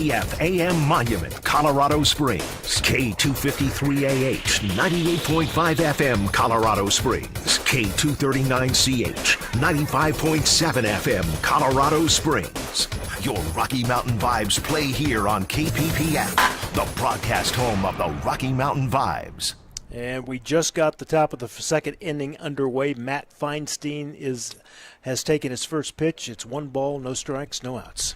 AM Monument, Colorado Springs, K253AH, 98.5 FM, Colorado Springs, K239CH, 95.7 FM, Colorado Springs. Your Rocky Mountain Vibes play here on KPPF, the broadcast home of the Rocky Mountain Vibes. And we just got the top of the second inning underway. Matt Feinstein has taken his first pitch. It's 1 ball, no strikes, no outs.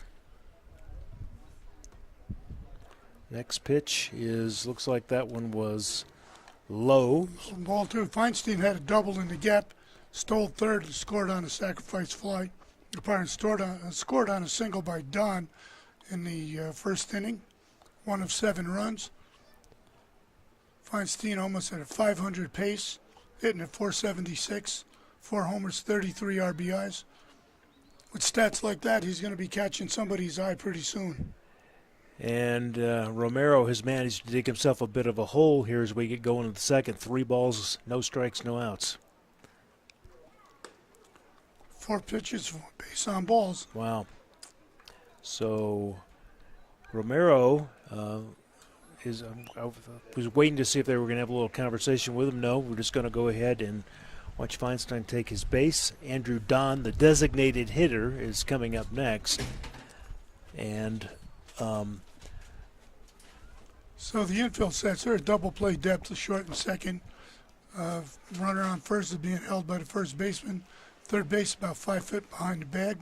Next pitch looks like that one was low. Ball 2. Feinstein had a double in the gap, stole third, and scored on a sacrifice fly. Scored on a single by Don in the first inning, 1 of 7 runs. Feinstein almost at a 500 pace, hitting at 476, 4 homers, 33 RBIs. With stats like that, he's going to be catching somebody's eye pretty soon. And Romero has managed to dig himself a bit of a hole here as we get going in the second. 3 balls, no strikes, no outs. 4 pitches, 4 base on balls. Wow. So Romero I was waiting to see if they were going to have a little conversation with him. No, we're just going to go ahead and watch Feinstein take his base. Andrew Don, the designated hitter, is coming up next. And so the infield sets are a double play depth to short and second. Runner on first is being held by the first baseman. Third base about 5 feet behind the bag.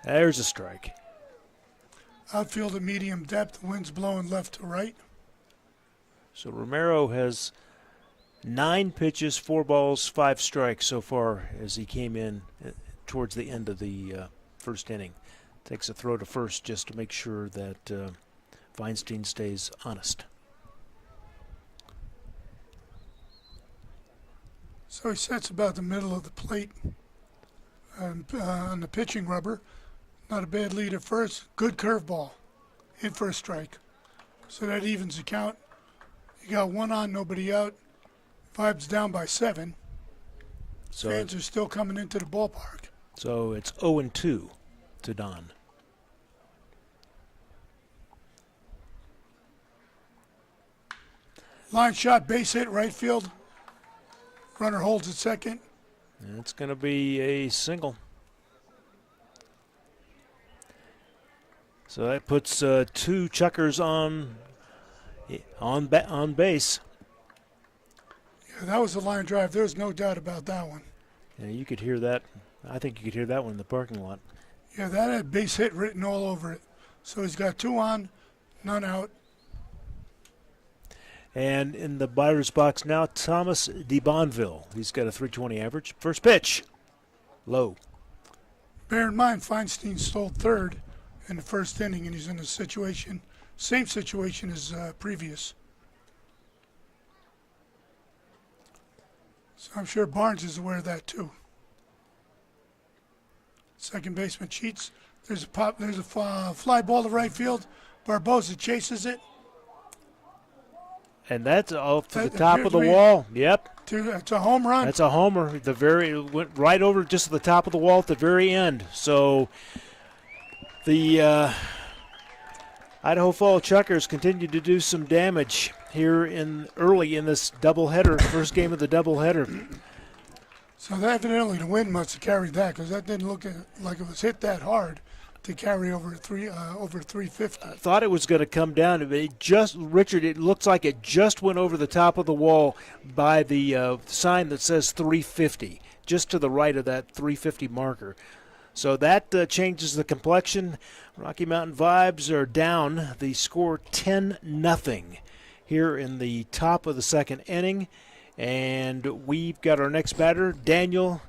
There's a strike. Outfield at medium depth, winds blowing left to right. So Romero has 9 pitches, 4 balls, 5 strikes so far as he came in towards the end of the first inning. Takes a throw to first just to make sure that Feinstein stays honest. So he sets about the middle of the plate on the pitching rubber. Not a bad lead at first. Good curveball. In for a strike. So that evens the count. You got 1 on, nobody out. Vibes down by 7. So fans are still coming into the ballpark. So it's 0-2 to Don. Line shot, base hit, right field. Runner holds at second. And it's going to be a single. So that puts 2 chuckers on base. Yeah, that was a line drive. There's no doubt about that one. Yeah, you could hear that. I think you could hear that one in the parking lot. Yeah, that had base hit written all over it. So he's got 2 on, none out. And in the batter's box now, Thomas DeBonville. He's got a .320 average. First pitch, low. Bear in mind, Feinstein stole third in the first inning, and he's in a situation, same situation as previous. So I'm sure Barnes is aware of that too. Second baseman cheats. There's a fly ball to right field. Barbosa chases it. And that's off to the top of the wall. Yep. It's a home run. That's a homer. It went right over just at the top of the wall at the very end. So the Idaho Falls Chuckers continue to do some damage here early in this doubleheader, first game of the doubleheader. So evidently the wind must have carried that, because that didn't look like it was hit that hard to carry over 350. I thought it was going to come down. Richard, it looks like it just went over the top of the wall by the sign that says 350, just to the right of that 350 marker. So that changes the complexion. Rocky Mountain Vibes are down. The score 10-0 here in the top of the second inning. And we've got our next batter, Daniel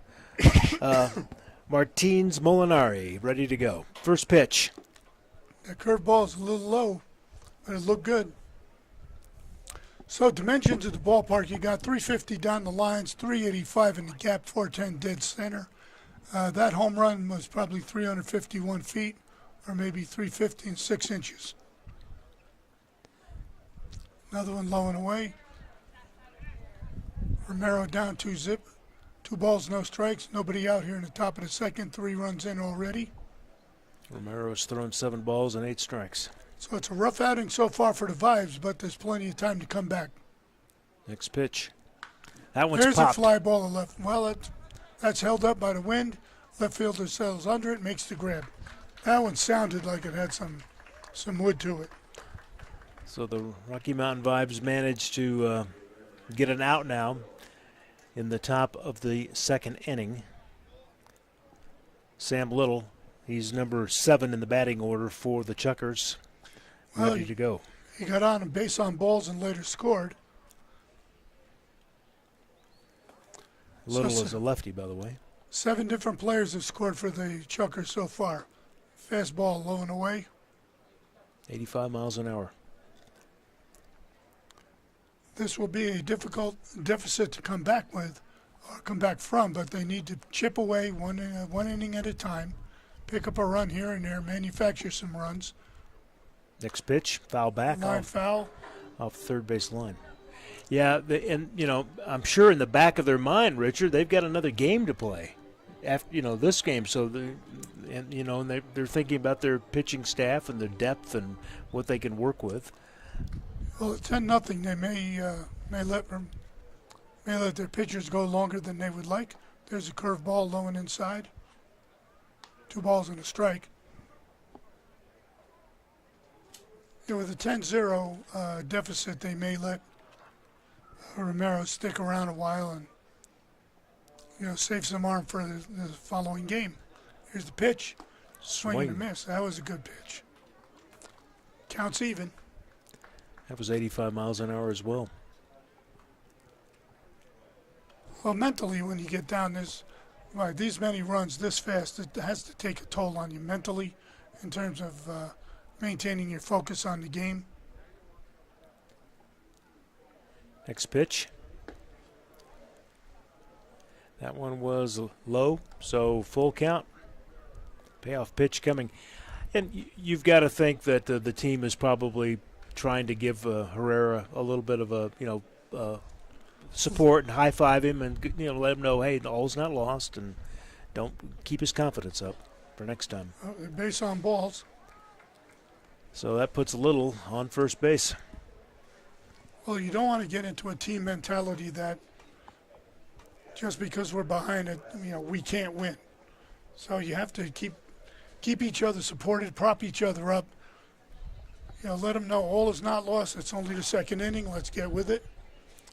Martins Molinari, ready to go. First pitch. That curveball is a little low, but it looked good. So dimensions of the ballpark, you got 350 down the lines, 385 in the gap, 410 dead center. That home run was probably 351 feet, or maybe 350 and 6 inches. Another one low and away. Romero down 2-zip. 2 balls, no strikes. Nobody out here in the top of the second. 3 runs in already. Romero's thrown 7 balls and 8 strikes. So it's a rough outing so far for the Vibes, but there's plenty of time to come back. Next pitch. That one's There's popped. a fly ball to left. Well, that's held up by the wind. Left fielder settles under it, makes the grab. That one sounded like it had some wood to it. So the Rocky Mountain Vibes managed to get an out now in the top of the 2nd inning. Sam Little, he's number 7 in the batting order for the Chuckers, ready to go. He got on a base on balls and later scored. Little is a lefty, by the way. 7 different players have scored for the Chuckers so far. Fastball low and away. 85 miles an hour. This will be a difficult deficit to come back with, or come back from, but they need to chip away one inning at a time, pick up a run here and there, manufacture some runs. Next pitch, foul back. Line foul. Off the third base line. Yeah, and I'm sure in the back of their mind, Richard, they've got another game to play after this game. So they're thinking about their pitching staff and their depth and what they can work with. Well, at 10-0, they may let their pitchers go longer than they would like. There's a curveball low and inside. 2 balls and a strike. With a 10-0 deficit, they may let Romero stick around a while and save some arm for the following game. Here's the pitch. Swing and a miss. That was a good pitch. Counts even. That was 85 miles an hour as well. Well, mentally, when you get down these many runs this fast, it has to take a toll on you mentally in terms of maintaining your focus on the game. Next pitch. That one was low, so full count. Payoff pitch coming. And you've got to think that the team is probably trying to give Herrera a little bit of a support and high-five him and let him know, hey, all's not lost, and don't keep his confidence up for next time. Base on balls. So that puts Little on first base. Well, you don't want to get into a team mentality that just because we're behind it, we can't win. So you have to keep each other supported, prop each other up. Let them know all is not lost. It's only the 2nd inning. Let's get with it.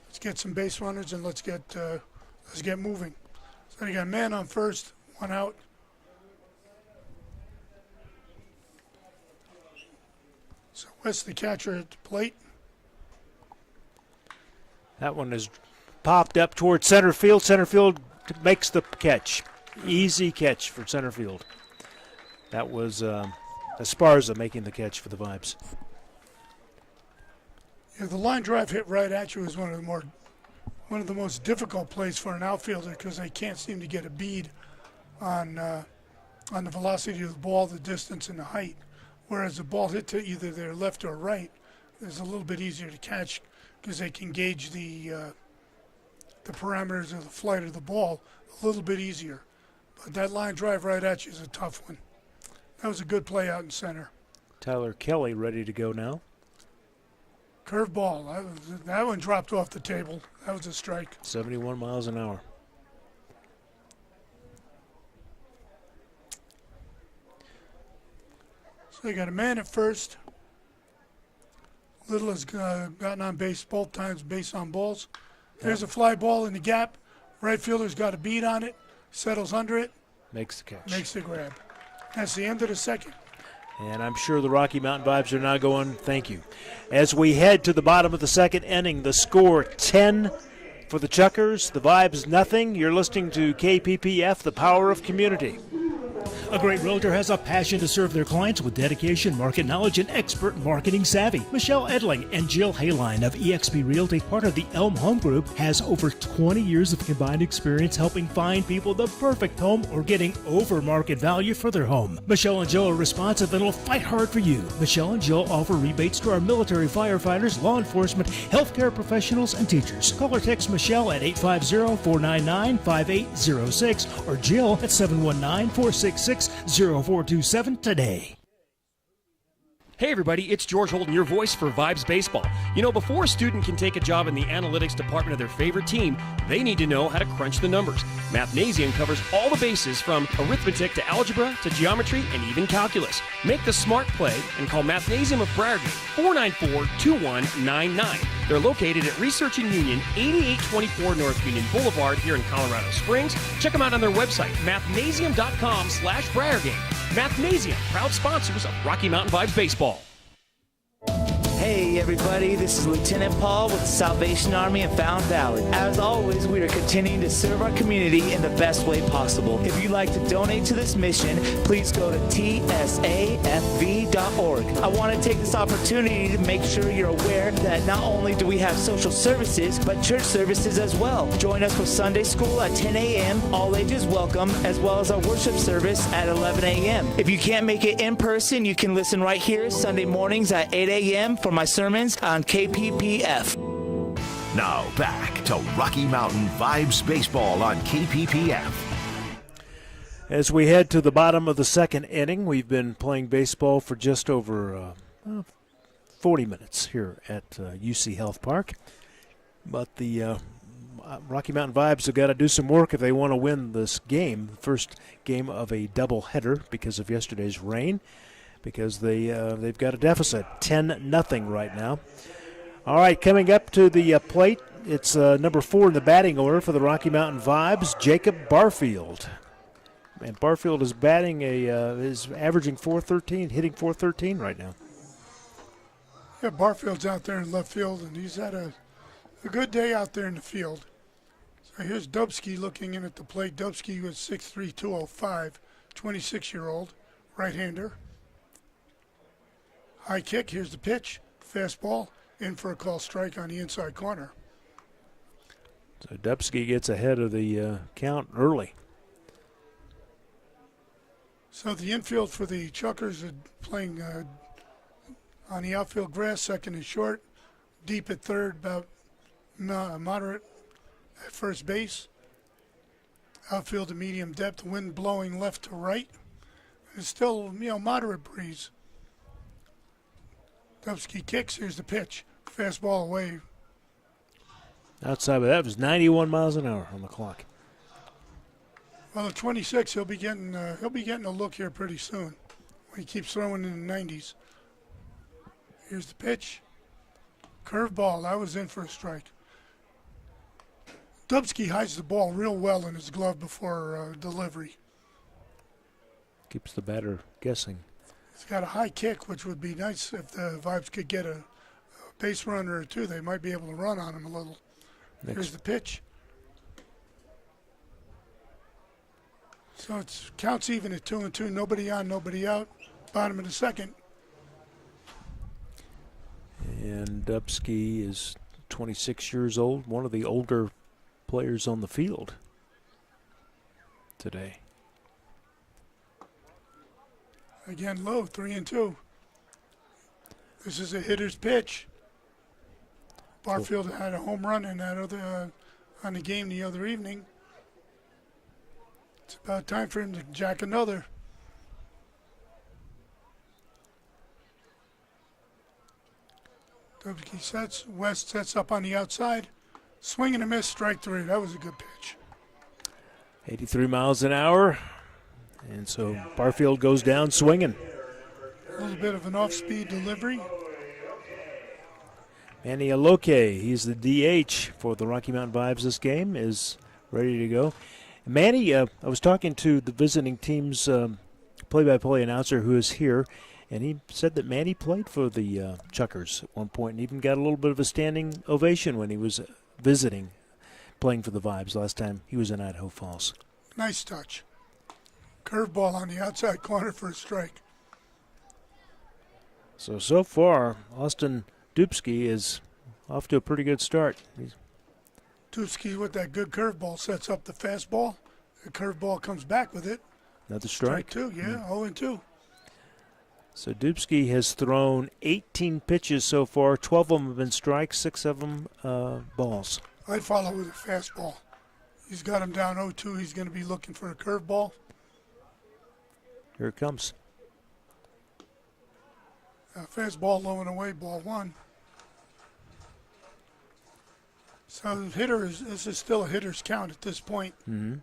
Let's get some base runners and let's get moving. So you got a man on first, 1 out. So West, the catcher at the plate. That one is popped up towards center field. Center field makes the catch. Easy catch for center field. That was Esparza making the catch for the Vibes. Yeah, the line drive hit right at you is one of the most difficult plays for an outfielder because they can't seem to get a bead on the velocity of the ball, the distance, and the height. Whereas the ball hit to either their left or right is a little bit easier to catch because they can gauge the parameters of the flight of the ball a little bit easier. But that line drive right at you is a tough one. That was a good play out in center. Tyler Kelly ready to go now. Curveball. That one dropped off the table. That was a strike. 71 miles an hour. So you got a man at first. Little has gotten on base both times, base on balls. There's a fly ball in the gap. Right fielder's got a beat on it, settles under it. Makes the catch. Makes the grab. That's the end of the 2nd. And I'm sure the Rocky Mountain Vibes are now going, thank you. As we head to the bottom of the 2nd inning, the score 10 for the Chuckers, the Vibes nothing. You're listening to KPPF, the power of community. A great realtor has a passion to serve their clients with dedication, market knowledge, and expert marketing savvy. Michelle Edling and Jill Hayline of eXp Realty, part of the Elm Home Group, has over 20 years of combined experience helping find people the perfect home or getting over market value for their home. Michelle and Jill are responsive and will fight hard for you. Michelle and Jill offer rebates to our military firefighters, law enforcement, healthcare professionals, and teachers. Call or text Michelle at 850-499-5806 or Jill at 719-466 866-0427 today. Hey everybody, it's George Holden, your voice for Vibes Baseball. You know, before a student can take a job in the analytics department of their favorite team, they need to know how to crunch the numbers. Mathnasium covers all the bases from arithmetic to algebra to geometry and even calculus. Make the smart play and call Mathnasium of Briargate 494-2199. They're located at Research and Union, 8824 North Union Boulevard here in Colorado Springs. Check them out on their website, mathnasium.com/Briargate. Mathnasium, proud sponsors of Rocky Mountain Vibes Baseball. Hey everybody, this is Lieutenant Paul with the Salvation Army in Fountain Valley. As always, we are continuing to serve our community in the best way possible. If you'd like to donate to this mission, please go to tsafv.org. I want to take this opportunity to make sure you're aware that not only do we have social services, but church services as well. Join us for Sunday school at 10 a.m., all ages welcome, as well as our worship service at 11 a.m. If you can't make it in person, you can listen right here Sunday mornings at 8 a.m. for my sermons on KPPF. Now back to Rocky Mountain Vibes Baseball on KPPF. As we head to the bottom of the second inning, we've been playing baseball for just over 40 minutes here at UC Health Park. But the Rocky Mountain Vibes have got to do some work if they want to win this game, the first game of a doubleheader because of yesterday's rain, because they've got a deficit, 10-0 right now. All right, coming up to the plate, it's number 4 in the batting order for the Rocky Mountain Vibes, Jacob Barfield. And Barfield is batting is averaging .413, hitting .413 right now. Yeah, Barfield's out there in left field, and he's had a good day out there in the field. So here's Dubsky looking in at the plate. Dubsky was 6'3", 205, 26-year-old, right-hander. High kick, here's the pitch. Fastball, in for a call strike on the inside corner. So Dubsky gets ahead of the count early. So the infield for the Chuckers are playing on the outfield grass, second and short. Deep at third, about moderate at first base. Outfield to medium depth, wind blowing left to right. It's still, moderate breeze. Dubsky kicks, here's the pitch. Fastball away. Outside of that was 91 miles an hour on the clock. Well, at 26, he'll be getting a look here pretty soon. When he keeps throwing in the 90s. Here's the pitch. Curveball, that was in for a strike. Dubsky hides the ball real well in his glove before delivery. Keeps the batter guessing. He's got a high kick, which would be nice if the Vibes could get a base runner or two. They might be able to run on him a little. Here's the pitch. So it counts even at 2-2. Nobody on, nobody out. Bottom of the second. And Dubsky is 26 years old, one of the older players on the field today. Again, low, 3-2. This is a hitter's pitch. Barfield had a home run in that other on the game the other evening. It's about time for him to jack another. Dubsky sets. West sets up on the outside. Swing and a miss, strike 3. That was a good pitch. 83 miles an hour. And so Barfield goes down swinging. A little bit of an off-speed delivery. Manny Aloke, he's the DH for the Rocky Mountain Vibes this game, is ready to go. Manny, I was talking to the visiting team's play-by-play announcer who is here, and he said that Manny played for the Chuckers at one point and even got a little bit of a standing ovation when he was visiting, playing for the Vibes last time he was in Idaho Falls. Nice touch. Curveball on the outside corner for a strike. So far, Austin Dubsky is off to a pretty good start. Dubsky with that good curveball sets up the fastball. The curveball comes back with it. Another strike. Strike 2, yeah, 0-2. So Dubsky has thrown 18 pitches so far. 12 of them have been strikes, 6 of them balls. I'd follow with a fastball. He's got him down 0-2. He's going to be looking for a curveball. Here it comes. Fastball low and away, ball one. So this is still a hitter's count at this point. Mm-hmm.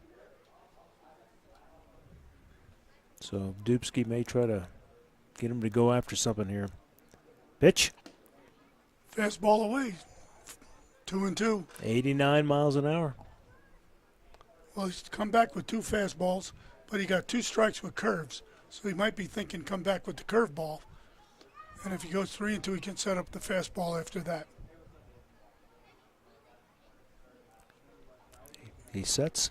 So Dubsky may try to get him to go after something here. Pitch. Fastball away. 2-2. 89 miles an hour. Well, he's come back with 2 fastballs, but he got 2 strikes with curves. So he might be thinking come back with the curveball. And if he goes 3-2, he can set up the fastball after that. He sets.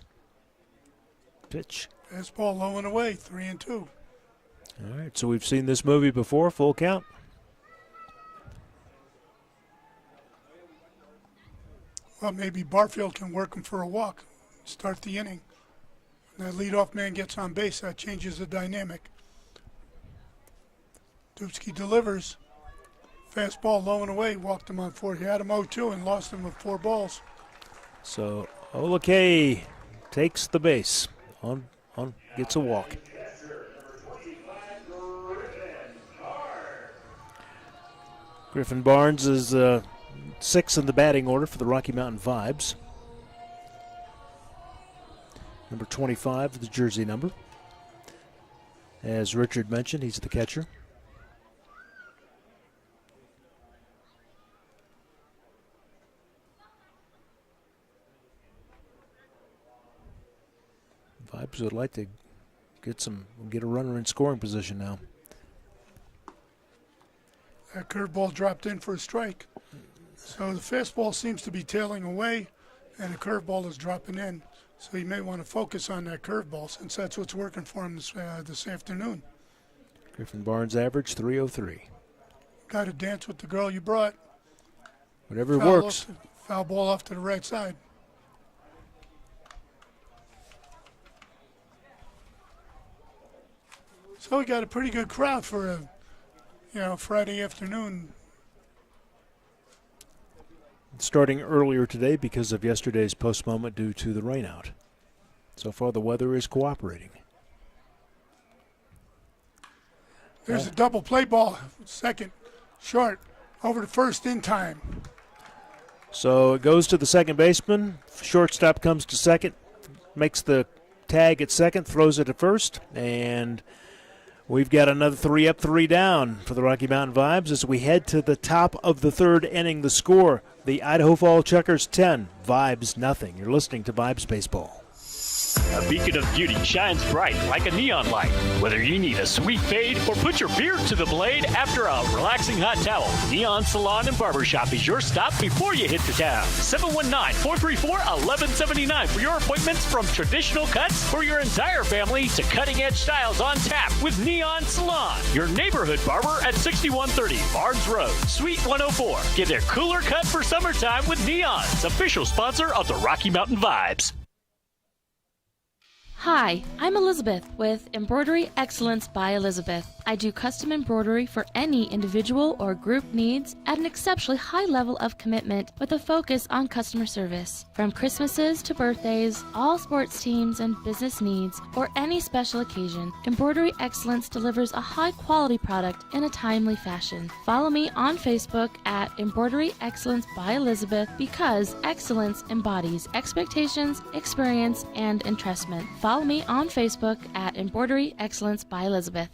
Pitch. Fastball low and away, 3-2. All right, so we've seen this movie before, full count. Well, maybe Barfield can work him for a walk, start the inning. When that leadoff man gets on base, that changes the dynamic. Dubsky delivers. Fastball low and away, walked him on 4. He had him 0-2 and lost him with 4 balls. So Olakay takes the base. On gets a walk. Griffin Barnes is 6th in the batting order for the Rocky Mountain Vibes. Number 25, the jersey number. As Richard mentioned, he's the catcher. Vibes would like to get a runner in scoring position now. That curveball dropped in for a strike. So the fastball seems to be tailing away, and the curveball is dropping in. So he may want to focus on that curveball since that's what's working for him this afternoon. Griffin Barnes average 303. Got to dance with the girl you brought. Whatever works. Foul ball off to the right side. So we got a pretty good crowd for a, Friday afternoon. Starting earlier today because of yesterday's postponement due to the rainout. So far, the weather is cooperating. There's a double play ball. Second, short, over to first in time. So it goes to the second baseman. Shortstop comes to second, makes the tag at second, throws it at first, and we've got another 3 up, 3 down for the Rocky Mountain Vibes as we head to the top of the 3rd inning. The score, the Idaho Falls Checkers 10, Vibes nothing. You're listening to Vibes Baseball. A beacon of beauty shines bright like a neon light. Whether you need a sweet fade or put your beard to the blade after a relaxing hot towel, Neon Salon and Barbershop is your stop before you hit the town. 719-434-1179 for your appointments, from traditional cuts for your entire family to cutting-edge styles on tap with Neon Salon. Your neighborhood barber at 6130 Barnes Road, Suite 104. Get their cooler cut for summertime with Neon's official sponsor of the Rocky Mountain Vibes. Hi, I'm Elizabeth with Embroidery Excellence by Elizabeth. I do custom embroidery for any individual or group needs at an exceptionally high level of commitment with a focus on customer service. From Christmases to birthdays, all sports teams and business needs, or any special occasion, Embroidery Excellence delivers a high-quality product in a timely fashion. Follow me on Facebook at Embroidery Excellence by Elizabeth because excellence embodies expectations, experience, and entrustment. Follow me on Facebook at Embroidery Excellence by Elizabeth.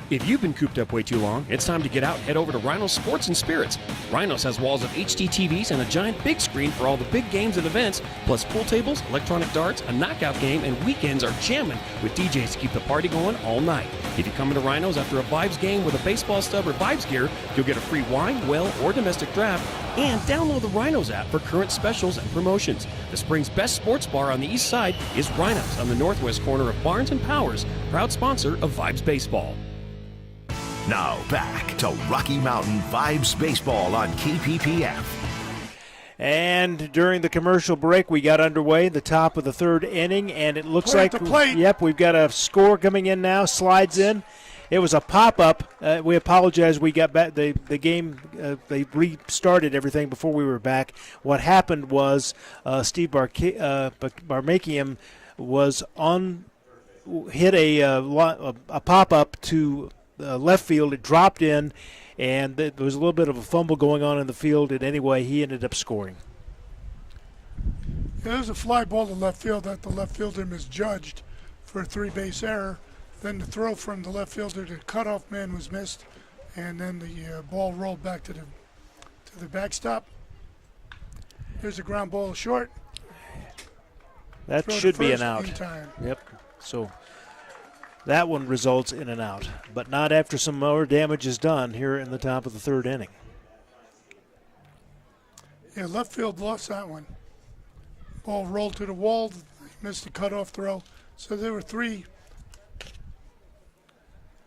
If you've been cooped up way too long, it's time to get out and head over to Rhinos Sports and Spirits. Rhinos has walls of HD TVs and a giant big screen for all the big games and events, plus pool tables, electronic darts, a knockout game, and weekends are jamming with DJs to keep the party going all night. If you come into Rhinos after a Vibes game with a baseball stub or Vibes gear, you'll get a free wine, well, or domestic draft, and download the Rhinos app for current specials and promotions. The spring's best sports bar on the east side is Rhinos on the northwest corner of Barnes and Powers, proud sponsor of Vibes Baseball. Now back to Rocky Mountain Vibes Baseball on KPPF. And during the commercial break, we got underway, the top of the 3rd inning, and it looks Play like, at the plate. Yep, we've got a score coming in now, slides in. It was a pop-up. We apologize. We got back the game. They restarted everything before we were back. What happened was Steve Barmakian was on hit a pop-up to left field. It dropped in, and there was a little bit of a fumble going on in the field. And anyway, he ended up scoring. Yeah, there's a fly ball to left field that the left fielder misjudged for a 3-base error. Then the throw from the left fielder to cutoff man was missed, and then the ball rolled back to the backstop. Here's a ground ball short. That Throw should to be an first out. in time. Yep. So that one results in an out, but not after some more damage is done here in the top of the third inning. Yeah, left field lost that one. Ball rolled to the wall, missed the cutoff throw. So there were 3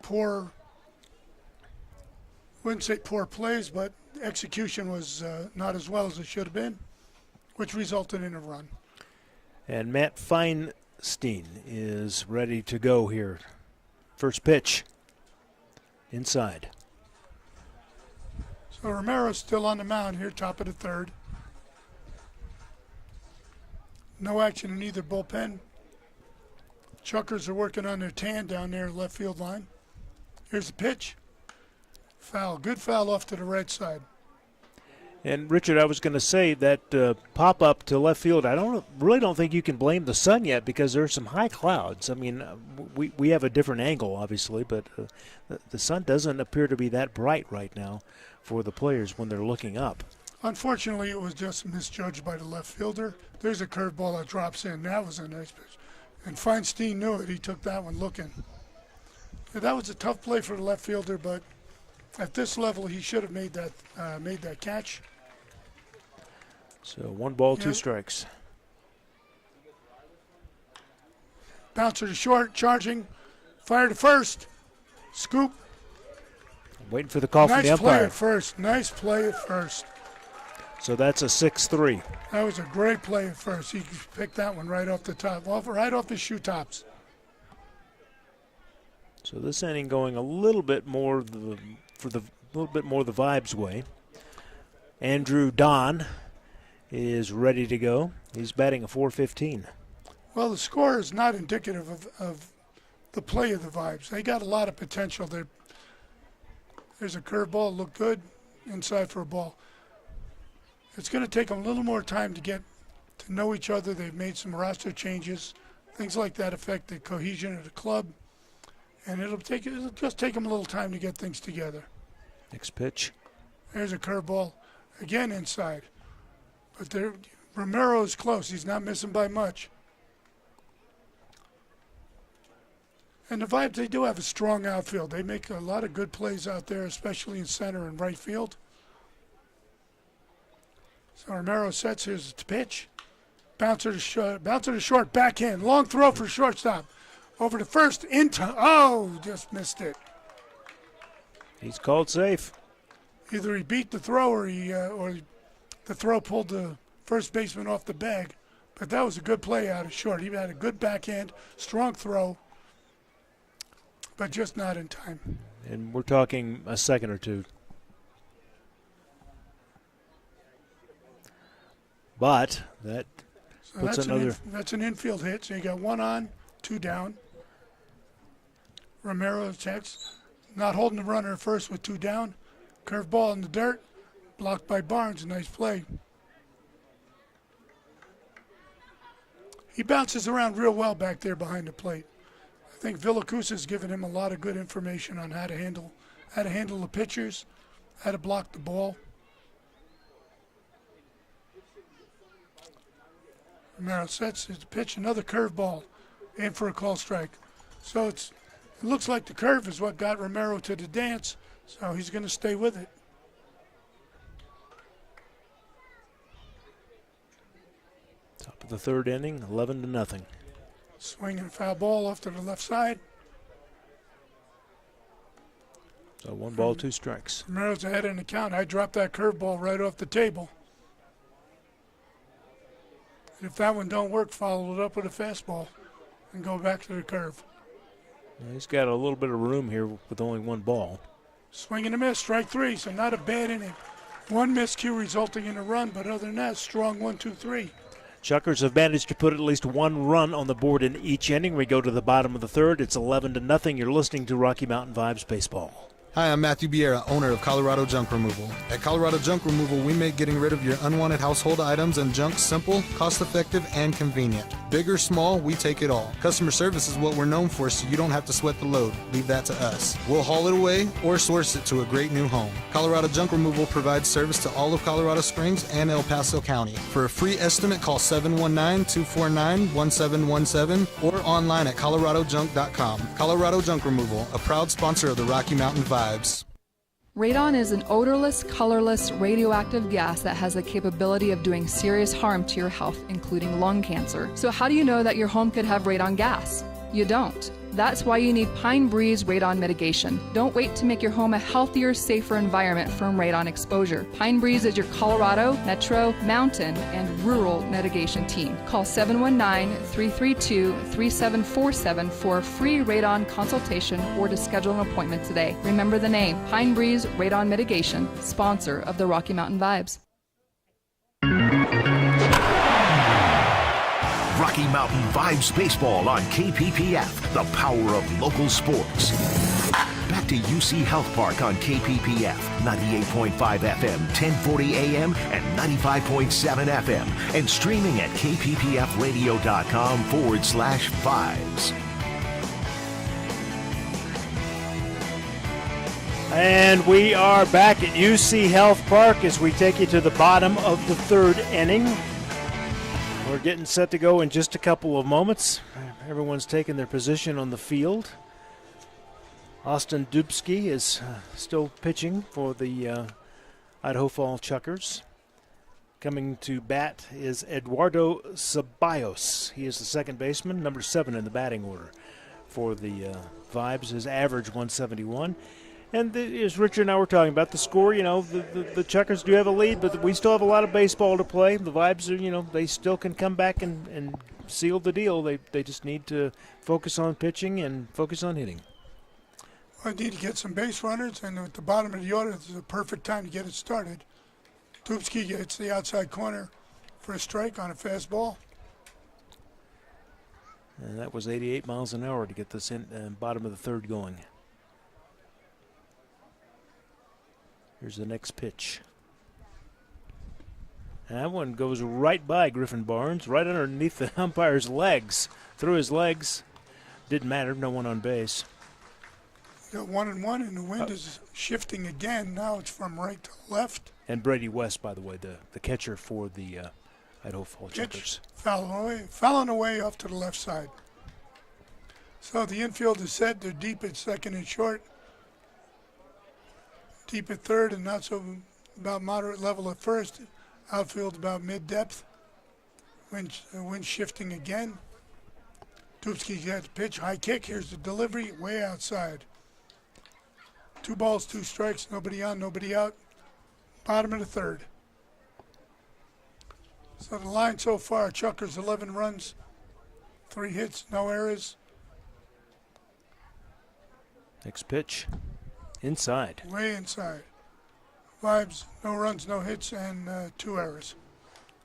poor, wouldn't say poor plays, but execution was not as well as it should have been, which resulted in a run. And Matt Feinstein is ready to go here. First pitch. Inside. So Romero's still on the mound here, top of the third. No action in either bullpen. Chuckers are working on their tan down there left field line. Here's the pitch. Foul. Good foul off to the right side. And Richard, I was going to say that pop-up to left field, I really don't think you can blame the sun yet because there are some high clouds. I mean, we have a different angle, obviously, but the sun doesn't appear to be that bright right now for the players when they're looking up. Unfortunately, it was just misjudged by the left fielder. There's a curveball that drops in. That was a nice pitch. And Feinstein knew it. He took that one looking. Yeah, that was a tough play for the left fielder, but at this level, he should have made that catch. So 1 ball, 2 strikes. Bouncer to short, charging, fire to first, scoop. Waiting for the call from the Nice play umpire. at first. Nice play at first. So that's a 6-3. That was a great play at first. He picked that one right off the top, right off his shoe tops. So this inning going a little bit more the vibes way. Andrew Don is ready to go. He's batting a .415. Well, the score is not indicative of the play of the Vibes. They got a lot of potential. There's a curveball, looked good, inside for a ball. It's going to take them a little more time to get to know each other. They've made some roster changes. Things like that affect the cohesion of the club. And it'll just take them a little time to get things together. Next pitch. There's a curveball, again inside. But Romero is close. He's not missing by much. And the Vibes, they do have a strong outfield. They make a lot of good plays out there, especially in center and right field. So Romero sets. Here's the pitch. Bouncer to short, backhand. Long throw for shortstop. Over to first, just missed it. He's called safe. Either he beat the throw or the throw pulled the first baseman off the bag. But that was a good play out of short. He had a good backhand, strong throw, but just not in time. And we're talking a second or two. But that puts another. That's an infield hit. So you got 1 on, 2 down. Romero checks, not holding the runner at first with 2 down. Curve ball in the dirt, blocked by Barnes. Nice play. He bounces around real well back there behind the plate. I think Villacusa's given him a lot of good information on how to handle the pitchers, how to block the ball. Romero sets his pitch, another curveball, in for a call strike. So it looks like the curve is what got Romero to the dance, so he's going to stay with it. Top of the third inning, 11-0. Swinging a foul ball off to the left side. So 1 ball, 2 strikes. Romero's ahead in the count. I dropped that curveball right off the table. And if that one don't work, follow it up with a fastball and go back to the curve. He's got a little bit of room here with only 1 ball. Swing and a miss, strike 3, so not a bad inning. 1 miscue resulting in a run, but other than that, strong 1, 2, 3. Chuckers have managed to put at least one run on the board in each inning. We go to the bottom of the third. It's 11-0. You're listening to Rocky Mountain Vibes Baseball. Hi, I'm Matthew Biera, owner of Colorado Junk Removal. At Colorado Junk Removal, we make getting rid of your unwanted household items and junk simple, cost-effective, and convenient. Big or small, we take it all. Customer service is what we're known for, so you don't have to sweat the load. Leave that to us. We'll haul it away or source it to a great new home. Colorado Junk Removal provides service to all of Colorado Springs and El Paso County. For a free estimate, call 719-249-1717 or online at coloradojunk.com. Colorado Junk Removal, a proud sponsor of the Rocky Mountain Vibes. Radon is an odorless, colorless, radioactive gas that has the capability of doing serious harm to your health, including lung cancer. So how do you know that your home could have radon gas? You don't. That's why you need Pine Breeze Radon Mitigation. Don't wait to make your home a healthier, safer environment from radon exposure. Pine Breeze is your Colorado, Metro, Mountain, and Rural mitigation team. Call 719-332-3747 for a free radon consultation or to schedule an appointment today. Remember the name, Pine Breeze Radon Mitigation, sponsor of the Rocky Mountain Vibes. Rocky Mountain Vibes Baseball on KPPF, the power of local sports. Back to UC Health Park on KPPF, 98.5 FM, 1040 AM, and 95.7 FM, and streaming at kppfradio.com/vibes. And we are back at UC Health Park as we take you to the bottom of the third inning. We're getting set to go in just a couple of moments. Everyone's taking their position on the field. Austin Dubsky is still pitching for the Idaho Falls Chuckers. Coming to bat is Eduardo Ceballos. He is the second baseman, number 7 in the batting order for the Vibes. His average 171. And as Richard and I were talking about the score, the Chuckers do have a lead, but we still have a lot of baseball to play. The Vibes are, they still can come back and seal the deal. They just need to focus on pitching and focus on hitting. I need to get some base runners, and at the bottom of the order, this is a perfect time to get it started. Dubsky hits the outside corner for a strike on a fastball. And that was 88 miles an hour to get this in bottom of the third going. Here's the next pitch. And that one goes right by Griffin Barnes, right underneath the umpire's legs. Through his legs. Didn't matter, no one on base. You got 1-1, and the wind is shifting again. Now it's from right to left. And Brady West, by the way, the catcher for the Idaho Falls Chuckers. Fouling away off to the left side. So the infield is set. They're deep at second and short. Deep at third and not so about moderate level at first. Outfield about mid-depth. Wind shifting again. Dubsky got the pitch, high kick. Here's the delivery, way outside. 2 balls, 2 strikes, nobody on, nobody out. Bottom of the third. So the line so far, Chuckers 11 runs, 3 hits, no errors. Next pitch. Inside. Way inside. Vibes, no runs, no hits, and 2 errors.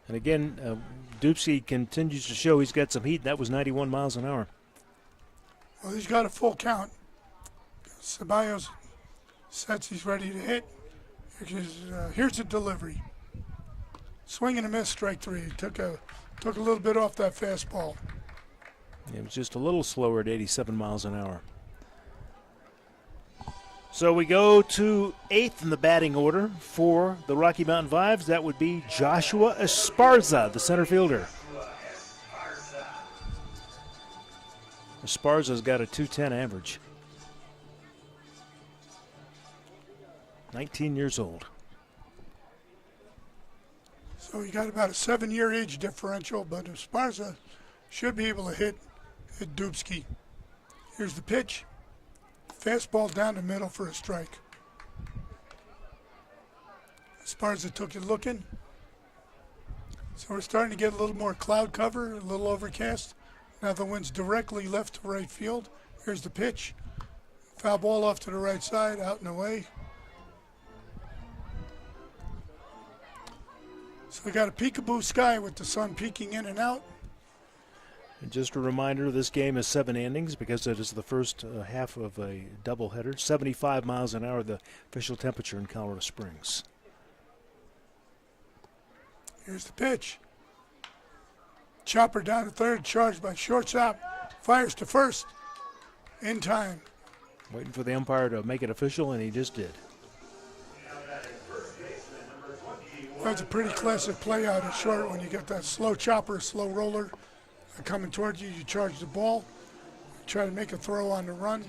And again, Dubsky continues to show he's got some heat. That was 91 miles an hour. Well, he's got a full count. Ceballos sets, he's ready to hit. Here's the delivery. Swing and a miss, strike 3. Took a little bit off that fastball. It was just a little slower at 87 miles an hour. So we go to 8th in the batting order for the Rocky Mountain Vibes. That would be Joshua Esparza, the center fielder. Esparza's got a .210 average. 19 years old. So you got about a 7-year age differential, but Esparza should be able to hit Dubsky. Here's the pitch. Fastball down the middle for a strike. Esparza took it looking. So we're starting to get a little more cloud cover, a little overcast. Now the wind's directly left to right field. Here's the pitch. Foul ball off to the right side, out and away. So we got a peekaboo sky with the sun peeking in and out. And just a reminder, this game is 7 innings because it is the first half of a doubleheader. 75 miles an hour, the official temperature in Colorado Springs. Here's the pitch. Chopper down to third, charged by shortstop. Fires to first. In time. Waiting for the umpire to make it official, and he just did. That's a pretty classic play out of short when you get that slow chopper, slow roller coming towards you. You charge the ball, try to make a throw on the run.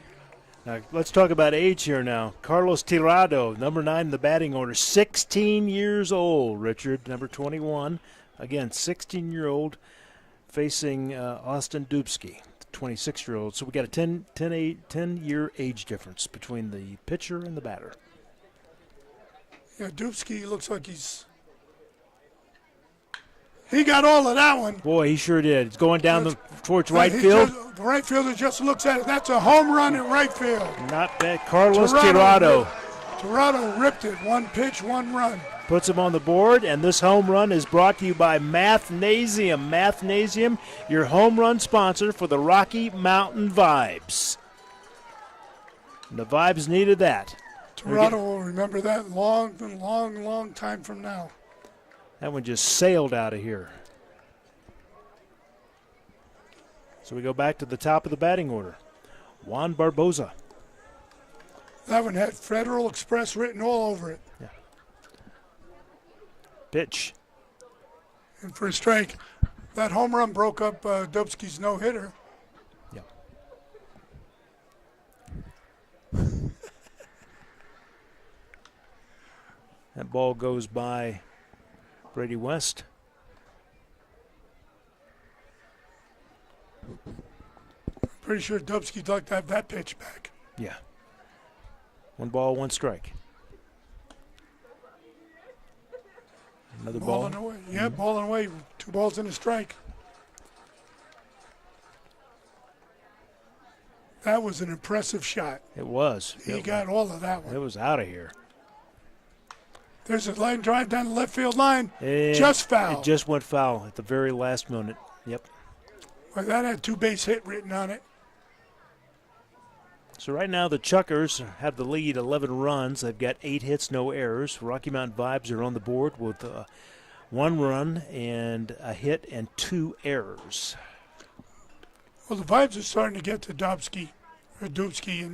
Now, let's talk about age here now. Carlos Tirado, number 9 in the batting order, 16 years old, Richard, number 21. Again, 16-year-old facing Austin Dubsky, 26-year-old. So we got a 10-year age difference between the pitcher and the batter. Yeah, Dubsky looks like he got all of that one. Boy, he sure did. It's going down towards right field. The right fielder just looks at it. That's a home run in right field. Not bad. Carlos Tirado. Tirado ripped it. One pitch, one run. Puts him on the board, and this home run is brought to you by Mathnasium. Mathnasium, your home run sponsor for the Rocky Mountain Vibes. And the Vibes needed that. Tirado will remember that long time from now. That one just sailed out of here. So we go back to the top of the batting order. Juan Barboza. That one had Federal Express written all over it. Yeah. Pitch. And for a strike. That home run broke up Dubsky's no-hitter. Yeah. That ball goes by Brady West. Pretty sure Dubsky'd like to have that pitch back. Yeah. 1 ball, 1 strike. Another ball. Balling away. Yeah, balling away. 2 balls and a strike. That was an impressive shot. It was. He got all of that one. It was out of here. There's a line drive down the left field line. And just foul. It just went foul at the very last minute. Yep. Well, that had 2 base hit written on it. So right now the Chuckers have the lead, 11 runs. They've got 8 hits, no errors. Rocky Mountain Vibes are on the board with 1 run and a hit and 2 errors. Well, the Vibes are starting to get to Dubsky, and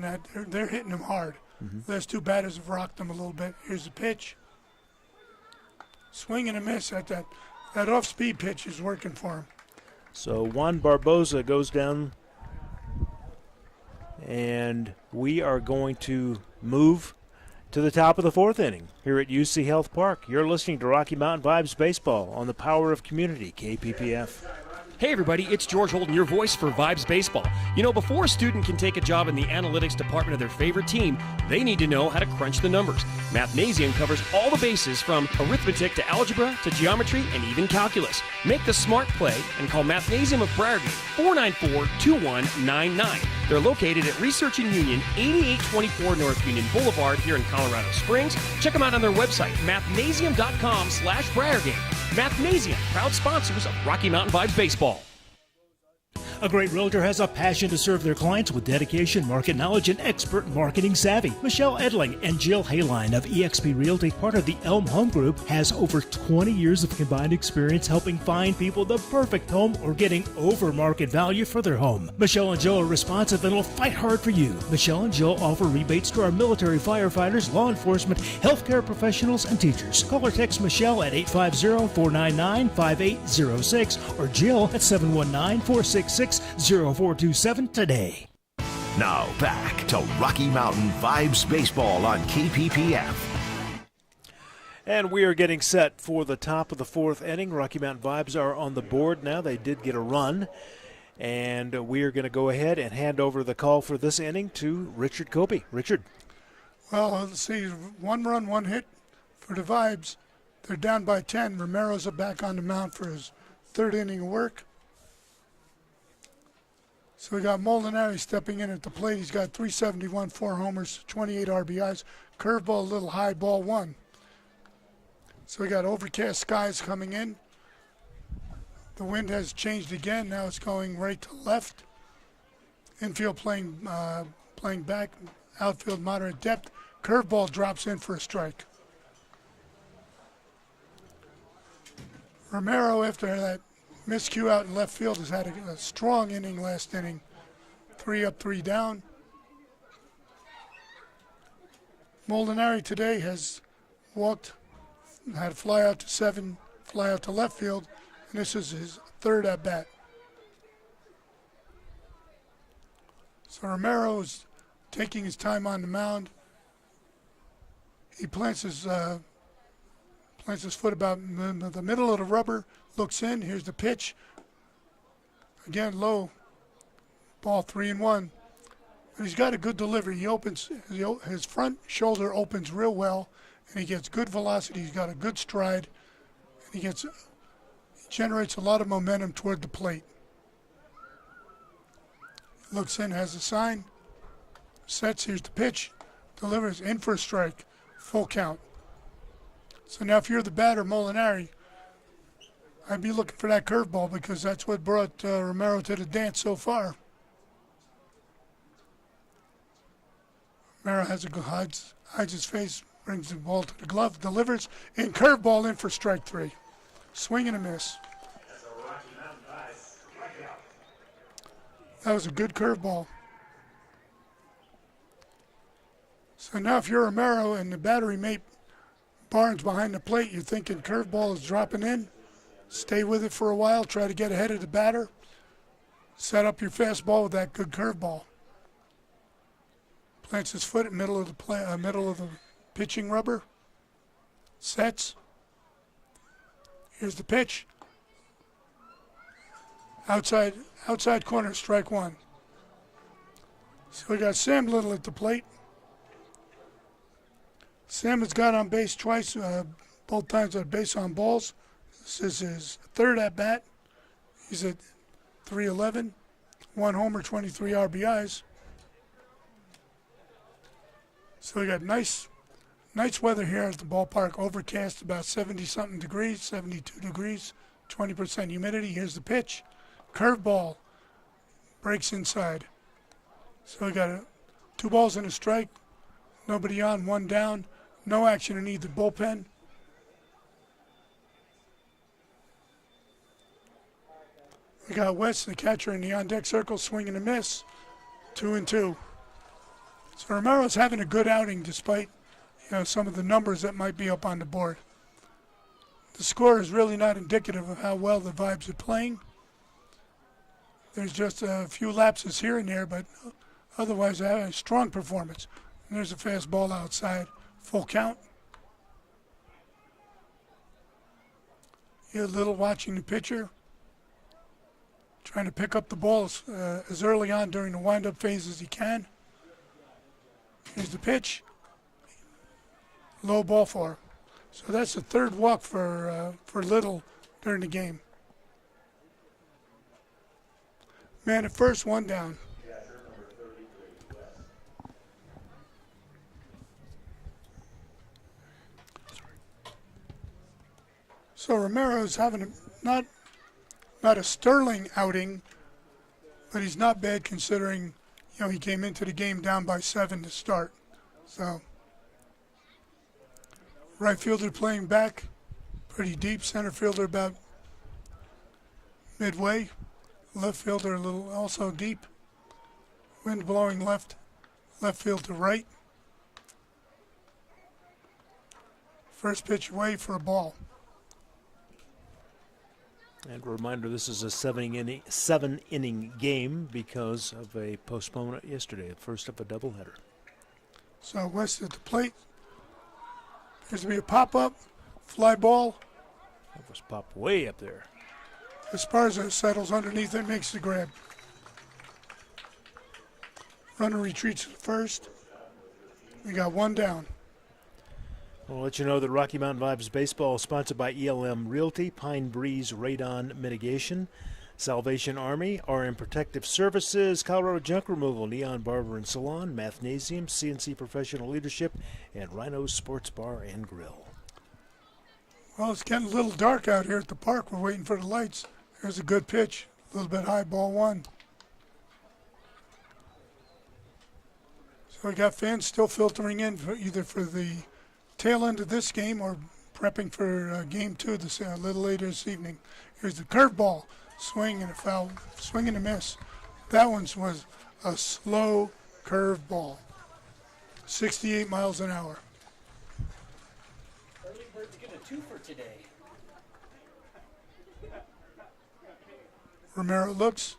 that they're hitting him hard. Mm-hmm. Those 2 batters have rocked them a little bit. Here's the pitch. Swing and a miss at that. That off-speed pitch is working for him. So Juan Barboza goes down, and we are going to move to the top of the 4th inning here at UC Health Park. You're listening to Rocky Mountain Vibes Baseball on the Power of Community, KPPF. Hey everybody, it's George Holden, your voice for Vibes Baseball. You know, before a student can take a job in the analytics department of their favorite team, they need to know how to crunch the numbers. Mathnasium covers all the bases from arithmetic to algebra to geometry and even calculus. Make the smart play and call Mathnasium of Briargate, 494-2199. They're located at Research and Union, 8824 North Union Boulevard here in Colorado Springs. Check them out on their website, mathnasium.com/Briargate. Mathnasium, proud sponsors of Rocky Mountain Vibes Baseball. A great realtor has a passion to serve their clients with dedication, market knowledge, and expert marketing savvy. Michelle Edling and Jill Hayline of eXp Realty, part of the Elm Home Group, has over 20 years of combined experience helping find people the perfect home or getting over market value for their home. Michelle and Jill are responsive and will fight hard for you. Michelle and Jill offer rebates to our military firefighters, law enforcement, healthcare professionals, and teachers. Call or text Michelle at 850-499-5806 or Jill at 719-466-0427 today. Now back to Rocky Mountain Vibes Baseball on KPPF. And we are getting set for the top of the 4th inning. Rocky Mountain Vibes are on the board now. They did get a run. And we are going to go ahead and hand over the call for this inning to Richard Kobe. Richard. Well, let's see. 1 run, 1 hit for the Vibes. They're down by 10. Romero's back on the mound for his 3rd inning of work. So we got Molinari stepping in at the plate. He's got 371, 4 homers, 28 RBIs. Curveball, a little high, ball 1. So we got overcast skies coming in. The wind has changed again. Now it's going right to left. Infield playing back. Outfield moderate depth. Curveball drops in for a strike. Romero, after that miscue out in left field, has had a strong inning last inning. 3 up, 3 down. Molinari today has walked, had a fly out to 7, fly out to left field, and this is his 3rd at bat. So Romero is taking his time on the mound. He plants his foot about in the middle of the rubber, looks in, here's the pitch. Again, low, ball 3-1. But he's got a good delivery. He opens, his front shoulder opens real well, and he gets good velocity. He's got a good stride, and he generates a lot of momentum toward the plate. Looks in, has a sign, sets, here's the pitch, delivers in for a strike, full count. So now if you're the batter, Molinari, I'd be looking for that curveball because that's what brought Romero to the dance so far. Romero has a good hides his face, brings the ball to the glove, delivers, and curveball in for strike 3. Swing and a miss. That was a good curveball. So now if you're Romero and the battery mate Barnes behind the plate, you're thinking curveball is dropping in. Stay with it for a while. Try to get ahead of the batter. Set up your fastball with that good curveball. Plants his foot in the middle of the pitching rubber. Sets. Here's the pitch. Outside corner, strike 1. So we got Sam Little at the plate. Sam has got on base twice, both times on base on balls. This is his 3rd at bat. He's at 311, 1 homer, 23 RBIs. So we got nice weather here at the ballpark. Overcast, about 70-something degrees, 72 degrees, 20% humidity. Here's the pitch. Curveball breaks inside. So we got 2 balls and a strike. Nobody on, 1 down. No action in either bullpen. We got West, the catcher, in the on-deck circle, swing and a miss. 2-2. So Romero's having a good outing despite, some of the numbers that might be up on the board. The score is really not indicative of how well the Vibes are playing. There's just a few lapses here and there, but otherwise a strong performance. And there's a fastball outside. Full count. You're Little watching the pitcher, trying to pick up the ball as early on during the wind-up phase as he can. Here's the pitch. Low ball for him. So that's the 3rd walk for Little during the game. Man at first, 1 down. So Romero's having not a sterling outing, but he's not bad considering, he came into the game down by 7 to start. So right fielder playing back, pretty deep. Center fielder about midway. Left fielder a little also deep. Wind blowing left field to right. First pitch away for a ball. And a reminder, this is a 7-inning game because of a postponement yesterday, the first of a doubleheader. So West at the plate. Appears to be a pop-up, fly ball. That was popped way up there. Esparza settles underneath it, makes the grab. Runner retreats to first. We got 1 down. We'll let you know that Rocky Mountain Vibes Baseball is sponsored by ELM Realty, Pine Breeze Radon Mitigation, Salvation Army, RM Protective Services, Colorado Junk Removal, Neon Barber and Salon, Mathnasium, CNC Professional Leadership, and Rhino Sports Bar and Grill. Well, it's getting a little dark out here at the park. We're waiting for the lights. There's a good pitch. A little bit high, ball one. So we got fans still filtering in either for the tail end of this game or prepping for game two a little later this evening. Here's the curveball. Swing and a foul. Swing and a miss. That one was a slow curveball. 68 miles an hour. Early Bird's get a 2 for today. Romero looks.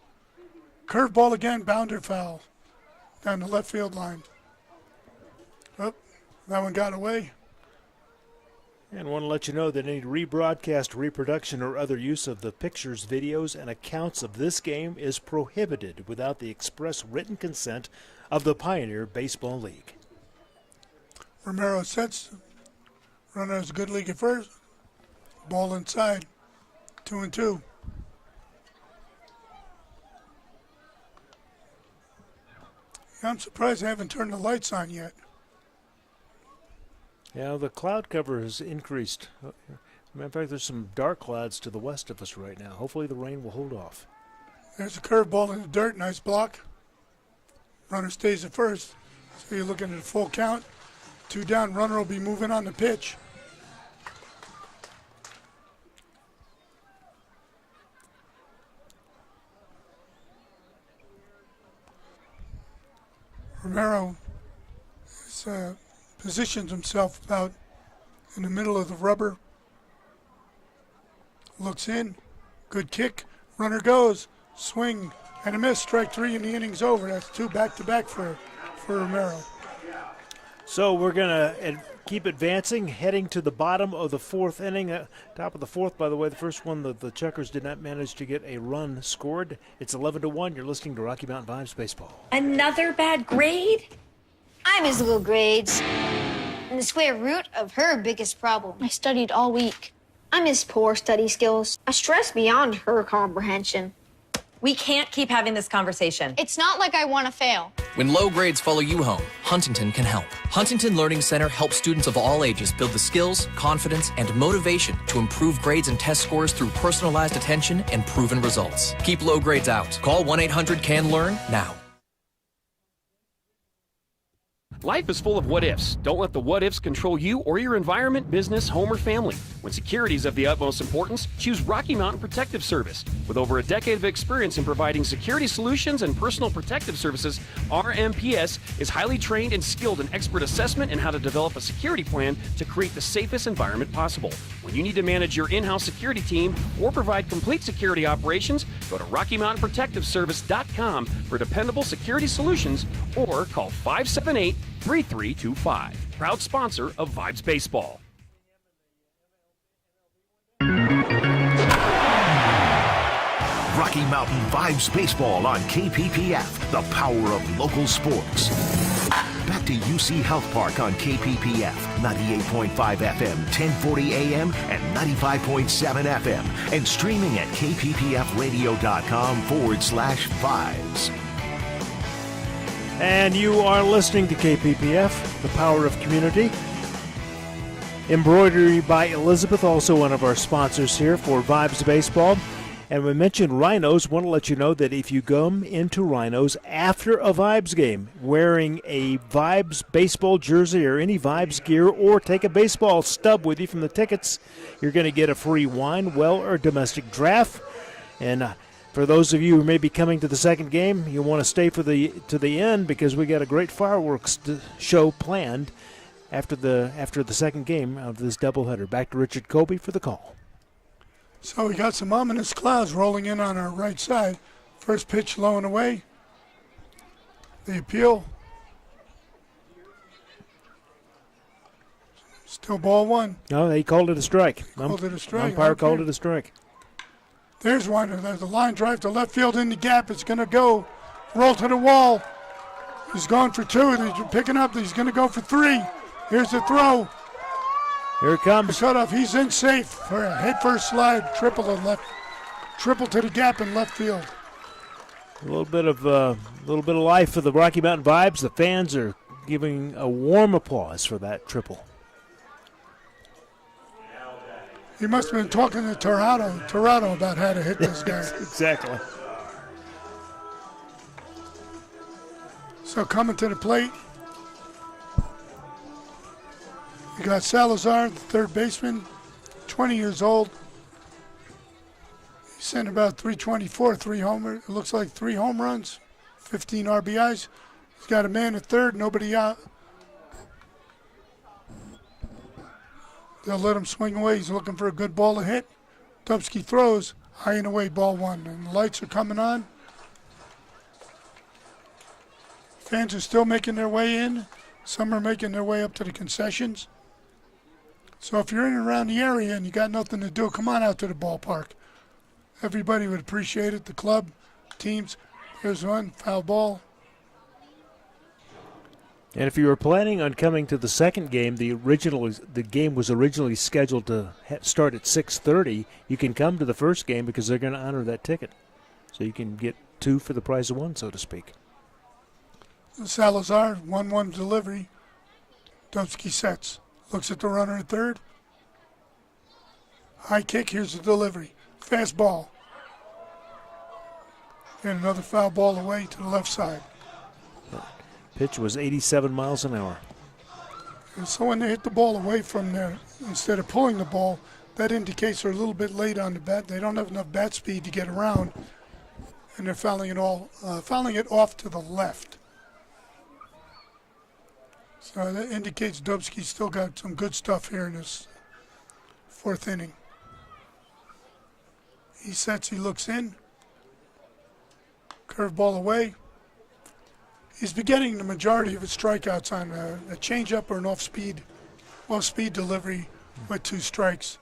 Curveball again, bounder foul. Down the left field line. Oh, that one got away. And want to let you know that any rebroadcast, reproduction, or other use of the pictures, videos, and accounts of this game is prohibited without the express written consent of the Pioneer Baseball League. Romero sets. Runner has a good league at first. Ball inside. 2-2. I'm surprised they haven't turned the lights on yet. Yeah, the cloud cover has increased. Matter of fact, there's some dark clouds to the west of us right now. Hopefully the rain will hold off. There's a curveball in the dirt. Nice block. Runner stays at first. So you're looking at a full count. 2 down. Runner will be moving on the pitch. Romero positions himself about in the middle of the rubber. Looks in. Good kick. Runner goes. Swing and a miss. Strike 3 and the inning's over. That's 2 back-to-back for Romero. So we're going to keep advancing, heading to the bottom of the 4th inning. Top of the 4th, by the way, the first one, the Checkers did not manage to get a run scored. It's 11-1. You're listening to Rocky Mountain Vibes Baseball. Another bad grade? I miss little grades. And the square root of her biggest problem. I studied all week. I miss poor study skills. I stress beyond her comprehension. We can't keep having this conversation. It's not like I want to fail. When low grades follow you home, Huntington can help. Huntington Learning Center helps students of all ages build the skills, confidence, and motivation to improve grades and test scores through personalized attention and proven results. Keep low grades out. Call 1-800-CAN-LEARN now. Life is full of what-ifs. Don't let the what-ifs control you or your environment, business, home, or family. When security is of the utmost importance, choose Rocky Mountain Protective Service. With over a decade of experience in providing security solutions and personal protective services, RMPS is highly trained and skilled in expert assessment and how to develop a security plan to create the safest environment possible. When you need to manage your in-house security team or provide complete security operations, go to RockyMountainProtectiveService.com for dependable security solutions or call 578-3325. Proud sponsor of Vibes Baseball. Rocky Mountain Vibes Baseball on KPPF, the power of local sports. Back to UC Health Park on KPPF, 98.5 FM, 1040 AM, and 95.7 FM, and streaming at kppfradio.com/vibes. And you are listening to KPPF, the power of community. Embroidery by Elizabeth, also one of our sponsors here for Vibes Baseball. And we mentioned Rhinos. Want to let you know that if you come into Rhinos after a Vibes game wearing a Vibes baseball jersey or any Vibes gear, or take a baseball stub with you from the tickets, you're going to get a free wine, well, or domestic draft. And for those of you who may be coming to the second game, you want to stay to the end because we got a great fireworks show planned after the second game of this doubleheader. Back to Richard Colby for the call. So we got some ominous clouds rolling in on our right side. First pitch low and away. The appeal. Still ball one. No, he called it a strike. Called it a strike. Umpire Okay. called it a strike. There's one. There's a line drive to left field in the gap. It's going to go. Roll to the wall. He's going for 2. He's picking up. He's going to go for 3. Here's the throw. Here it comes. The cutoff. He's in safe for a head first slide. Triple to the gap in left field. A little bit of life for the Rocky Mountain Vibes. The fans are giving a warm applause for that triple. He must have been talking to Torado about how to hit this guy. Exactly. So coming to the plate, you got Salazar, the third baseman, 20 years old. He's sent about 324, it looks like 3 home runs, 15 RBIs. He's got a man at third, nobody out. They'll let him swing away. He's looking for a good ball to hit. Dubsky throws, high and away, ball 1. And the lights are coming on. Fans are still making their way in. Some are making their way up to the concessions. So if you're in and around the area and you got nothing to do, come on out to the ballpark. Everybody would appreciate it. The club, teams. Here's one, foul ball. And if you were planning on coming to the second game, the game was originally scheduled to start at 6:30. You can come to the first game because they're going to honor that ticket. So you can get 2 for the price of 1, so to speak. Salazar, 1-1 delivery. Dubsky sets. Looks at the runner at third. High kick, here's the delivery. Fast ball. And another foul ball away to the left side. Pitch was 87 miles an hour. And so when they hit the ball away from there, instead of pulling the ball, that indicates they're a little bit late on the bat. They don't have enough bat speed to get around, and they're fouling it off to the left. So that indicates Dubsky's still got some good stuff here in this 4th inning. He sets, he looks in. Curveball away. He's been getting the majority of his strikeouts on a changeup or an off-speed delivery with 2 strikes.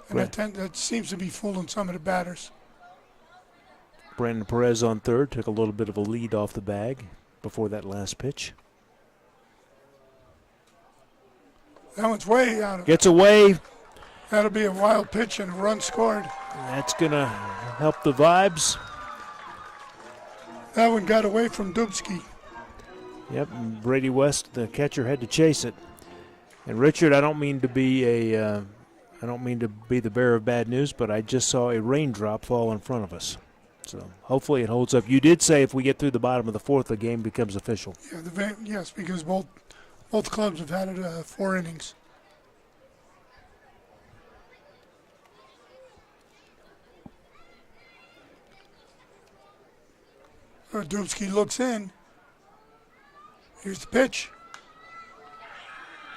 And that seems to be fooling some of the batters. Brandon Perez on third took a little bit of a lead off the bag before that last pitch. That one's way out. Gets away. That'll be a wild pitch and a run scored. That's going to help the vibes. That one got away from Dubsky. Yep, and Brady West, the catcher, had to chase it. And Richard, I don't mean to be the bearer of bad news, but I just saw a raindrop fall in front of us. So hopefully it holds up. You did say if we get through the bottom of the 4th, the game becomes official. Yeah, yes, because both clubs have had it 4 innings. Dubsky looks in. Here's the pitch.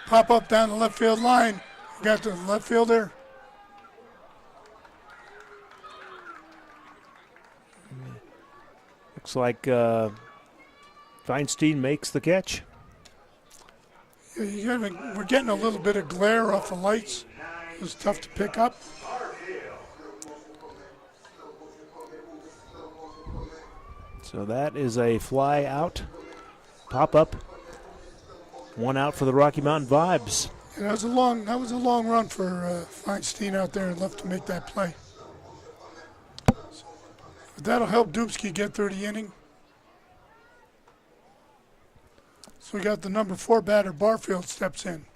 Pop up down the left field line. Got the left fielder. Looks like Feinstein makes the catch. Yeah, we're getting a little bit of glare off the lights. It was tough to pick up. So that is a fly out, pop up. 1 out for the Rocky Mountain Vibes. Yeah, that was a long run for Feinstein out there and left to make that play. But that'll help Dubsky get through the inning. So we got the number 4 batter, Barfield, steps in.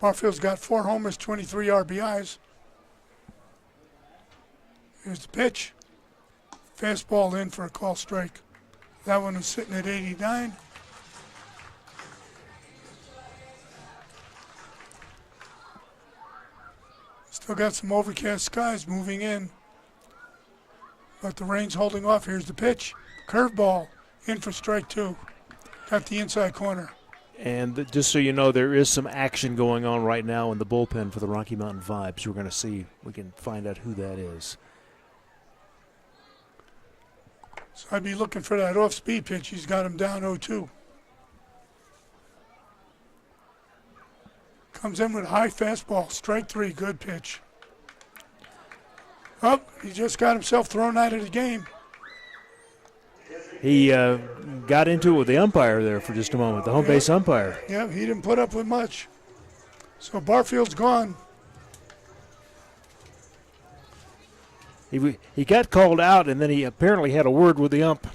Barfield's got 4 homers, 23 RBIs. Here's the pitch. Fastball in for a call strike. That one was sitting at 89. Still got some overcast skies moving in. But the rain's holding off. Here's the pitch. Curveball in for strike 2. Got the inside corner. And just so you know, there is some action going on right now in the bullpen for the Rocky Mountain Vibes. We're going to see, we can find out who that is. So I'd be looking for that off-speed pitch. He's got him down 0-2. Comes in with a high fastball. Strike 3, good pitch. Oh, he just got himself thrown out of the game. He got into it with the umpire there for just a moment, the home base umpire. Yeah, he didn't put up with much. So Barfield's gone. He got called out, and then he apparently had a word with the ump.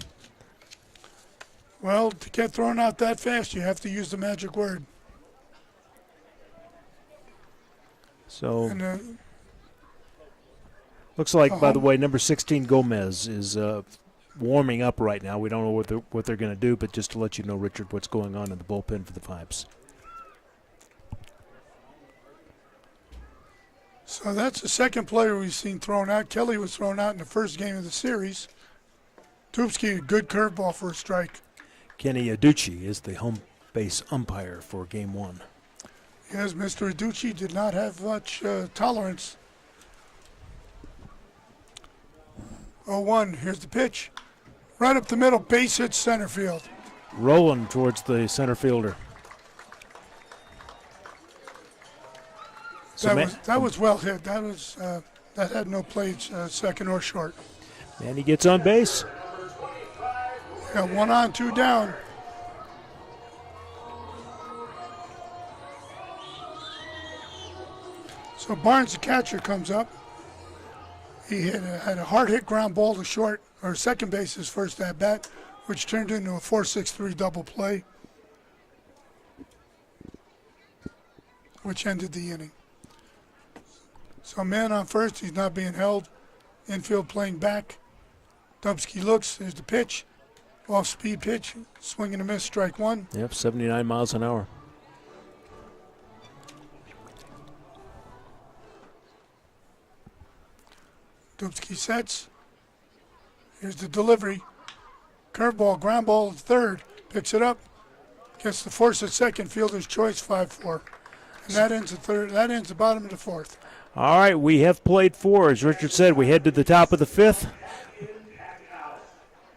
Well, to get thrown out that fast, you have to use the magic word. So And, looks like, by the way, number 16 Gomez is warming up right now. We don't know what they're going to do, but just to let you know, Richard, what's going on in the bullpen for the Vibes. So that's the second player we've seen thrown out. Kelly was thrown out in the first game of the series. Dubsky, a good curveball for a strike. Kenny Aducci is the home base umpire for Game 1. Yes, Mr. Aducci did not have much tolerance. 0-1, here's the pitch. Right up the middle, base hit center field. Rolling towards the center fielder. That was well hit. That had no play, second or short. And he gets on base. Yeah, 1 on, 2 down. So Barnes, the catcher, comes up. He had a hard hit ground ball to short, or second base his first at bat, which turned into a 4-6-3 double play, which ended the inning. So man on first, he's not being held. Infield playing back. Dubsky looks, there's the pitch. Off-speed pitch, swing and a miss, strike 1. Yep, 79 miles an hour. Dubsky sets. Here's the delivery. Curveball, ground ball at third. Picks it up. Gets the force at second. Fielder's choice, 5-4. And that ends the third. That ends the bottom of the fourth. All right, we have played 4. As Richard said, we head to the top of the 5th.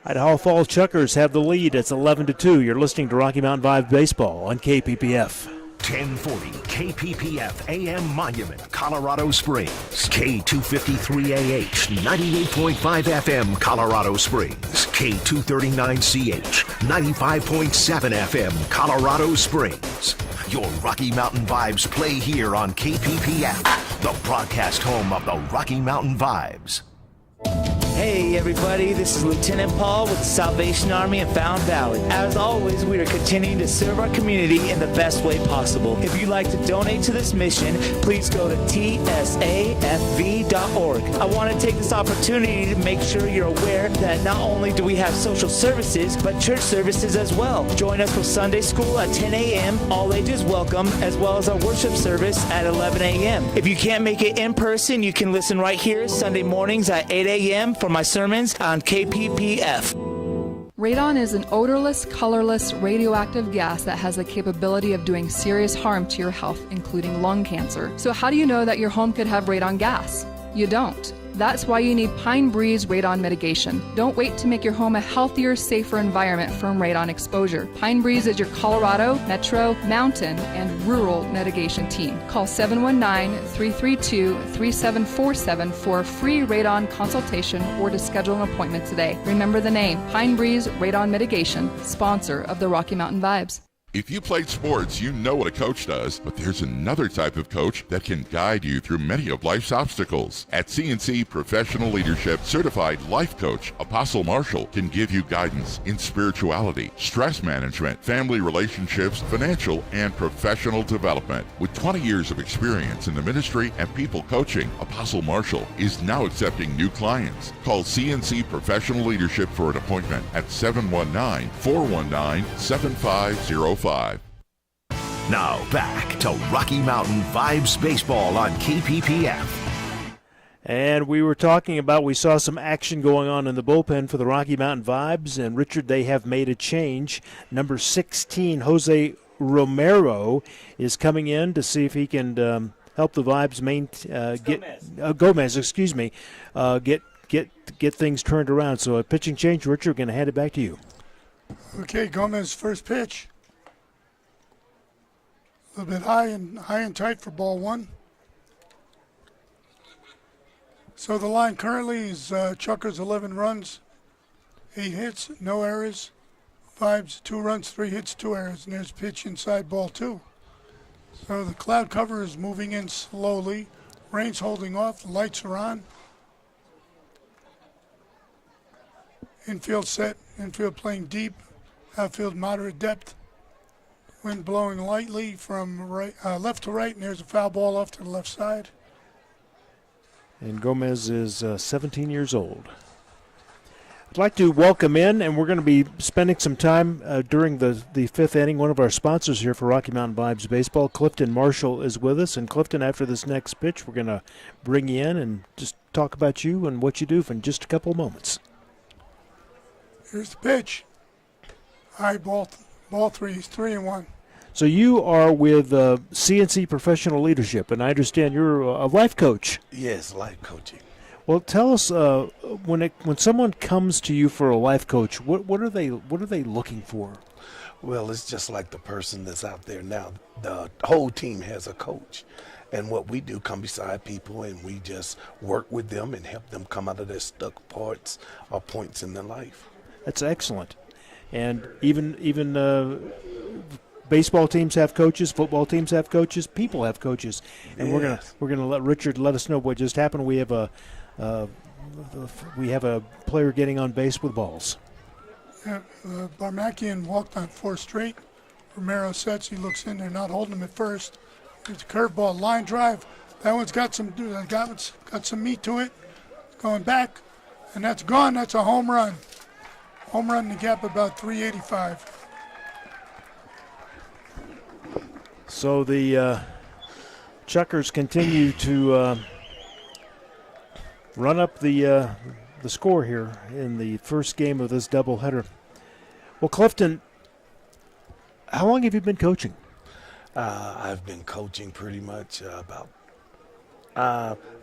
Idaho Falls Chuckers have the lead. It's 11-2. You're listening to Rocky Mountain Vibe Baseball on KPPF. 1040 KPPF AM Monument, Colorado Springs. K253AH, 98.5 FM, Colorado Springs. K239CH, 95.7 FM, Colorado Springs. Your Rocky Mountain Vibes play here on KPPF, the broadcast home of the Rocky Mountain Vibes. Hey everybody, this is Lieutenant Paul with the Salvation Army in Found Valley. As always, we are continuing to serve our community in the best way possible. If you'd like to donate to this mission, please go to tsafv.org. I want to take this opportunity to make sure you're aware that not only do we have social services, but church services as well. Join us for Sunday school at 10 a.m., all ages welcome, as well as our worship service at 11 a.m. If you can't make it in person, you can listen right here Sunday mornings at 8 a.m. for my sermons on KPPF. Radon is an odorless, colorless, radioactive gas that has the capability of doing serious harm to your health, including lung cancer. So how do you know that your home could have radon gas? You don't. That's why you need Pine Breeze Radon Mitigation. Don't wait to make your home a healthier, safer environment from radon exposure. Pine Breeze is your Colorado, Metro, Mountain, and Rural mitigation team. Call 719-332-3747 for a free radon consultation or to schedule an appointment today. Remember the name, Pine Breeze Radon Mitigation, sponsor of the Rocky Mountain Vibes. If you played sports, you know what a coach does, but there's another type of coach that can guide you through many of life's obstacles. At CNC Professional Leadership, certified life coach Apostle Marshall can give you guidance in spirituality, stress management, family relationships, financial and professional development. With 20 years of experience in the ministry and people coaching, Apostle Marshall is now accepting new clients. Call CNC Professional Leadership for an appointment at 719-419-7505. Now back to Rocky Mountain Vibes Baseball on KPPF. And we were talking about, we saw some action going on in the bullpen for the Rocky Mountain Vibes. And Richard, they have made a change. Number 16, Jose Romero, is coming in to see if he can help the Vibes get things turned around. So a pitching change, Richard, we're going to hand it back to you. Okay, Gomez first pitch. A little bit high and tight for ball 1. So the line currently is Chuckers 11 runs, 8 hits, no errors. Vibes 2 runs, 3 hits, 2 errors. And there's pitch inside ball 2. So the cloud cover is moving in slowly. Rain's holding off. The lights are on. Infield set. Infield playing deep. Outfield moderate depth. Wind blowing lightly from left to right, and there's a foul ball off to the left side. And Gomez is 17 years old. I'd like to welcome in, and we're going to be spending some time during the fifth inning. One of our sponsors here for Rocky Mountain Vibes Baseball, Clifton Marshall, is with us. And Clifton, after this next pitch, we're going to bring you in and just talk about you and what you do for just a couple of moments. Here's the pitch. High ball 3. He's 3-1. So you are with CNC Professional Leadership, and I understand you're a life coach. Yes, life coaching. Well, tell us when someone comes to you for a life coach, what are they looking for? Well, it's just like the person that's out there now. The whole team has a coach, and what we do, come beside people, and we just work with them and help them come out of their stuck parts or points in their life. That's excellent, and even baseball teams have coaches, football teams have coaches, people have coaches, and yes. we're gonna let Richard let us know what just happened. We have a player getting on base with balls. Barmakian walked on 4 straight. Romero sets. He looks in. They're not holding him at first. It's a curveball, line drive. That one's got some meat to it. Going back, and that's gone. That's a home run. Home run in the gap about 385. So the Chuckers continue to run up the score here in the first game of this doubleheader. Well, Clifton, how long have you been coaching? I've been coaching pretty much about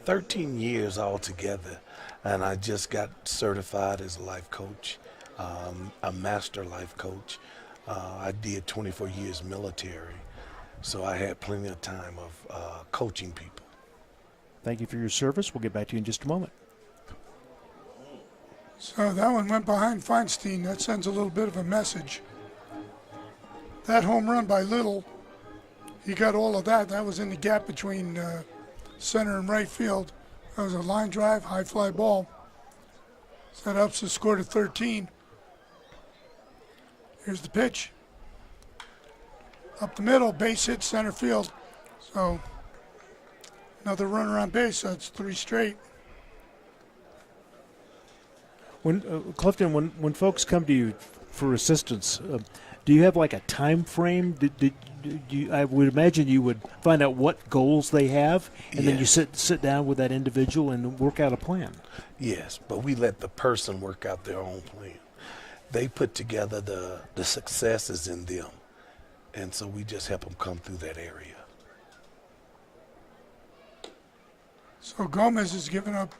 13 years altogether, and I just got certified as a life coach, a master life coach. I did 24 years military, so I had plenty of time of coaching people. Thank you for your service. We'll get back to you in just a moment. So that one went behind Feinstein. That sends a little bit of a message. That home run by Little, he got all of that. That was in the gap between center and right field. That was a line drive, high fly ball. So that ups the score to 13. Here's the pitch. Up the middle, base hit center field. So another runner on base, so it's 3 straight. When Clifton, when folks come to you for assistance, do you have like a time frame? I would imagine you would find out what goals they have, and then you sit down with that individual and work out a plan. Yes, but we let the person work out their own plan. They put together the successes in them, and so we just help them come through that area. So Gomez has given up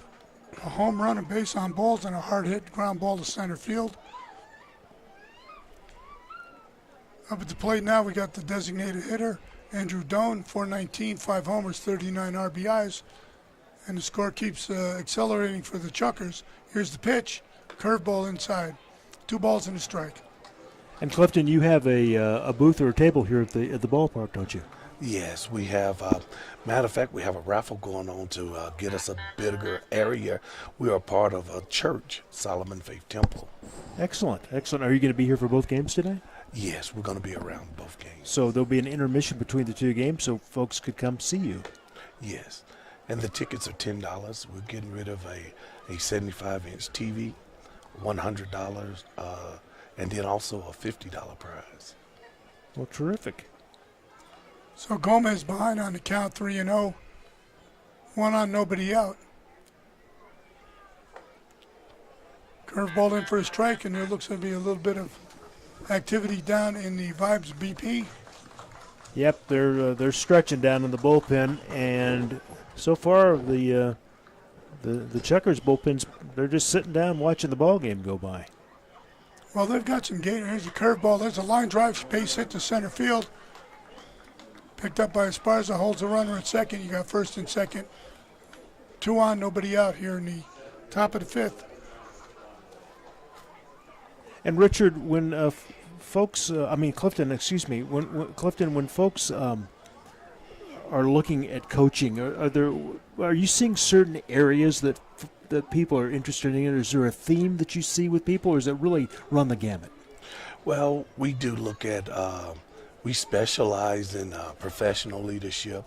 a home run, a base on balls, and a hard hit ground ball to center field. Up at the plate now, we got the designated hitter, Andrew Doan, 419, 5 homers, 39 RBIs. And the score keeps accelerating for the Chuckers. Here's the pitch, curveball inside. 2 balls and a strike. And Clifton, you have a booth or a table here at the ballpark, don't you? Yes, we have. Matter of fact, we have a raffle going on to get us a bigger area. We are part of a church, Solomon Faith Temple. Excellent, excellent. Are you going to be here for both games today? Yes, we're going to be around both games. So there'll be an intermission between the 2 games so folks could come see you. Yes, and the tickets are $10. We're getting rid of a 75-inch TV, $100, and then also a $50 prize. Well, terrific. So Gomez behind on the count, 3-0. 1 on, nobody out. Curveball in for a strike, and there looks to be a little bit of activity down in the Vibes BP. Yep, they're stretching down in the bullpen, and so far the Chuckers bullpens, they're just sitting down watching the ball game go by. Well, they've got some gain. There's a curveball. There's a line drive, space hit to center field. Picked up by Esparza, holds the runner at second. You got first and second. 2 on, nobody out here in the top of the 5th. And Richard, when Clifton, excuse me, when folks are looking at coaching, are you seeing certain areas that people are interested in? Is there a theme that you see with people, or is it really run the gamut? Well, we do look at we specialize in professional leadership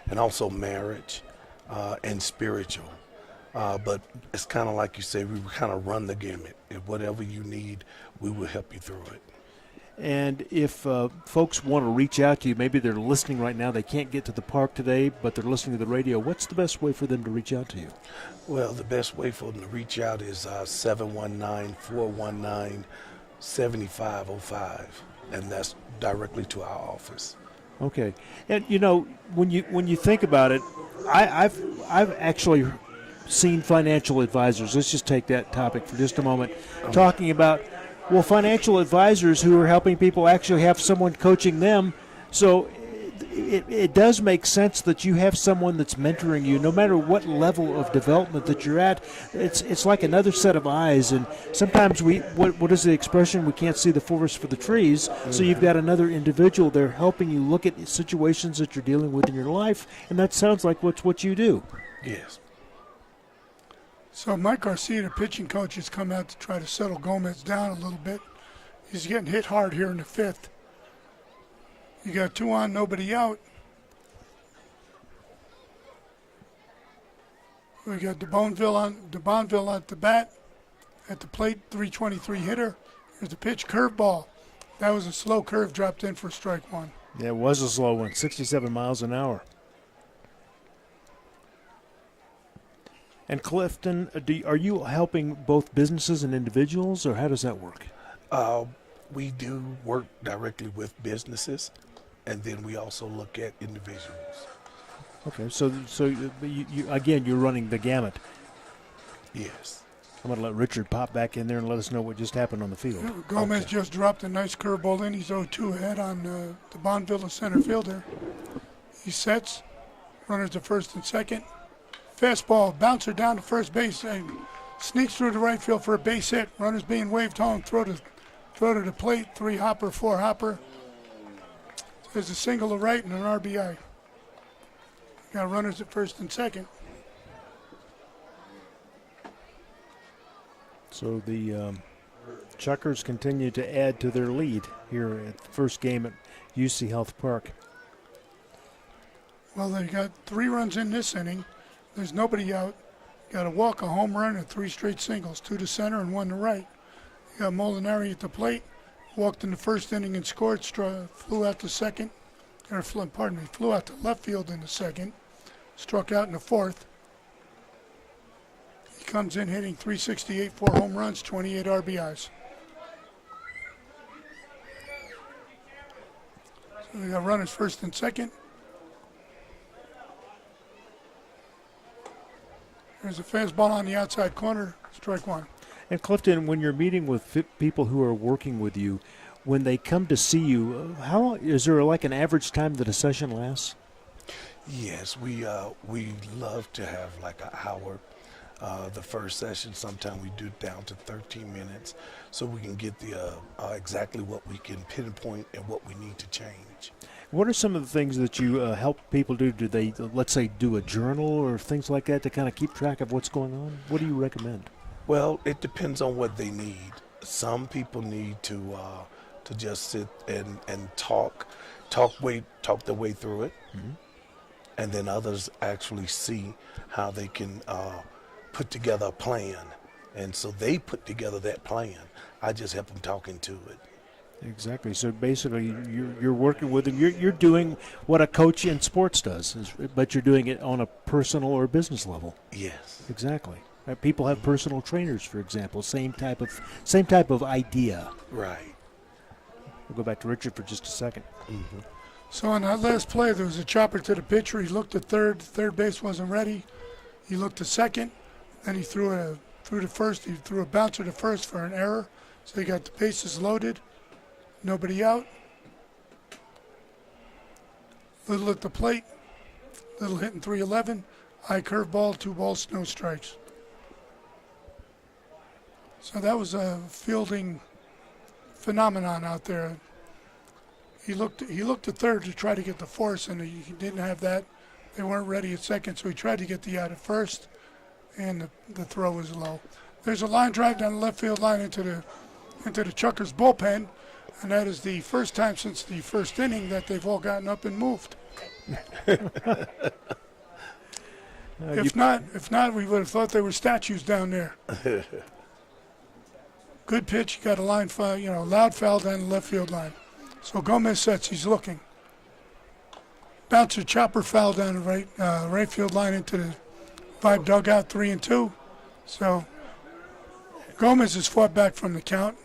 and also marriage and spiritual. But it's kind of like you say, we kind of run the gamut. If whatever you need, we will help you through it. And if folks want to reach out to you, maybe they're listening right now, they can't get to the park today, but they're listening to the radio, what's the best way for them to reach out to you? Well, the best way for them to reach out is 719-419-7505, and that's directly to our office. Okay. And, you know, when you think about it, I've actually seen financial advisors, let's just take that topic for just a moment, talking about, well, financial advisors who are helping people actually have someone coaching them. So it does make sense that you have someone that's mentoring you, no matter what level of development that you're at. It's like another set of eyes. And sometimes what is the expression? We can't see the forest for the trees. Mm-hmm. So you've got another individual there helping you look at situations that you're dealing with in your life. And that sounds like what you do. Yes. So Mike Garcia, the pitching coach, has come out to try to settle Gomez down a little bit. He's getting hit hard here in the fifth. You got 2 on, nobody out. We got DeBonneville at the bat, at the plate, 323 hitter. Here's the pitch, curveball. That was a slow curve, dropped in for strike one. Yeah, it was a slow one, 67 miles an hour. And Clifton, are you helping both businesses and individuals, or how does that work? We do work directly with businesses, and then we also look at individuals. Okay, so you again, you're running the gamut. Yes. I'm going to let Richard pop back in there and let us know what just happened on the field. Gomez just dropped a nice curveball in. He's 0-2 ahead on the DeBonneville center fielder. He sets, runners to first and second. Fastball, bouncer down to first base, and sneaks through the right field for a base hit. Runners being waved home, throw to the plate, 3 hopper, 4 hopper. There's a single to right and an RBI. Got runners at first and second. So the Chuckers continue to add to their lead here at the first game at UC Health Park. Well, they got 3 runs in this inning. There's nobody out. Got a walk, a home run, and 3 straight singles, 2 to center and 1 to right. You got Molinari at the plate. Walked in the first inning and scored. Flew out to second. Flew out to left field in the second. Struck out in the fourth. He comes in hitting .368, 4 home runs, 28 RBIs. So we got runners first and second. There's a fastball on the outside corner, strike one. And Clifton, when you're meeting with people who are working with you, when they come to see you, how long, is there like an average time that a session lasts? Yes, we love to have like an hour. The first session, sometimes we do down to 13 minutes, so we can get the exactly what we can pinpoint and what we need to change. What are some of the things that you help people do? Do they, let's say, do a journal or things like that to kind of keep track of what's going on? What do you recommend? Well, it depends on what they need. Some people need to just sit and talk their way through it, mm-hmm. And then others actually see how they can put together a plan, and so they put together that plan. I just help them talk into it. Exactly. So basically, you're working with them. You're doing what a coach in sports does, but you're doing it on a personal or business level. Yes. Exactly. People have personal trainers, for example. Same type of idea. Right. We'll go back to Richard for just a second. Mm-hmm. So on that last play, there was a chopper to the pitcher. He looked at third. Third base wasn't ready. He looked to second. Then he threw to first. He threw a bouncer to first for an error. So he got the bases loaded. Nobody out. Little at the plate. Little hitting .311. High curveball, 2 balls, no strikes. So that was a fielding phenomenon out there. He looked at third to try to get the force, and he didn't have that. They weren't ready at second, so he tried to get the out at first, and the throw was low. There's a line drive down the left field line into the Chuckers bullpen. And that is the first time since the first inning that they've all gotten up and moved. If not, we would have thought they were statues down there. Good pitch. You got a line foul, loud foul down the left field line. So Gomez sets. He's looking. Bouncer chopper foul down the right field line into the Vibe dugout, 3-2. So Gomez has fought back from the count.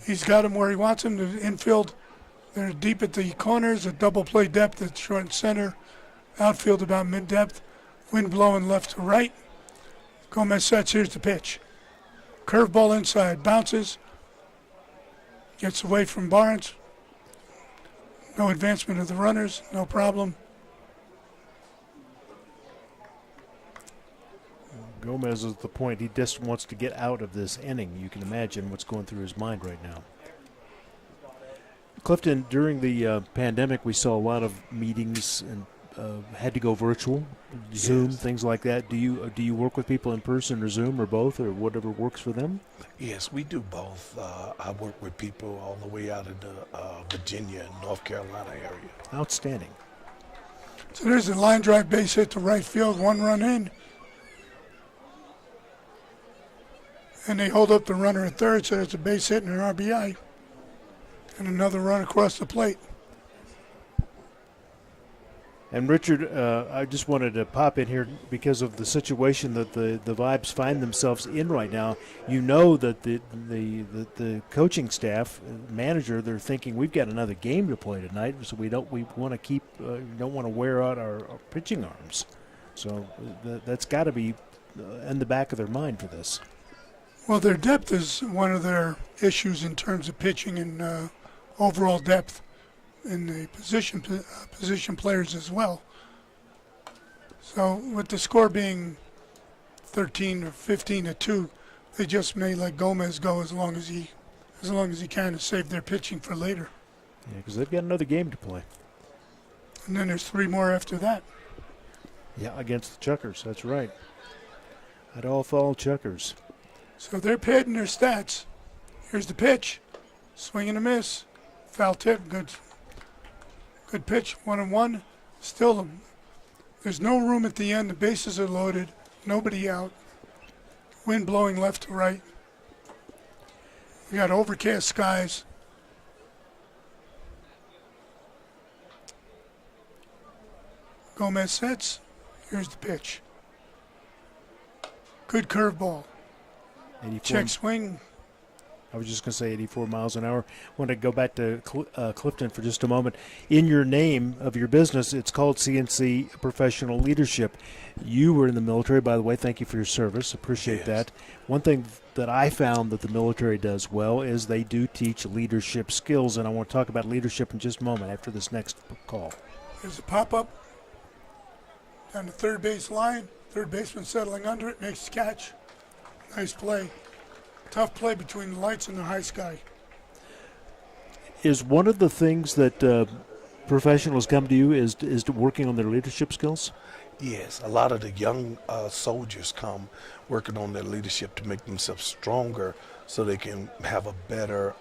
He's got him where he wants him. The infield, they're deep at the corners, a double play depth at short and center. Outfield about mid-depth. Wind blowing left to right. Gomez sets. Here's the pitch. Curveball inside. Bounces. Gets away from Barnes. No advancement of the runners. No problem. Gomez is at the point he just wants to get out of this inning. You can imagine what's going through his mind right now. Clifton, during the pandemic, we saw a lot of meetings and had to go virtual, Zoom, Yes. things like that. Do you work with people in person or Zoom or both or whatever works for them? Yes, we do both. I work with people all the way out of the Virginia and North Carolina area. Outstanding. So there's a line drive base hit to right field, 1 run in. And they hold up the runner at third, so it's a base hit and an RBI. And another run across the plate. And Richard, I just wanted to pop in here because of the situation that the Vibes find themselves in right now. You know that the coaching staff, manager, they're thinking we've got another game to play tonight, so we want to keep don't want to wear out our pitching arms. So that's got to be in the back of their mind for this. Well, their depth is one of their issues in terms of pitching and overall depth in the position players as well. So with the score being 13 or 15-2, they just may let Gomez go as long as he can to save their pitching for later. Yeah, because they've got another game to play. And then there's 3 more after that. Yeah, against the Chuckers. That's right. Idaho Falls Chuckers. So they're padding their stats. Here's the pitch. Swing and a miss. Foul tip. Good pitch. 1-1. Still, there's no room at the end. The bases are loaded. Nobody out. Wind blowing left to right. We got overcast skies. Gomez sets. Here's the pitch. Good curveball. 84. Check swing. I was just going to say 84 miles an hour. I want to go back to Clifton for just a moment. In your name of your business, it's called CNC Professional Leadership. You were in the military, by the way. Thank you for your service. Appreciate that. One thing that I found that the military does well is they do teach leadership skills, and I want to talk about leadership in just a moment after this next call. There's a pop-up down the third base line. Third baseman settling under it, makes the catch. Nice play. Tough play between the lights and the high sky. Is one of the things that professionals come to you is working on their leadership skills? Yes, a lot of the young soldiers come working on their leadership to make themselves stronger so they can have a better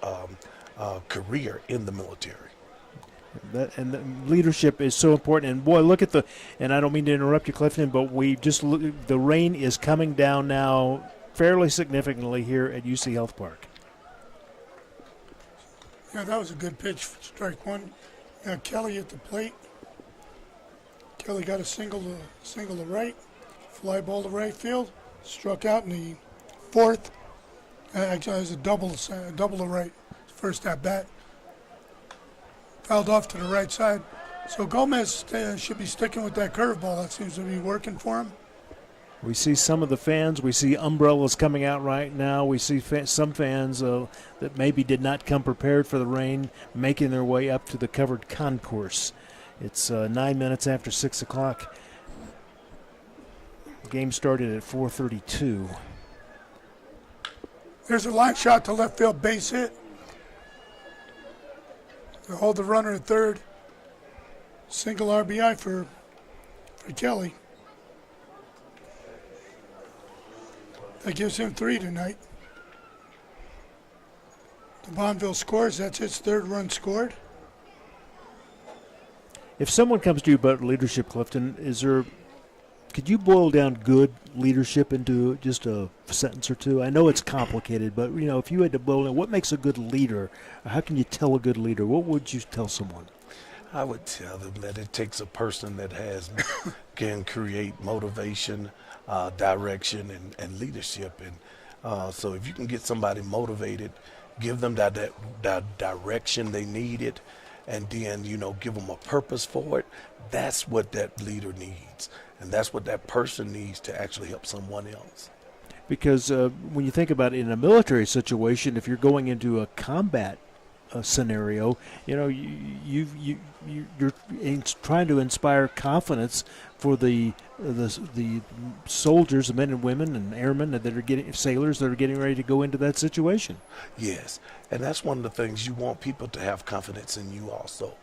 career in the military. And the leadership is so important. And boy, look at and I don't mean to interrupt you, Clifton, but the rain is coming down now fairly significantly here at UC Health Park. Yeah, that was a good pitch for strike one. Kelly at the plate. Kelly got a single to right, fly ball to right field, struck out in the fourth. Actually, it was a double to right, first at bat. Fouled off to the right side. So Gomez should be sticking with that curveball. That seems to be working for him. We see some of the fans. We see umbrellas coming out right now. We see some fans that maybe did not come prepared for the rain making their way up to the covered concourse. It's 9 minutes after 6 o'clock. The game started at 4:32. There's a line shot to left field, base hit. To hold the runner at third. Single RBI for Kelly. That gives him 3 tonight. The Bonneville scores. That's its third run scored. If someone comes to you about leadership, Clifton, could you boil down good leadership into just a sentence or two? I know it's complicated, but if you had to boil down, what makes a good leader? How can you tell a good leader? What would you tell someone? I would tell them that it takes a person that can create motivation, direction, and leadership. And so if you can get somebody motivated, give them that direction they needed, and then, give them a purpose for it, that's what that leader needs. And that's what that person needs to actually help someone else. Because when you think about it in a military situation, if you're going into a combat scenario, you're trying to inspire confidence for the soldiers, the men and women and airmen sailors that are getting ready to go into that situation. Yes, and that's one of the things you want people to have confidence in you also.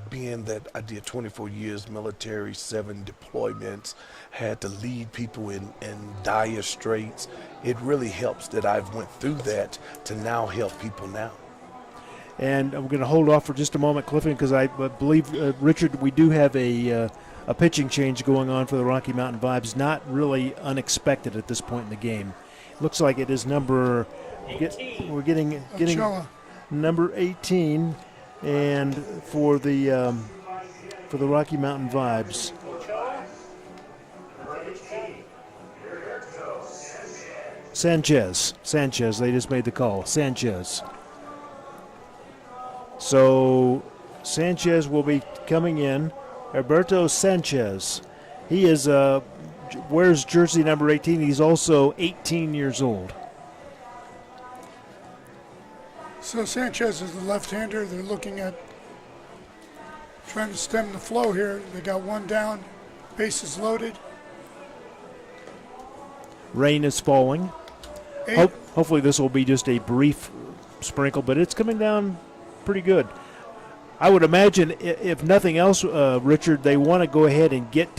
Being that I did 24 years military, 7 deployments, had to lead people in dire straits, it really helps that I've went through that to now help people now. And I'm going to hold off for just a moment, Clifton, because I believe, Richard, we do have a pitching change going on for the Rocky Mountain Vibes, not really unexpected at this point in the game. Looks like it is number 18. We're getting number 18, and for the Rocky Mountain Vibes. Sanchez, they just made the call. Sanchez. So Sanchez will be coming in. Alberto Sanchez. He is wears jersey number 18. He's also 18 years old. So Sanchez is the left-hander. They're looking at trying to stem the flow here. They got one down. Bases loaded. Rain is falling. Hopefully this will be just a brief sprinkle, but it's coming down pretty good. I would imagine, if nothing else, Richard, they want to go ahead and get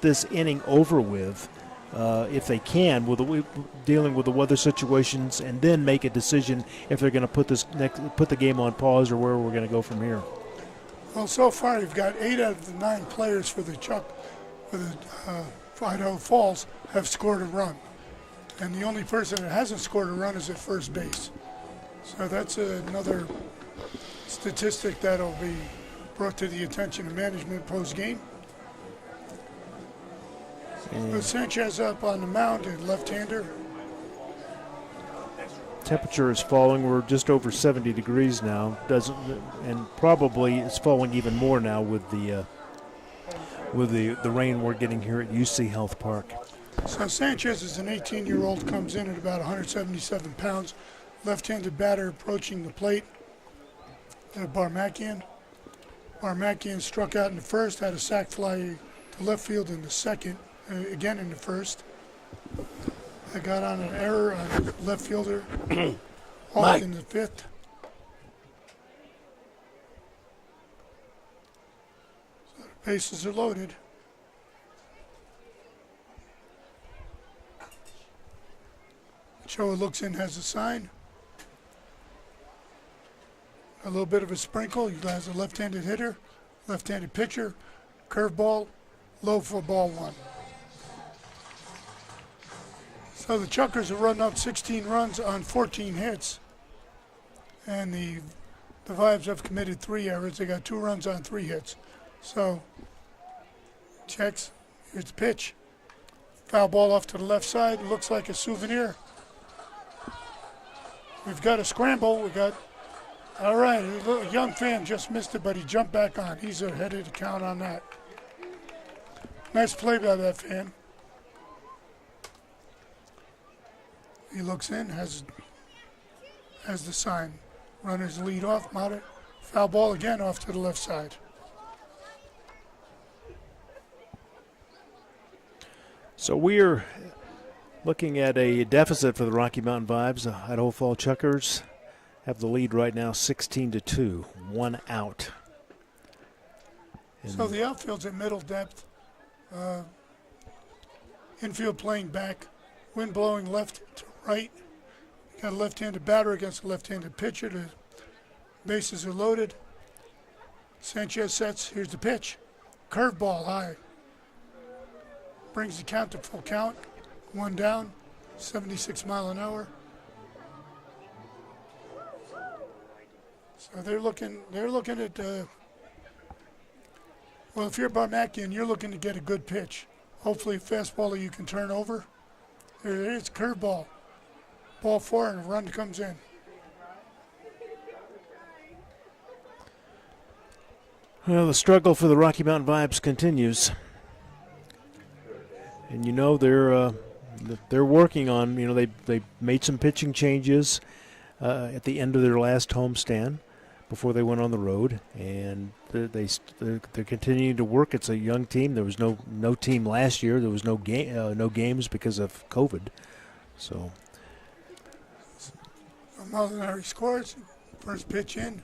this inning over with, if they can, dealing with the weather situations, and then make a decision if they're going to put the game on pause or where we're going to go from here. Well, so far you've got 8 out of the 9 players for the Idaho Falls have scored a run, and the only person that hasn't scored a run is at first base. So that's another statistic that'll be brought to the attention of management post-game. With Sanchez up on the mound, a left-hander. Temperature is falling. We're just over 70 degrees now. And probably it's falling even more now with the rain we're getting here at UC Health Park. So Sanchez is an 18-year-old, comes in at about 177 pounds, left-handed batter approaching the plate. Barmakian. Barmakian struck out in the first, had a sac fly to left field in the second, again in the first. I got on an error on the left fielder, all in the fifth. So the bases are loaded. Choa looks in, has a sign. A little bit of a sprinkle. He has a left-handed hitter, left-handed pitcher, curveball, low for ball 1. So the Chuckers have run up 16 runs on 14 hits, and the Vibes have committed 3 errors. They got 2 runs on 3 hits. So checks. Here's the pitch. Foul ball off to the left side. Looks like a souvenir. We've got a scramble. All right, a young fan just missed it, but he jumped back on. He's ahead of the count on that. Nice play by that fan. He looks in, has the sign. Runners lead off, Mata. Foul ball again off to the left side. So we're looking at a deficit for the Rocky Mountain Vibes. Idaho Falls Chuckers have the lead right now, 16-2, 1 out. So the outfield's at middle depth. Infield playing back. Wind blowing left to right. Got a left-handed batter against a left-handed pitcher. The bases are loaded. Sanchez sets. Here's the pitch. Curveball high. Brings the count to full count. 1 down. 76 mile an hour. So they're looking at. Well, if you're Barmakian, you're looking to get a good pitch. Hopefully, a fastball that you can turn over. There it is. Curveball. Ball 4 and a run comes in. Well, the struggle for the Rocky Mountain Vibes continues, and they're working on. They made some pitching changes at the end of their last homestand before they went on the road, and they're continuing to work. It's a young team. There was no team last year. There was no games because of COVID. So Molinari scores. First pitch in.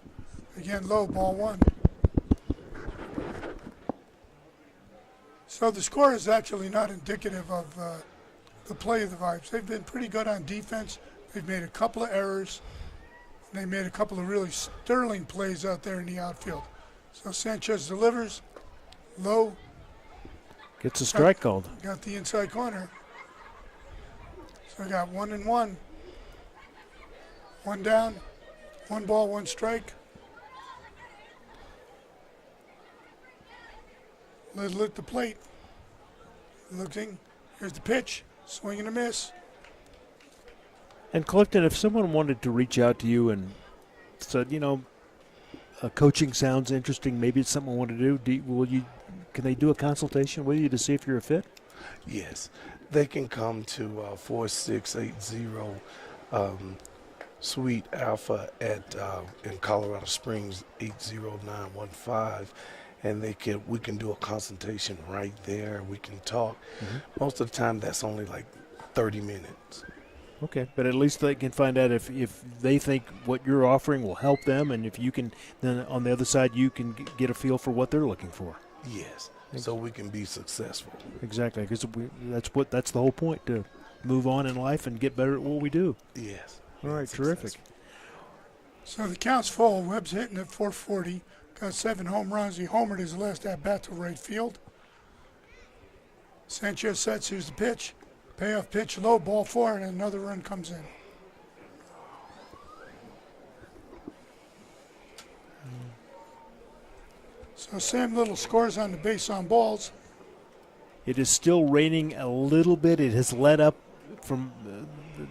Again, low, ball 1. So the score is actually not indicative of the play of the Vibes. They've been pretty good on defense. They've made a couple of errors. They made a couple of really sterling plays out there in the outfield. So Sanchez delivers. Low. Gets a strike called. Got the inside corner. So I got 1-1. 1 down. 1 ball, 1 strike. Little at the plate. Looking. Here's the pitch. Swing and a miss. And Clifton, if someone wanted to reach out to you and said, coaching sounds interesting, maybe it's something I want to do, can they do a consultation with you to see if you're a fit? Yes. They can come to 4680 Suite Alpha in Colorado Springs, 80915. And we can do a consultation right there. We can talk. Mm-hmm. Most of the time, that's only like 30 minutes. Okay, but at least they can find out if they think what you're offering will help them, and if you can, then on the other side, you can get a feel for what they're looking for. Yes, so we can be successful. Exactly, because that's the whole point, to move on in life and get better at what we do. Yes. All right, terrific. So the count's full. Webb's hitting at 440. Got 7 home runs. He homered his last at-bat to right field. Sanchez sets. Here's the pitch. Payoff pitch, low, ball 4, and another run comes in. So Sam Little scores on the base on balls. It is still raining a little bit. It has let up from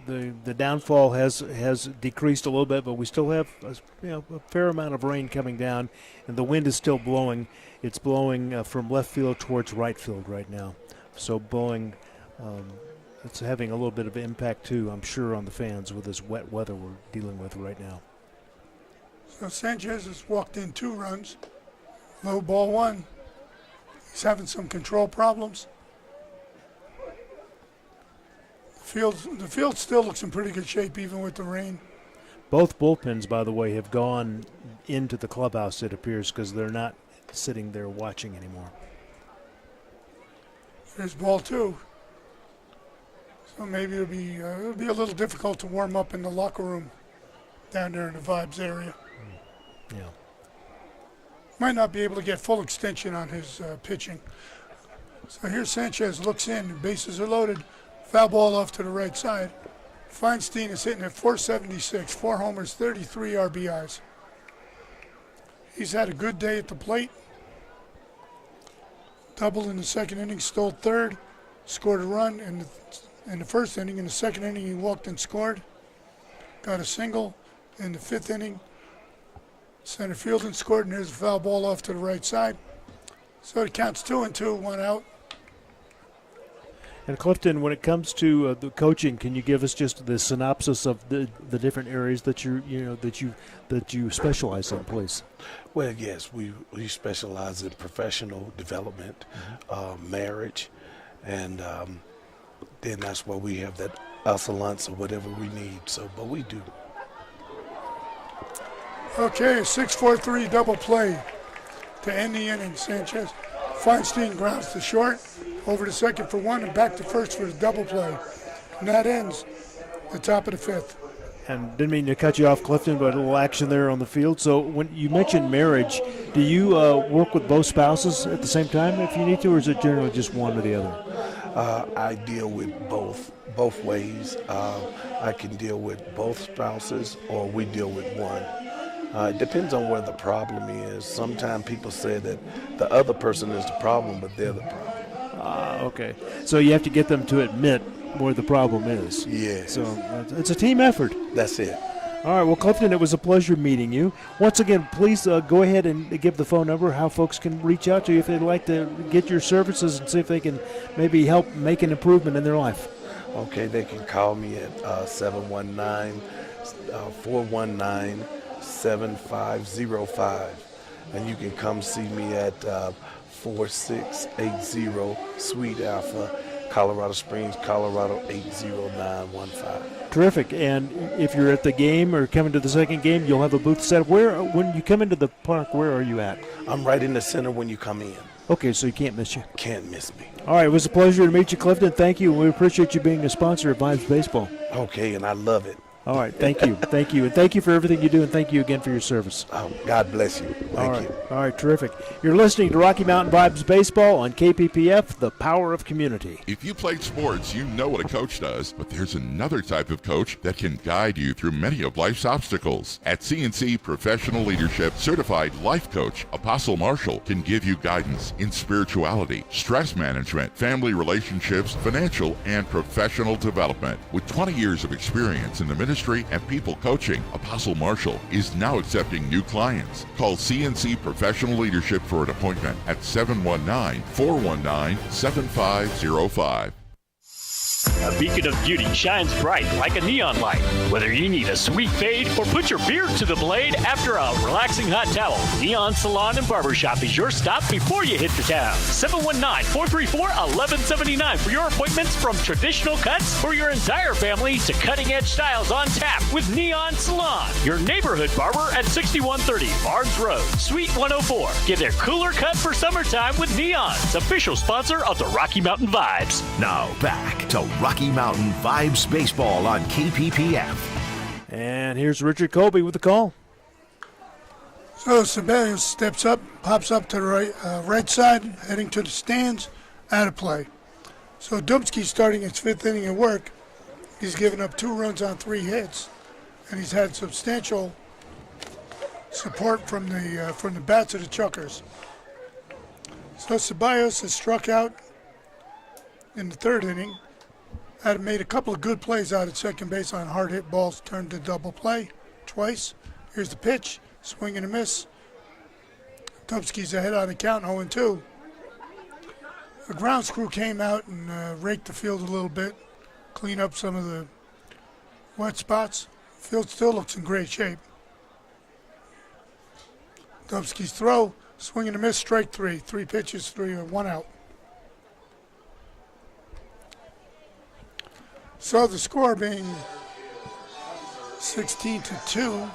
the downfall has decreased a little bit, but we still have a fair amount of rain coming down, and the wind is still blowing. It's blowing from left field towards right field right now. So blowing, it's having a little bit of impact too, I'm sure, on the fans with this wet weather we're dealing with right now. So Sanchez has walked in 2 runs. Low, ball 1. He's having some control problems. The field still looks in pretty good shape even with the rain. Both bullpens, by the way, have gone into the clubhouse, it appears, because they're not sitting there watching anymore. There's ball 2. So maybe it'll be a little difficult to warm up in the locker room down there in the Vibes area. Yeah. Might not be able to get full extension on his pitching. So here Sanchez looks in. Bases are loaded. Foul ball off to the right side. Feinstein is hitting at 476, 4 homers, 33 RBIs. He's had a good day at the plate. Doubled in the second inning, stole third, scored a run in the first inning. In the second inning, he walked and scored. Got a single in the 5th inning. Center field and scored, and there's a foul ball off to the right side. So it counts 2-2, 1 out. And Clifton, when it comes to the coaching, can you give us just the synopsis of the different areas that you specialize in, please? Well, yes, we specialize in professional development, marriage, and then that's why we have that excellence or whatever we need. So, but we do. Okay, 6-4-3 double play to end the inning. Sanchez, Feinstein grounds to short, over to second for 1, and back to first for the double play. And that ends the top of the 5th. And didn't mean to cut you off, Clifton, but a little action there on the field. So when you mentioned marriage, do you work with both spouses at the same time if you need to, or is it generally just one or the other? I deal with both ways. I can deal with both spouses, or we deal with one. It depends on where the problem is. Sometimes people say that the other person is the problem, but they're the problem. Okay. So you have to get them to admit where the problem is. Yeah. So it's a team effort. That's it. All right. Well, Clifton, it was a pleasure meeting you. Once again, please go ahead and give the phone number, how folks can reach out to you if they'd like to get your services and see if they can maybe help make an improvement in their life. Okay, they can call me at 719-419-7505. And you can come see me at 4680 Suite Alpha, Colorado Springs, Colorado 80915. Terrific. And if you're at the game or coming to the second game, you'll have a booth set up. When you come into the park, where are you at? I'm right in the center when you come in. Okay, so you can't miss you. Can't miss me. All right, it was a pleasure to meet you, Clifton. Thank you. We appreciate you being a sponsor of Vibes Baseball. Okay, and I love it. All right, thank you. Thank you. And thank you for everything you do, and thank you again for your service. God bless you. Thank you. All right, terrific. You're listening to Rocky Mountain Vibes Baseball on KPPF, the power of community. If you played sports, you know what a coach does, but there's another type of coach that can guide you through many of life's obstacles. At CNC Professional Leadership, certified life coach Apostle Marshall can give you guidance in spirituality, stress management, family relationships, financial and professional development. With 20 years of experience in the ministry and people coaching, Apostle Marshall is now accepting new clients. Call CNC Professional Leadership for an appointment at 719-419-7505. A beacon of beauty shines bright like a neon light. Whether you need a sweet fade or put your beard to the blade after a relaxing hot towel, Neon Salon and Barbershop is your stop before you hit the town. 719-434-1179 for your appointments, from traditional cuts for your entire family to cutting-edge styles on tap with Neon Salon. Your neighborhood barber at 6130 Barnes Road, Suite 104. Get their cooler cut for summertime with Neon's official sponsor of the Rocky Mountain Vibes. Now back to Rocky Mountain Vibes Baseball on KPPF. And here's Richard Colby with the call. So Ceballos steps up, pops up to the right side, heading to the stands, out of play. So Dubsky's starting his fifth inning of work. He's given up 2 runs on 3 hits, and he's had substantial support from the bats of the Chuckers. So Ceballos has struck out in the 3rd inning. Had made a couple of good plays out at second base on hard hit balls, turned to double play twice. Here's the pitch, swing and a miss. Dubsky's ahead on the count, 0-2. The grounds crew came out and raked the field a little bit, clean up some of the wet spots. Field still looks in great shape. Dubsky's throw, swing and a miss, strike 3. 3 pitches, 1 out. So the score being 16-2.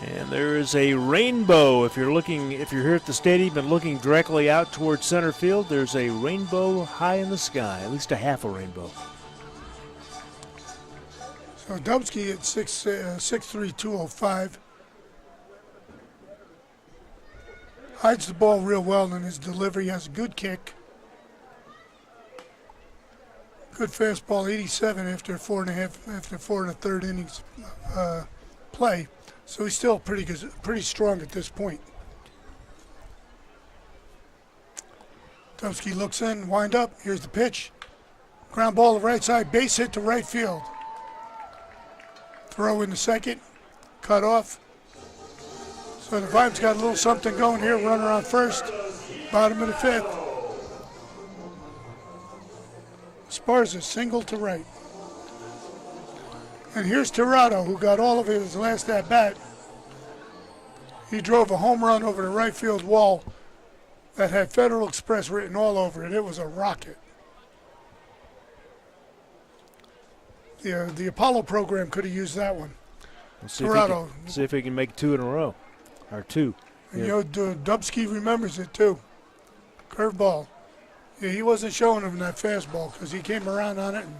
And there is a rainbow. If you're here at the stadium and looking directly out towards center field, there's a rainbow high in the sky, at least a half a rainbow. So Dubsky at 6'3", 205. Hides the ball real well in his delivery, has a good kick. Good fastball, 87 after 4 1/3 innings play. So he's still pretty strong at this point. Dubsky looks in, wind up. Here's the pitch. Ground ball to right side, base hit to right field. Throw in the second, cut off. So the Vibes got a little something going here. Runner on first, bottom of the 5th. Esparza single to right. And here's Tirado, who got all of his last at-bat. He drove a home run over the right field wall that had Federal Express written all over it. It was a rocket. The Apollo program could have used that one. Tirado. See if he can make 2 in a row. Or 2. And Dubsky remembers it too. Curveball. Yeah, he wasn't showing him that fastball because he came around on it and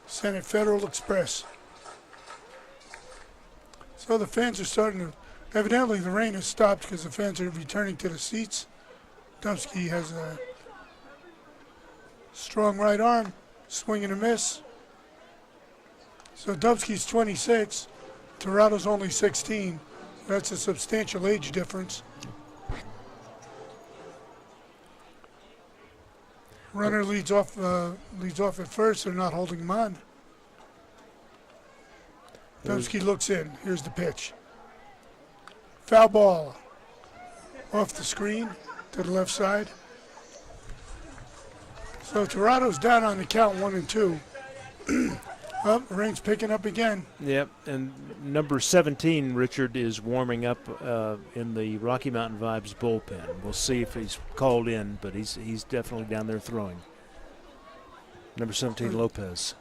sent it Federal Express. So the fans are starting to, evidently the rain has stopped because the fans are returning to the seats. Dubsky has a strong right arm, swing and a miss. So Dubsky's 26, Torado's only 16. That's a substantial age difference. Runner leads off at first. They're not holding him on. Dubsky looks in. Here's the pitch. Foul ball off the screen to the left side. So Torado's down on the count 1-2. Oh, the rain's picking up again. Yep, and number 17, Richard, is warming up in the Rocky Mountain Vibes bullpen. We'll see if he's called in, but he's definitely down there throwing. Number 17, Lopez.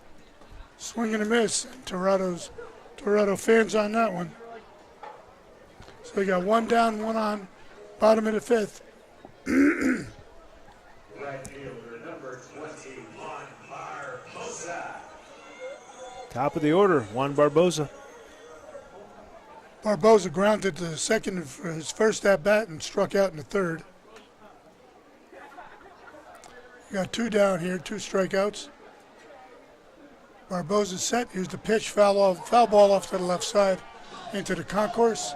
Swing and a miss. Torado fans on that one. So you got one down, one on, bottom of the fifth. Right fielder, number 21, Barbosa. Top of the order, Juan Barbosa. Barbosa grounded to the second for his first at-bat and struck out in the third. You got two down here, two strikeouts. Barbosa's set. Here's the pitch, foul ball off to the left side into the concourse.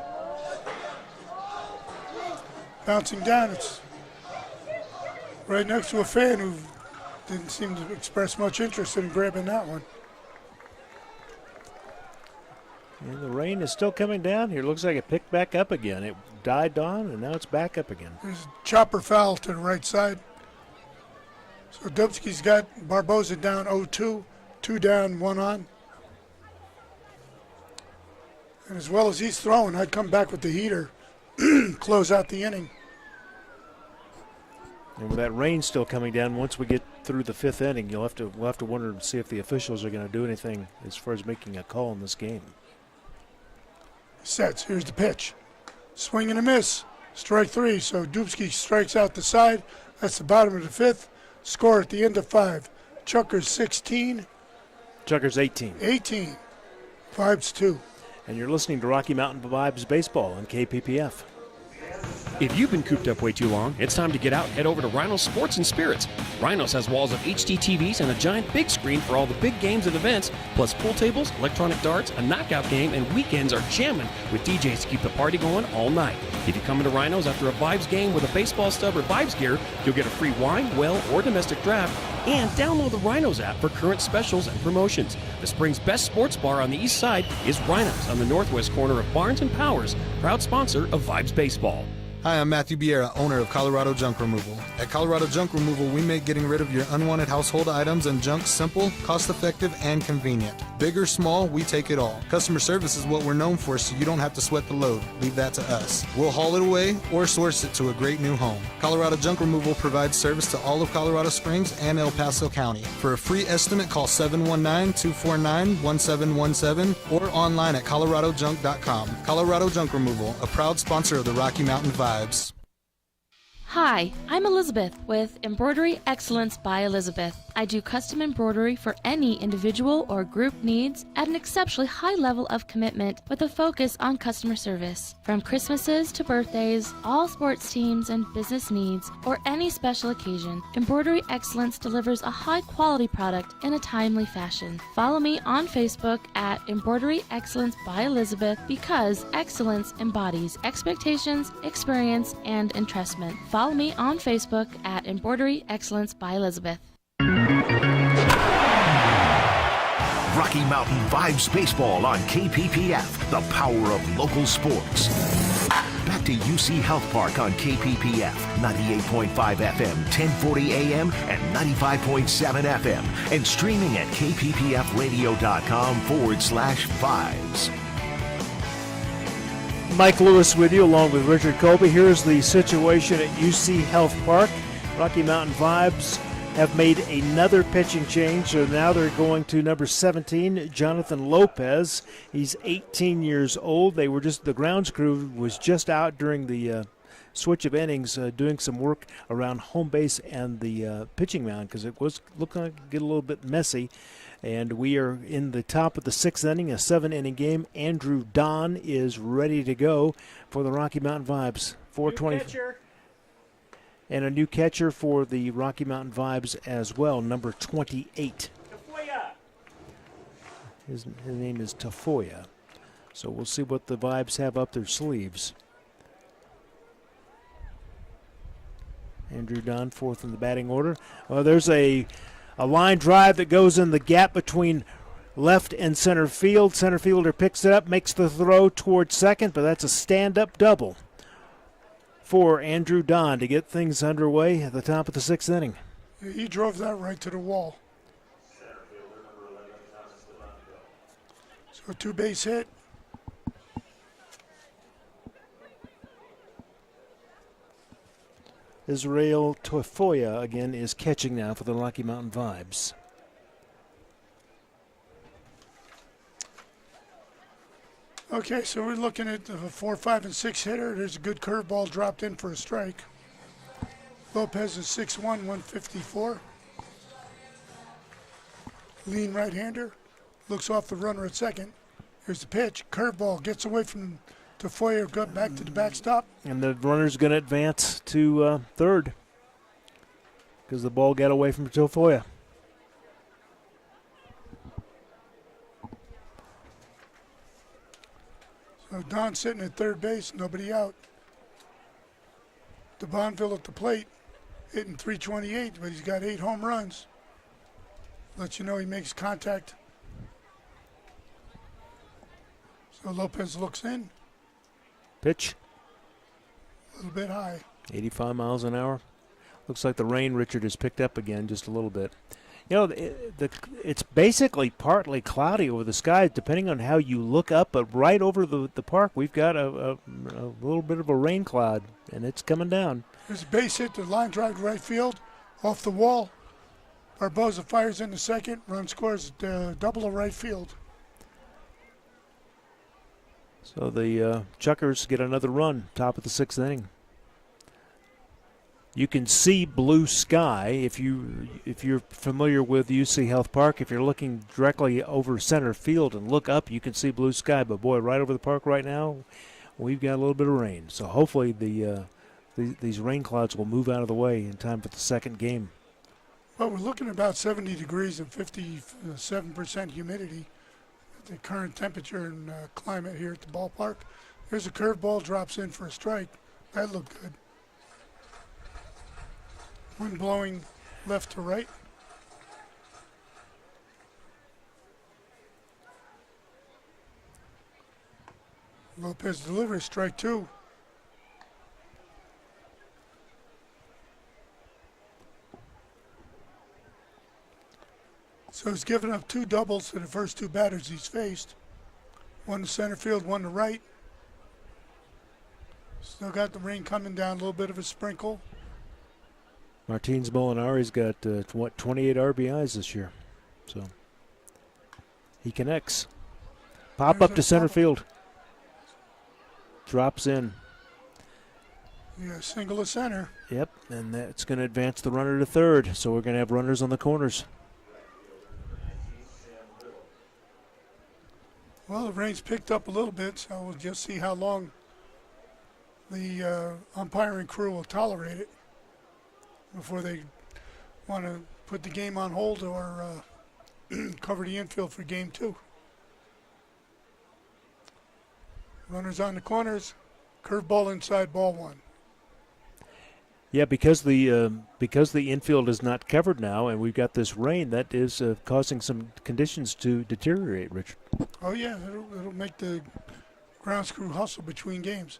Bouncing down, it's right next to a fan who didn't seem to express much interest in grabbing that one. And the rain is still coming down here. Looks like it picked back up again. It died down, and now it's back up again. There's a chopper foul to the right side. So Dubsky's got Barbosa down 0-2, two down, one on. And as well as he's throwing, I'd come back with the heater, close out the inning. And with that rain still coming down, once we get through the fifth inning, we'll have to wonder and see if the officials are going to do anything as far as making a call in this game. Sets. Here's the pitch. Swing and a miss. Strike three. So Dubsky strikes out the side. That's the bottom of the fifth. Score at the end of 5. Chucker's 16. Chucker's 18. 18. Vibes 2. And you're listening to Rocky Mountain Vibes Baseball on KPPF. If you've been cooped up way too long, it's time to get out and head over to Rhinos Sports and Spirits. Rhinos has walls of HD TVs and a giant big screen for all the big games and events, plus pool tables, electronic darts, a knockout game, and weekends are jamming with DJs to keep the party going all night. If you come into Rhinos after a Vibes game with a baseball stub or Vibes gear, you'll get a free wine, well, or domestic draft, and download the Rhinos app for current specials and promotions. The spring's best sports bar on the east side is Rhinos on the northwest corner of Barnes and Powers, proud sponsor of Vibes Baseball. Hi, I'm Matthew Biera, owner of Colorado Junk Removal. At Colorado Junk Removal, we make getting rid of your unwanted household items and junk simple, cost-effective, and convenient. Big or small, we take it all. Customer service is what we're known for, so you don't have to sweat the load. Leave that to us. We'll haul it away or source it to a great new home. Colorado Junk Removal provides service to all of Colorado Springs and El Paso County. For a free estimate, call 719-249-1717 or online at coloradojunk.com. Colorado Junk Removal, a proud sponsor of the Rocky Mountain Vibes. Hi, I'm Elizabeth with Embroidery Excellence by Elizabeth. I do custom embroidery for any individual or group needs at an exceptionally high level of commitment with a focus on customer service. From Christmases to birthdays, all sports teams and business needs, or any special occasion, Embroidery Excellence delivers a high-quality product in a timely fashion. Follow me on Facebook at Embroidery Excellence by Elizabeth because excellence embodies expectations, experience, and entrustment. Follow me on Facebook at Embroidery Excellence by Elizabeth. Rocky Mountain Vibes Baseball on KPPF, the power of local sports. Back to UC Health Park on KPPF, 98.5 FM, 1040 AM, and 95.7 FM, and streaming at kppfradio.com/vibes. Mike Lewis with you along with Richard Colby. Here's the situation at UC Health Park. Rocky Mountain Vibes have made another pitching change, so now they're going to number 17, Jonathan Lopez. He's 18 years old. The grounds crew was just out during the switch of innings doing some work around home base and the pitching mound because it was looking like to get a little bit messy. And we are in the top of the 6th inning, a 7-inning game. Andrew Don is ready to go for the Rocky Mountain Vibes. 420. And a new catcher for the Rocky Mountain Vibes as well, number 28. His name is Tafoya. So we'll see what the Vibes have up their sleeves. Andrew Don, 4th in the batting order. Well, there's a line drive that goes in the gap between left and center field. Center fielder picks it up, makes the throw towards second, but that's a stand-up double for Andrew Don to get things underway at the top of the 6th inning. He drove that right to the wall. So a 2-base hit. Israel Tafoya again is catching now for the Rocky Mountain Vibes. Okay, so we're looking at the 4, 5, and 6 hitter. There's a good curveball dropped in for a strike. Lopez is 6'1", 154. Lean right-hander. Looks off the runner at second. Here's the pitch. Curveball gets away from Tafoya, got back to the backstop. And the runner's going to advance to third because the ball got away from Tafoya. So Don sitting at third base, nobody out. DeBonville at the plate, hitting .328, but he's got 8 home runs. Let you know he makes contact. So Lopez looks in. Pitch. A little bit high. 85 miles an hour. Looks like the rain, Richard, has picked up again just a little bit. You know, it's basically partly cloudy over the sky, depending on how you look up. But right over the park, we've got a little bit of a rain cloud, and it's coming down. There's a base hit, the line drive to right field, off the wall. Barboza fires into second, run scores double to right field. So the Chuckers get another run, top of the 6th inning. You can see blue sky if you're familiar with UC Health Park. If you're looking directly over center field and look up, you can see blue sky. But boy, right over the park right now, we've got a little bit of rain. So hopefully these rain clouds will move out of the way in time for the second game. Well, we're looking at about 70 degrees and 57% humidity at the current temperature and climate here at the ballpark. There's a curveball, drops in for a strike. That looked good. Wind blowing left to right. Lopez delivers strike 2. So he's given up 2 doubles to the first 2 batters he's faced. One to center field, one to right. Still got the rain coming down, a little bit of a sprinkle. Martins Molinari's got 28 RBIs this year, so he connects. Pop There's up to center field. Drops in. Yeah, single to center. Yep, and that's going to advance the runner to third. So we're going to have runners on the corners. Well, the rain's picked up a little bit, so we'll just see how long the umpiring crew will tolerate it before they want to put the game on hold or cover the infield for game 2. Runners on the corners, curveball inside, ball 1. Yeah, because the infield is not covered now, and we've got this rain, that is causing some conditions to deteriorate, Richard. Oh yeah, it'll make the grounds crew hustle between games.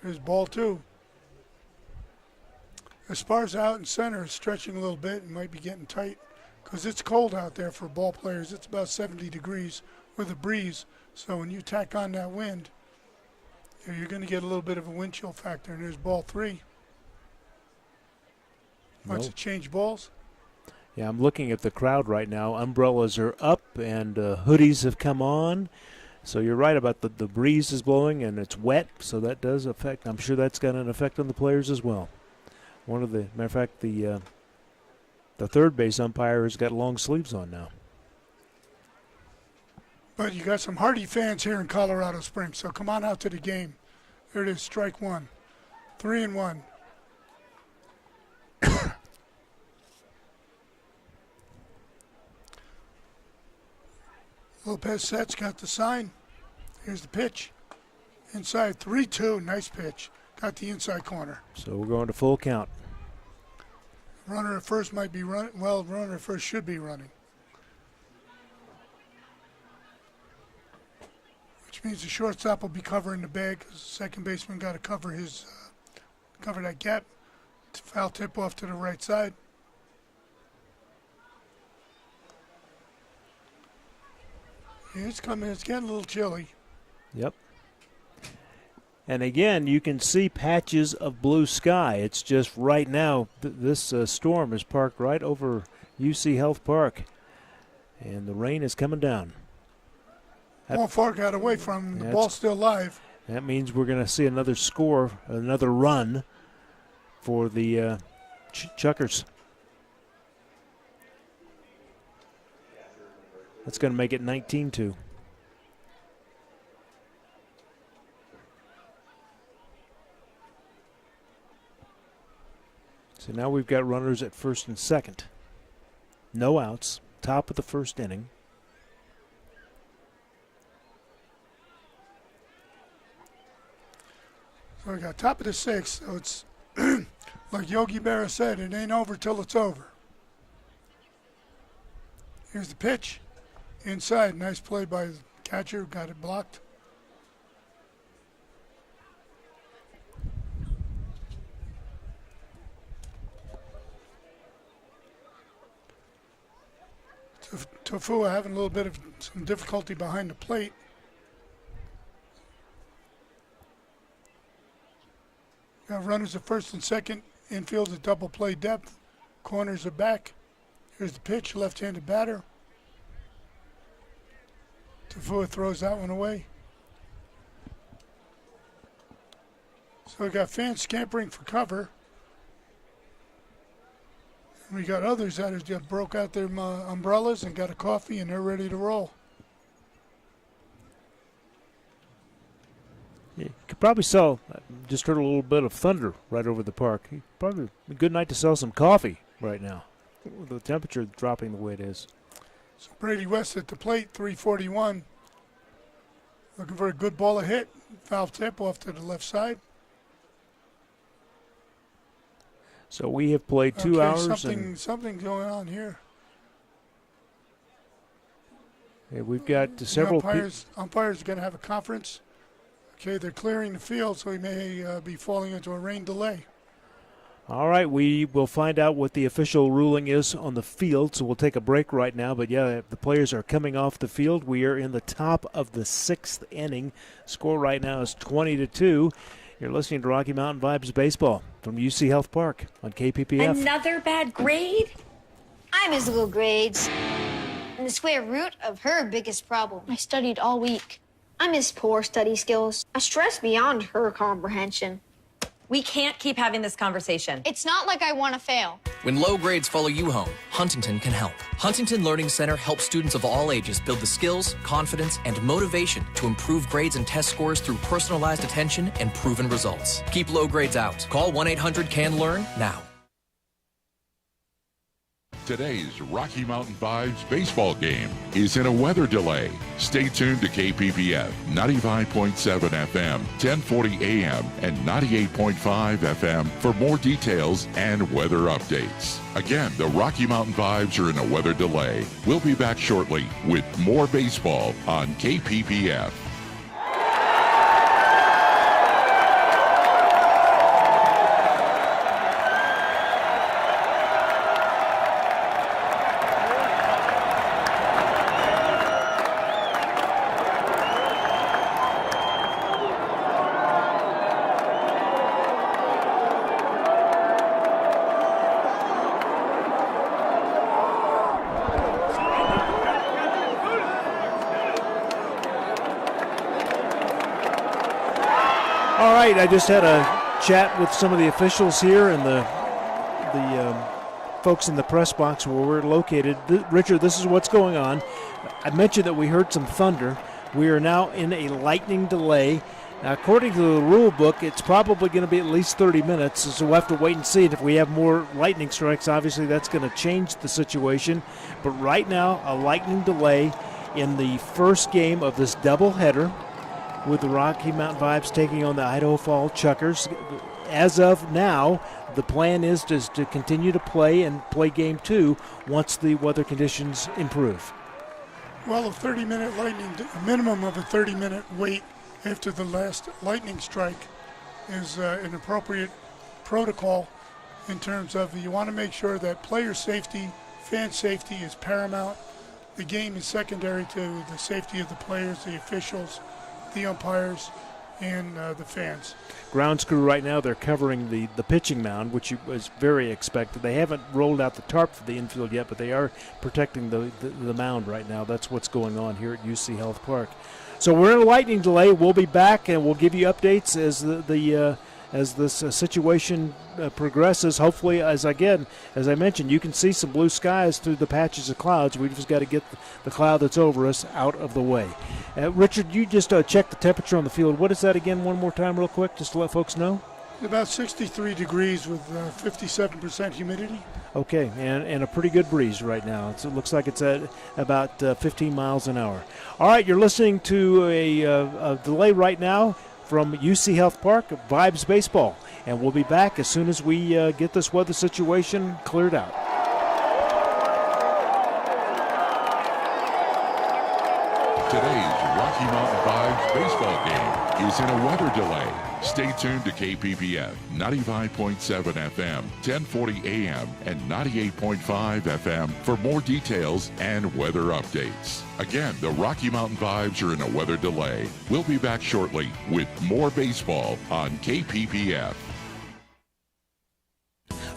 There's ball 2. Esparza out in center is stretching a little bit and might be getting tight because it's cold out there for ball players. It's about 70 degrees with a breeze. So when you tack on that wind, you're going to get a little bit of a wind chill factor. And there's ball 3. Wants to change balls? Yeah, I'm looking at the crowd right now. Umbrellas are up and hoodies have come on. So you're right about the breeze is blowing and it's wet. So that does affect. I'm sure that's got an effect on the players as well. Matter of fact, the third base umpire has got long sleeves on now. But you got some hardy fans here in Colorado Springs, so come on out to the game. There it is, strike one. 3-1. Lopez sets, got the sign. Here's the pitch. Inside, 3-2, nice pitch. Got the inside corner. So we're going to full count. Runner at first might be running. Well, runner at first should be running. Which means the shortstop will be covering the bag because the second baseman got to cover his, cover that gap. Foul tip off to the right side. It's coming. It's getting a little chilly. Yep. And again, you can see patches of blue sky. It's just right now, this storm is parked right over UC Health Park, and the rain is coming down. Ball far got away from him. The ball's still live. That means we're going to see another score, another run for the Chuckers. That's going to make it 19-2. So now we've got runners at first and second. No outs, top of the first inning. So we got top of the sixth. So it's like Yogi Berra said, it ain't over till it's over. Here's the pitch. Inside, nice play by the catcher, got it blocked. Tofua having a little bit of some difficulty behind the plate. Got runners at first and second. Infield at double play depth. Corners are back. Here's the pitch, left-handed batter. Tofua throws that one away. So we got fans scampering for cover. And we got others that have just broke out their umbrellas and got a coffee and they're ready to roll. You could probably sell, just heard a little bit of thunder right over the park. Probably a good night to sell some coffee right now. The temperature dropping the way it is. So Brady West at the plate, 341. Looking for a good ball to hit. Foul tip off to the left side. So we have played 2 hours. Something going on here. Yeah, we've got several umpires are going to have a conference. Okay, they're clearing the field, so he may be falling into a rain delay. All right, we will find out what the official ruling is on the field, so we'll take a break right now. But, yeah, the players are coming off the field. We are in the top of the sixth inning. Score right now is 20-2. You're listening to Rocky Mountain Vibes Baseball from UC Health Park on KPPF. Another bad grade? I miss little grades. And the square root of her biggest problem. I studied all week. I miss poor study skills. I stress beyond her comprehension. We can't keep having this conversation. It's not like I want to fail. When low grades follow you home, Huntington can help. Huntington Learning Center helps students of all ages build the skills, confidence, and motivation to improve grades and test scores through personalized attention and proven results. Keep low grades out. Call 1-800-CAN-LEARN now. Today's Rocky Mountain Vibes baseball game is in a weather delay. Stay tuned to KPPF 95.7 FM, 1040 AM, and 98.5 FM for more details and weather updates. Again, the Rocky Mountain Vibes are in a weather delay. We'll be back shortly with more baseball on KPPF. I just had a chat with some of the officials here, and the folks in the press box where we're located. Richard, this is what's going on. I mentioned that we heard some thunder. We are now in a lightning delay. Now, according to the rule book, it's probably going to be at least 30 minutes, so we'll have to wait and see. And if we have more lightning strikes, obviously that's going to change the situation. But right now, a lightning delay in the first game of this doubleheader with the Rocky Mountain Vibes taking on the Idaho Falls Chuckers. As of now, the plan is to continue to play and play game 2 once the weather conditions improve. Well, a minimum of a 30-minute wait after the last lightning strike is an appropriate protocol in terms of you want to make sure that player safety, fan safety is paramount. The game is secondary to the safety of the players, the officials, the umpires, and the fans. Grounds crew right now, they're covering the pitching mound, which was very expected. They haven't rolled out the tarp for the infield yet, but they are protecting the mound right now. That's what's going on here at UC Health Park. So we're in a lightning delay. We'll be back, and we'll give you updates as this situation progresses. Hopefully, as I mentioned, you can see some blue skies through the patches of clouds. We've just got to get the cloud that's over us out of the way. Richard, you just check the temperature on the field. What is that again one more time real quick, just to let folks know? About 63 degrees with 57% humidity. Okay, and a pretty good breeze right now. It looks like it's at about 15 miles an hour. All right, you're listening to a delay right now from UC Health Park, Vibes Baseball. And we'll be back as soon as we get this weather situation cleared out. Today's Rocky Mountain Vibes baseball game is in a weather delay. Stay tuned to KPPF 95.7 FM, 1040 AM, and 98.5 FM for more details and weather updates. Again, the Rocky Mountain Vibes are in a weather delay. We'll be back shortly with more baseball on KPPF.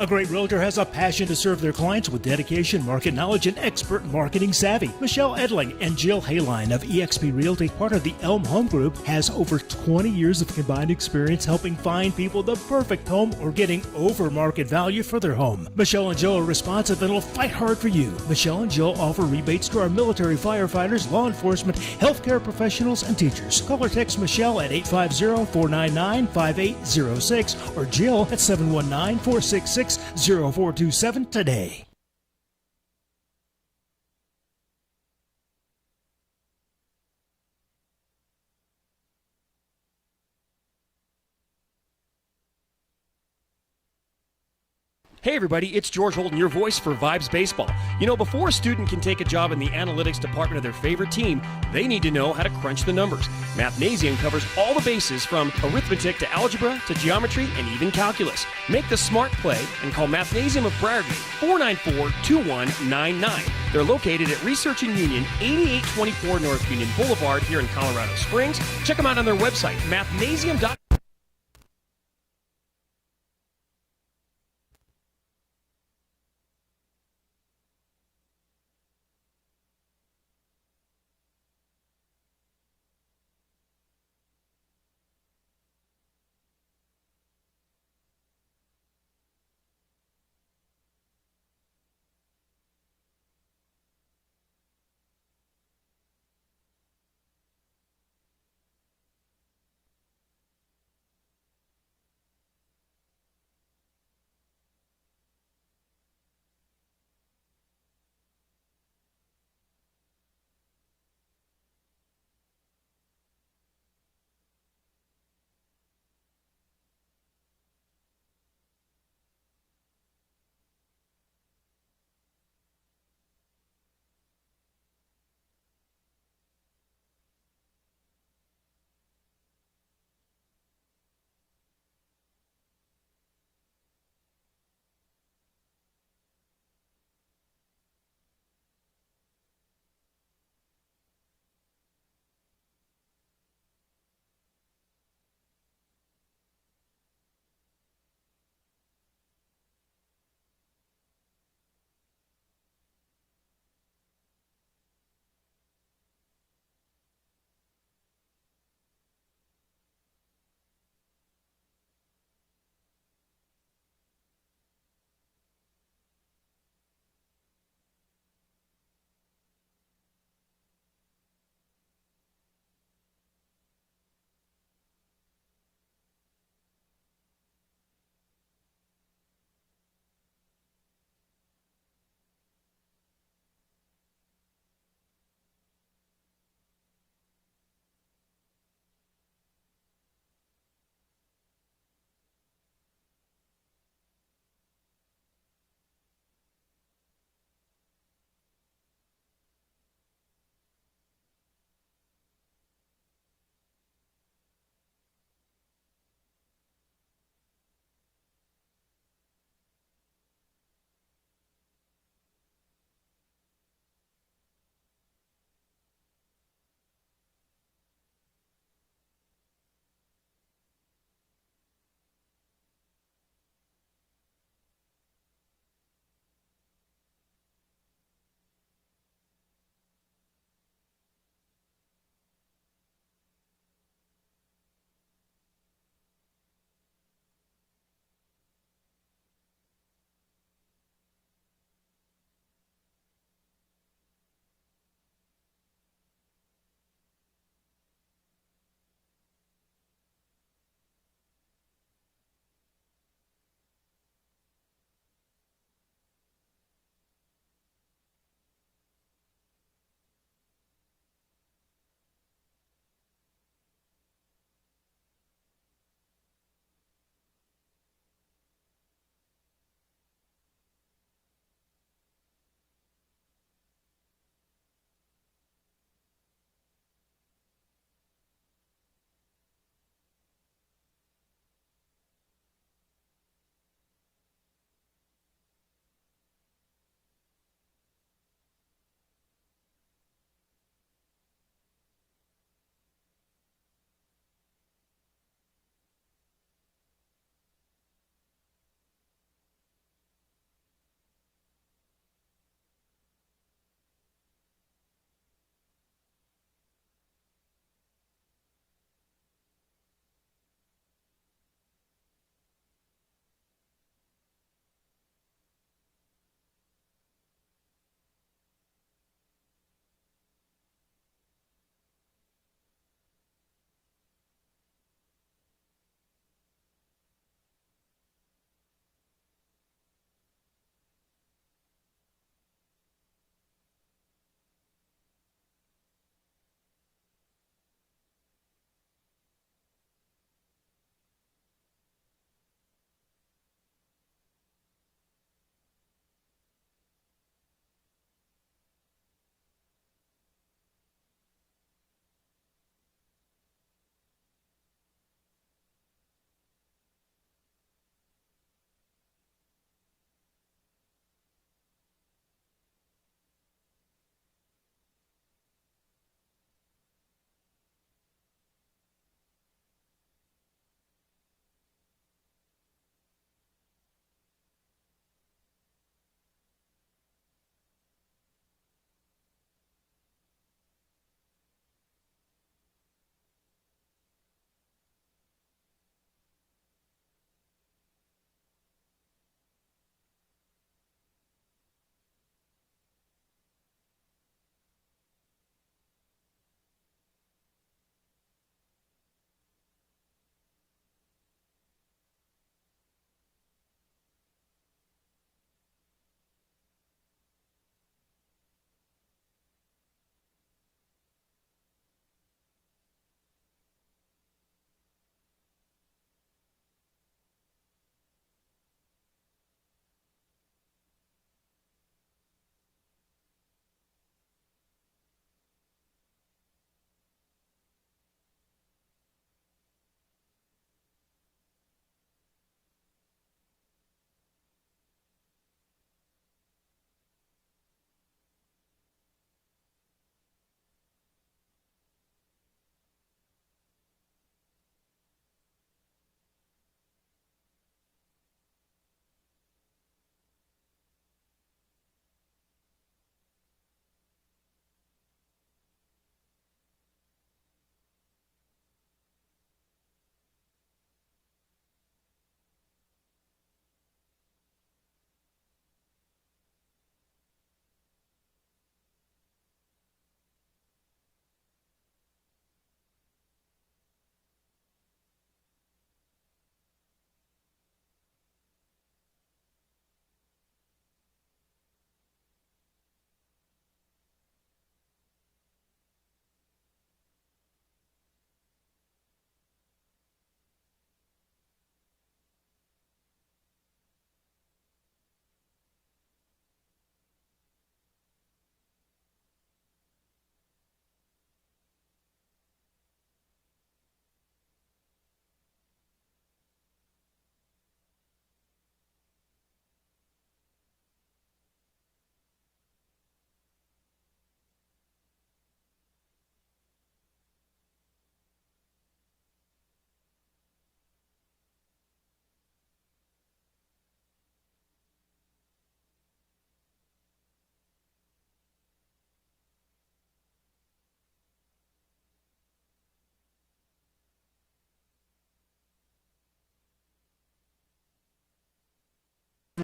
A great realtor has a passion to serve their clients with dedication, market knowledge, and expert marketing savvy. Michelle Edling and Jill Hayline of eXp Realty, part of the Elm Home Group, has over 20 years of combined experience helping find people the perfect home or getting over market value for their home. Michelle and Jill are responsive and will fight hard for you. Michelle and Jill offer rebates to our military firefighters, law enforcement, healthcare professionals, and teachers. Call or text Michelle at 850-499-5806 or Jill at 719-466-0427 today. Hey everybody, it's George Holden, your voice for Vibes Baseball. You know, before a student can take a job in the analytics department of their favorite team, they need to know how to crunch the numbers. Mathnasium covers all the bases from arithmetic to algebra to geometry and even calculus. Make the smart play and call Mathnasium of Briargate 494-2199. They're located at Research and Union, 8824 North Union Boulevard here in Colorado Springs. Check them out on their website, mathnasium.com.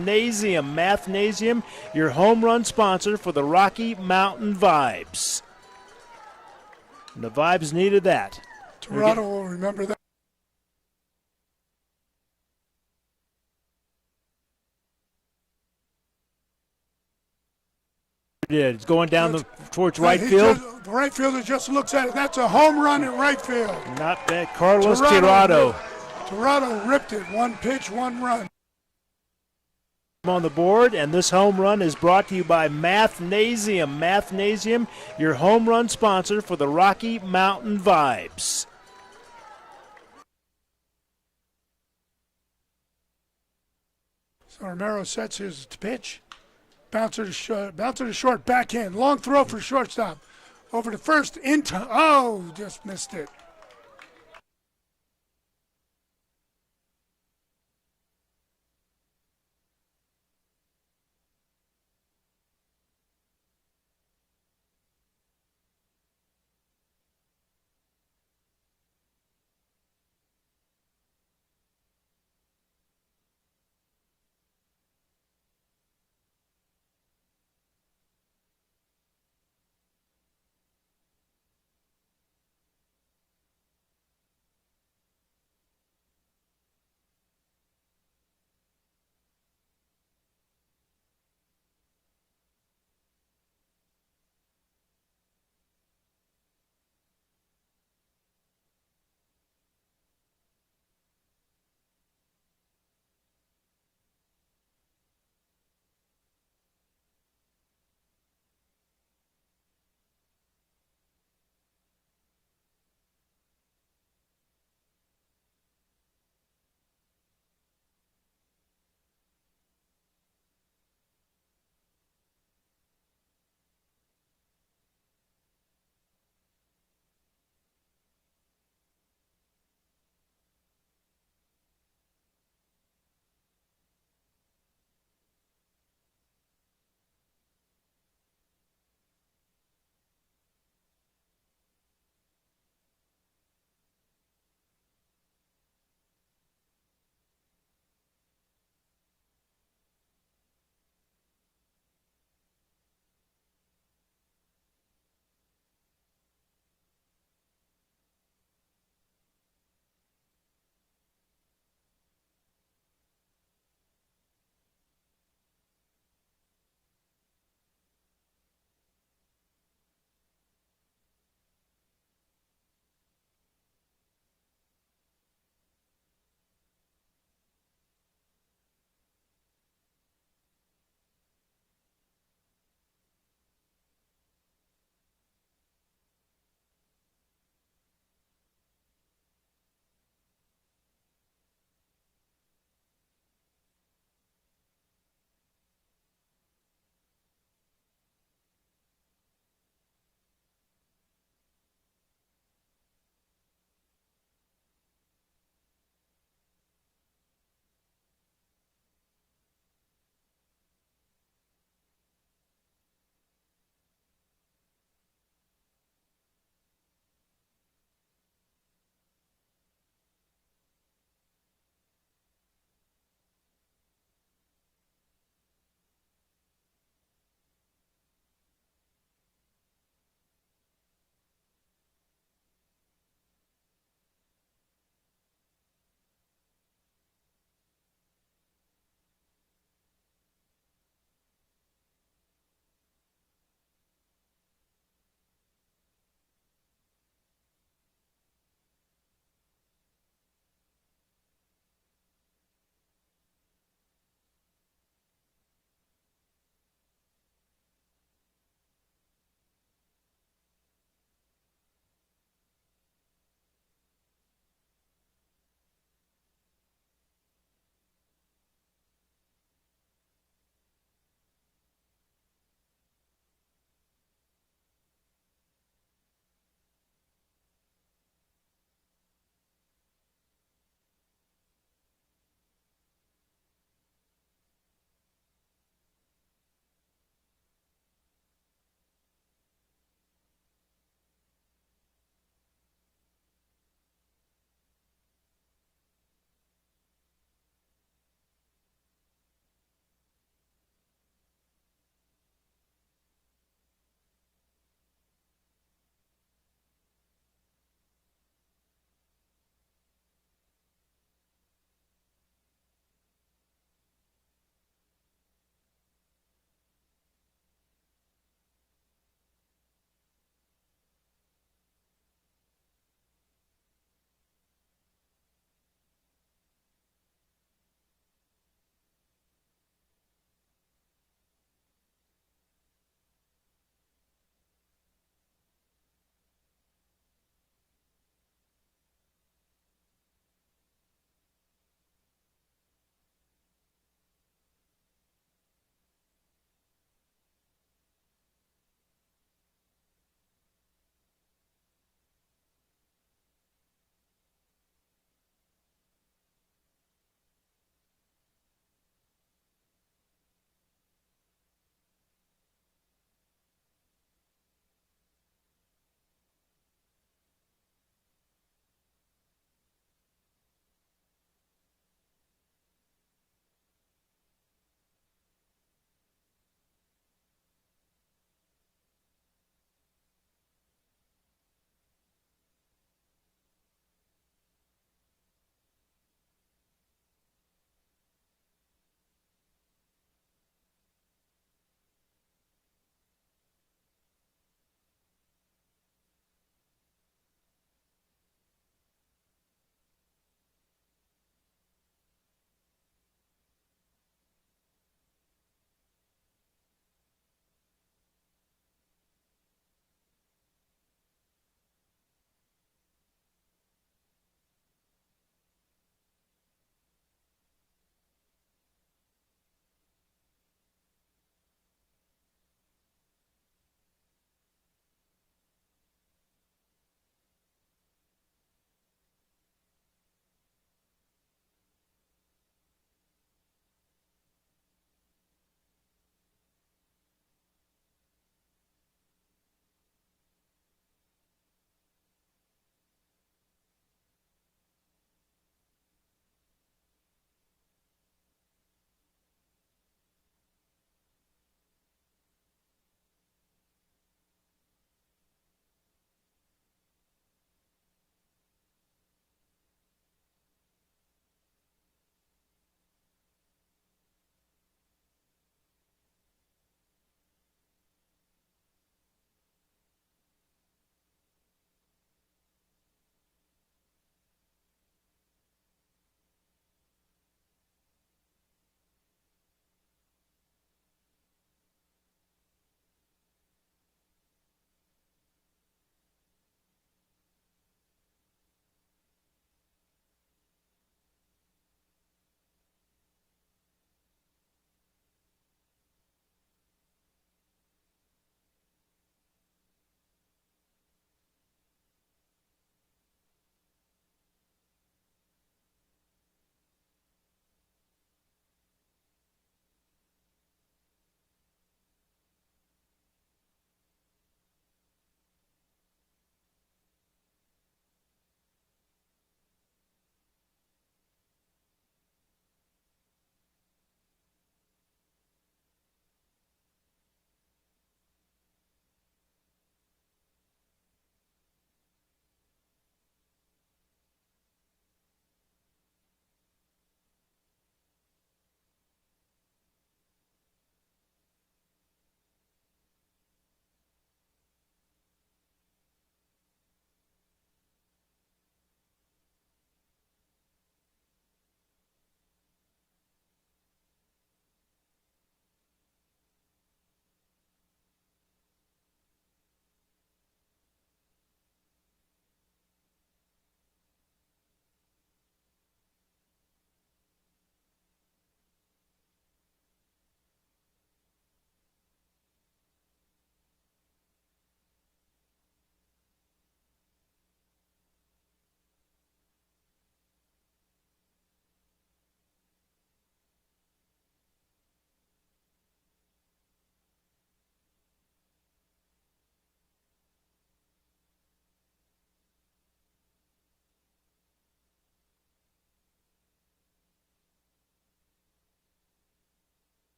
Mathnasium, your home run sponsor for the Rocky Mountain Vibes. And the Vibes needed that. Toronto will remember that. It's going down towards right field. The right fielder just looks at it. That's a home run in right field. Not bad. Carlos Tirado. Tirado ripped it. One pitch, one run. On the board, and this home run is brought to you by Mathnasium. Mathnasium, your home run sponsor for the Rocky Mountain Vibes. So Romero sets his pitch. Bouncer to short, backhand. Long throw for shortstop. Over to first, into, just missed it.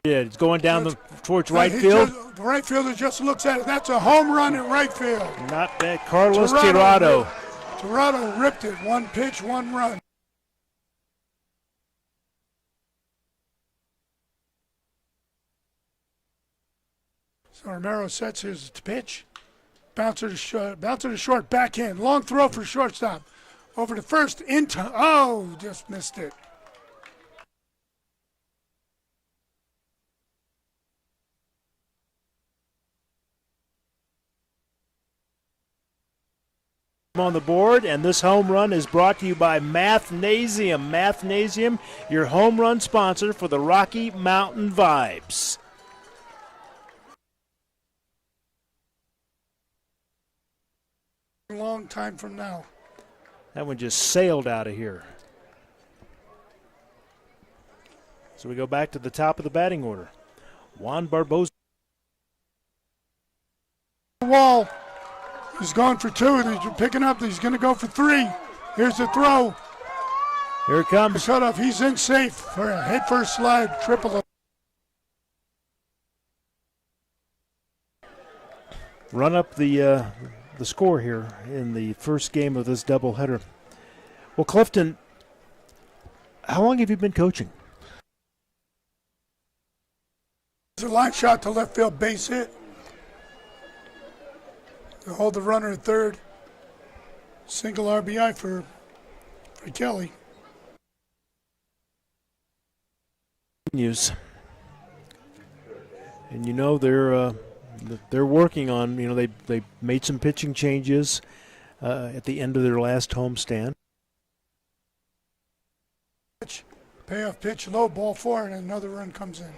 Yeah, it's going down towards right He field. The right fielder just looks at it. That's a home run in right field. Not bad. Carlos Tirado. Tirado ripped it. One pitch, one run. So Romero sets his pitch. Bouncer to short, backhand. Long throw for shortstop. Over to first, into, just missed it. On the board, and this home run is brought to you by Mathnasium. Mathnasium, your home run sponsor for the Rocky Mountain Vibes. Long time from now. That one just sailed out of here. So we go back to the top of the batting order. Juan Barbosa. Wall. He's going for two. He's picking up. He's going to go for three. Here's the throw. Here it comes. The cutoff. He's in safe for a head first slide triple. Run up the score here in the first game of this doubleheader. Well, Clifton, how long have you been coaching? It's a line shot to left field, base hit. To hold the runner at third. Single RBI for Kelly. News. And you know they're working on, they made some pitching changes at the end of their last homestand. Payoff pitch, low, ball four, and another run comes in.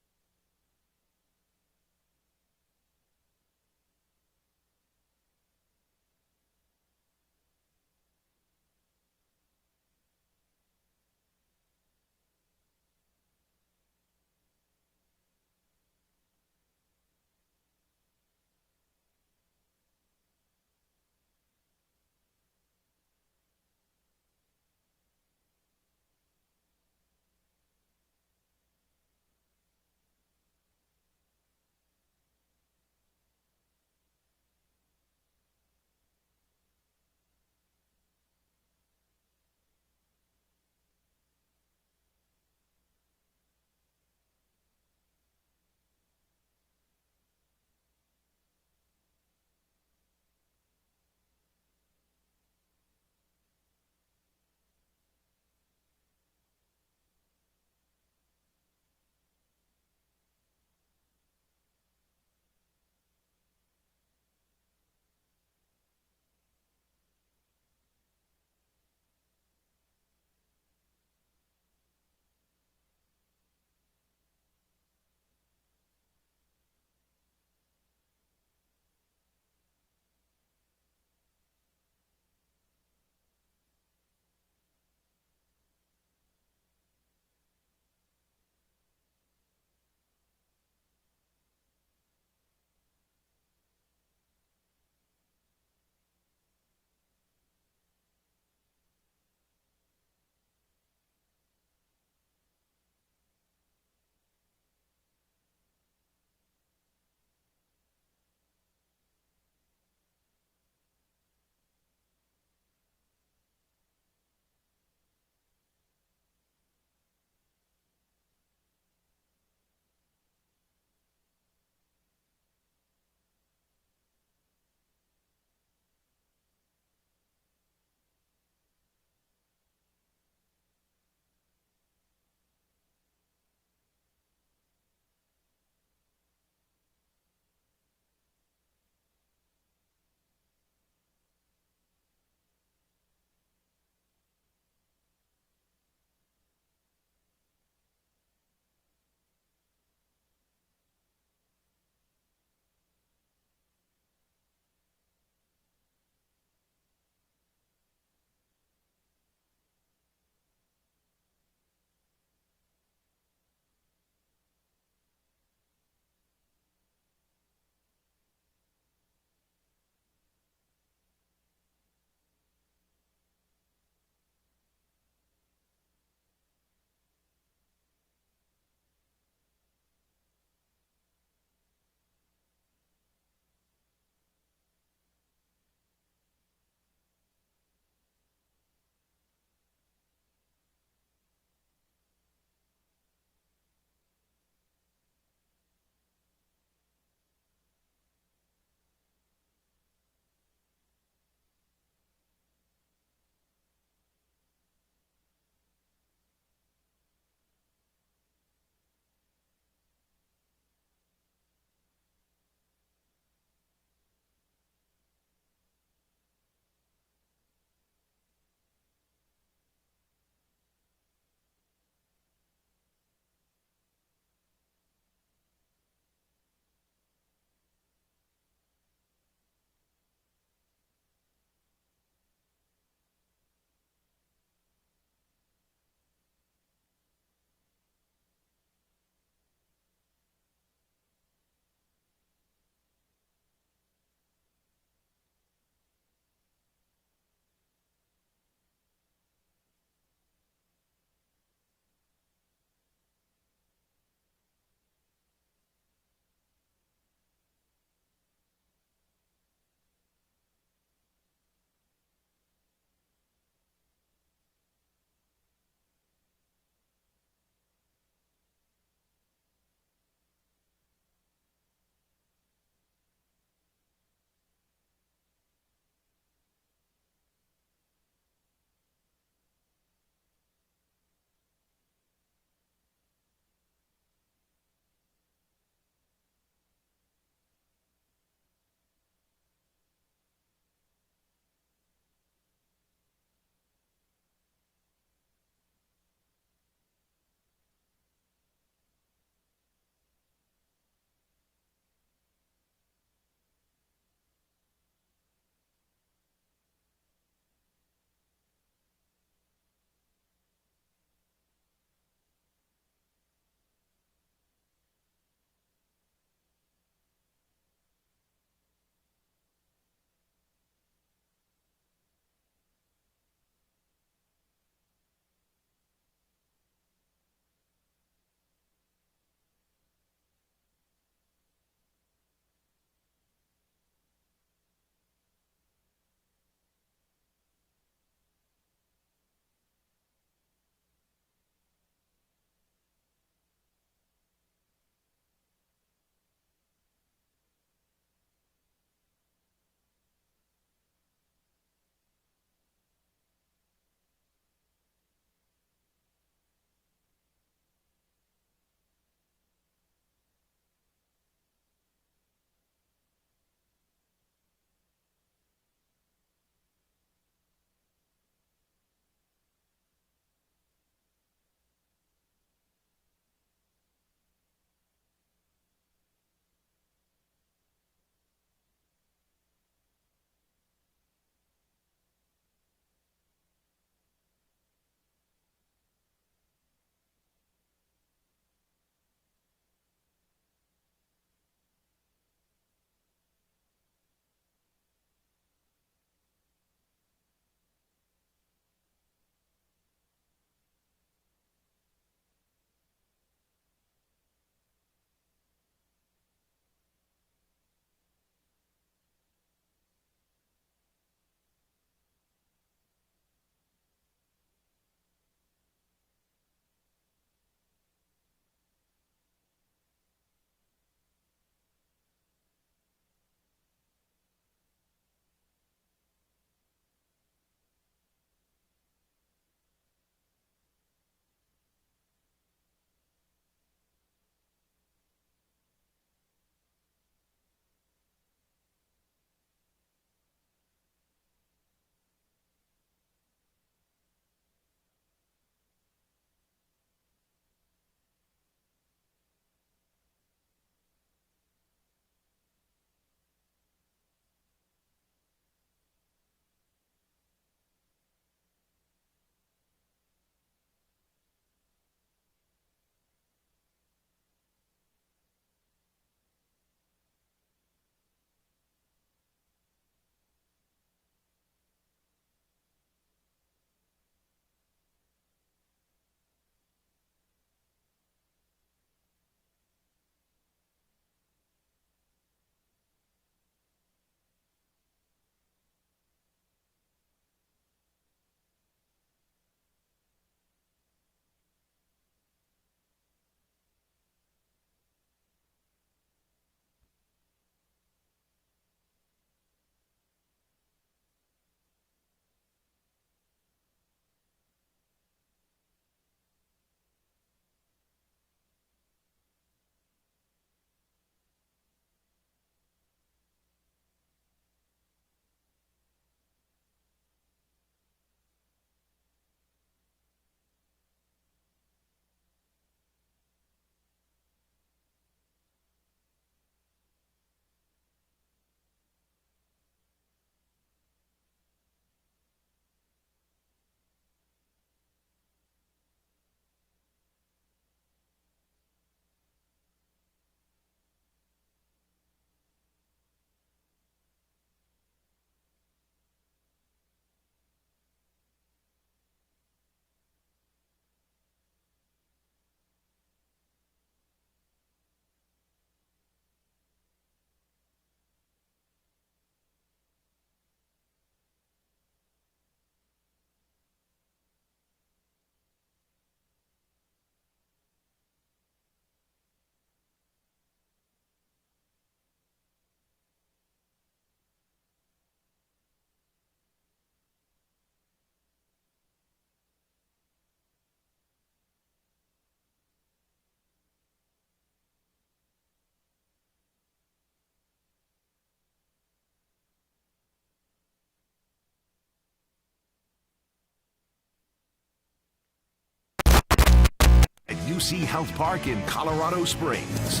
UC Health Park in Colorado Springs.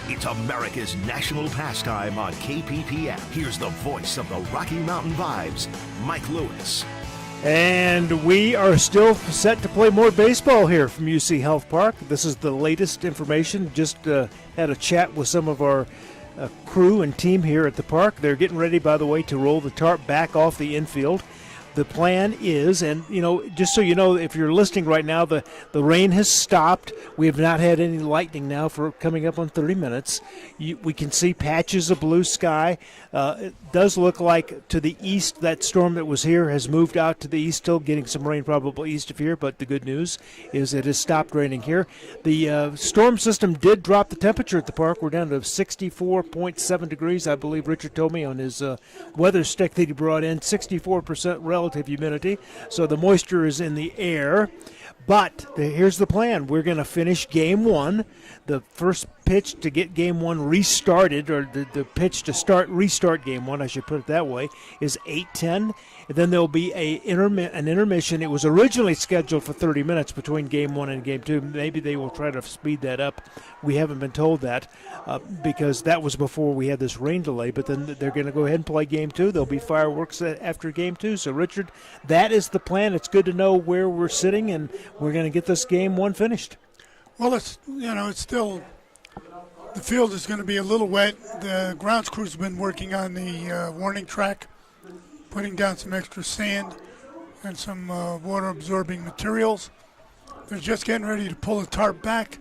It's America's national pastime on KPPF. Here's the voice of the Rocky Mountain Vibes, Mike Lewis. And we are still set to play more baseball here from UC Health Park. This is the latest information. Just had a chat with some of our crew and team here at the park. They're getting ready, by the way, to roll the tarp back off the infield. The plan is, and just so you know, if you're listening right now, the rain has stopped. We have not had any lightning now for coming up on 30 minutes. We can see patches of blue sky. It does look like to the east that storm that was here has moved out to the east, still getting some rain probably east of here, but the good news is it has stopped raining here. The storm system did drop the temperature at the park. We're down to 64.7 degrees, I believe Richard told me on his weather stick that he brought in, 64% relative humidity, so the moisture is in the air. But here's the plan. We're going to finish Game 1. The first pitch to get Game 1 restarted, or the pitch to restart Game 1, I should put it that way, is 8:10. And then there'll be an intermission. It was originally scheduled for 30 minutes between Game 1 and Game 2. Maybe they will try to speed that up. We haven't been told that because that was before we had this rain delay. But then they're going to go ahead and play Game 2. There'll be fireworks after Game 2. So, Richard, that is the plan. It's good to know where we're sitting, and we're going to get this Game 1 finished. Well, it's still, the field is going to be a little wet. The grounds crew's been working on the warning track, putting down some extra sand and some water-absorbing materials. They're just getting ready to pull the tarp back,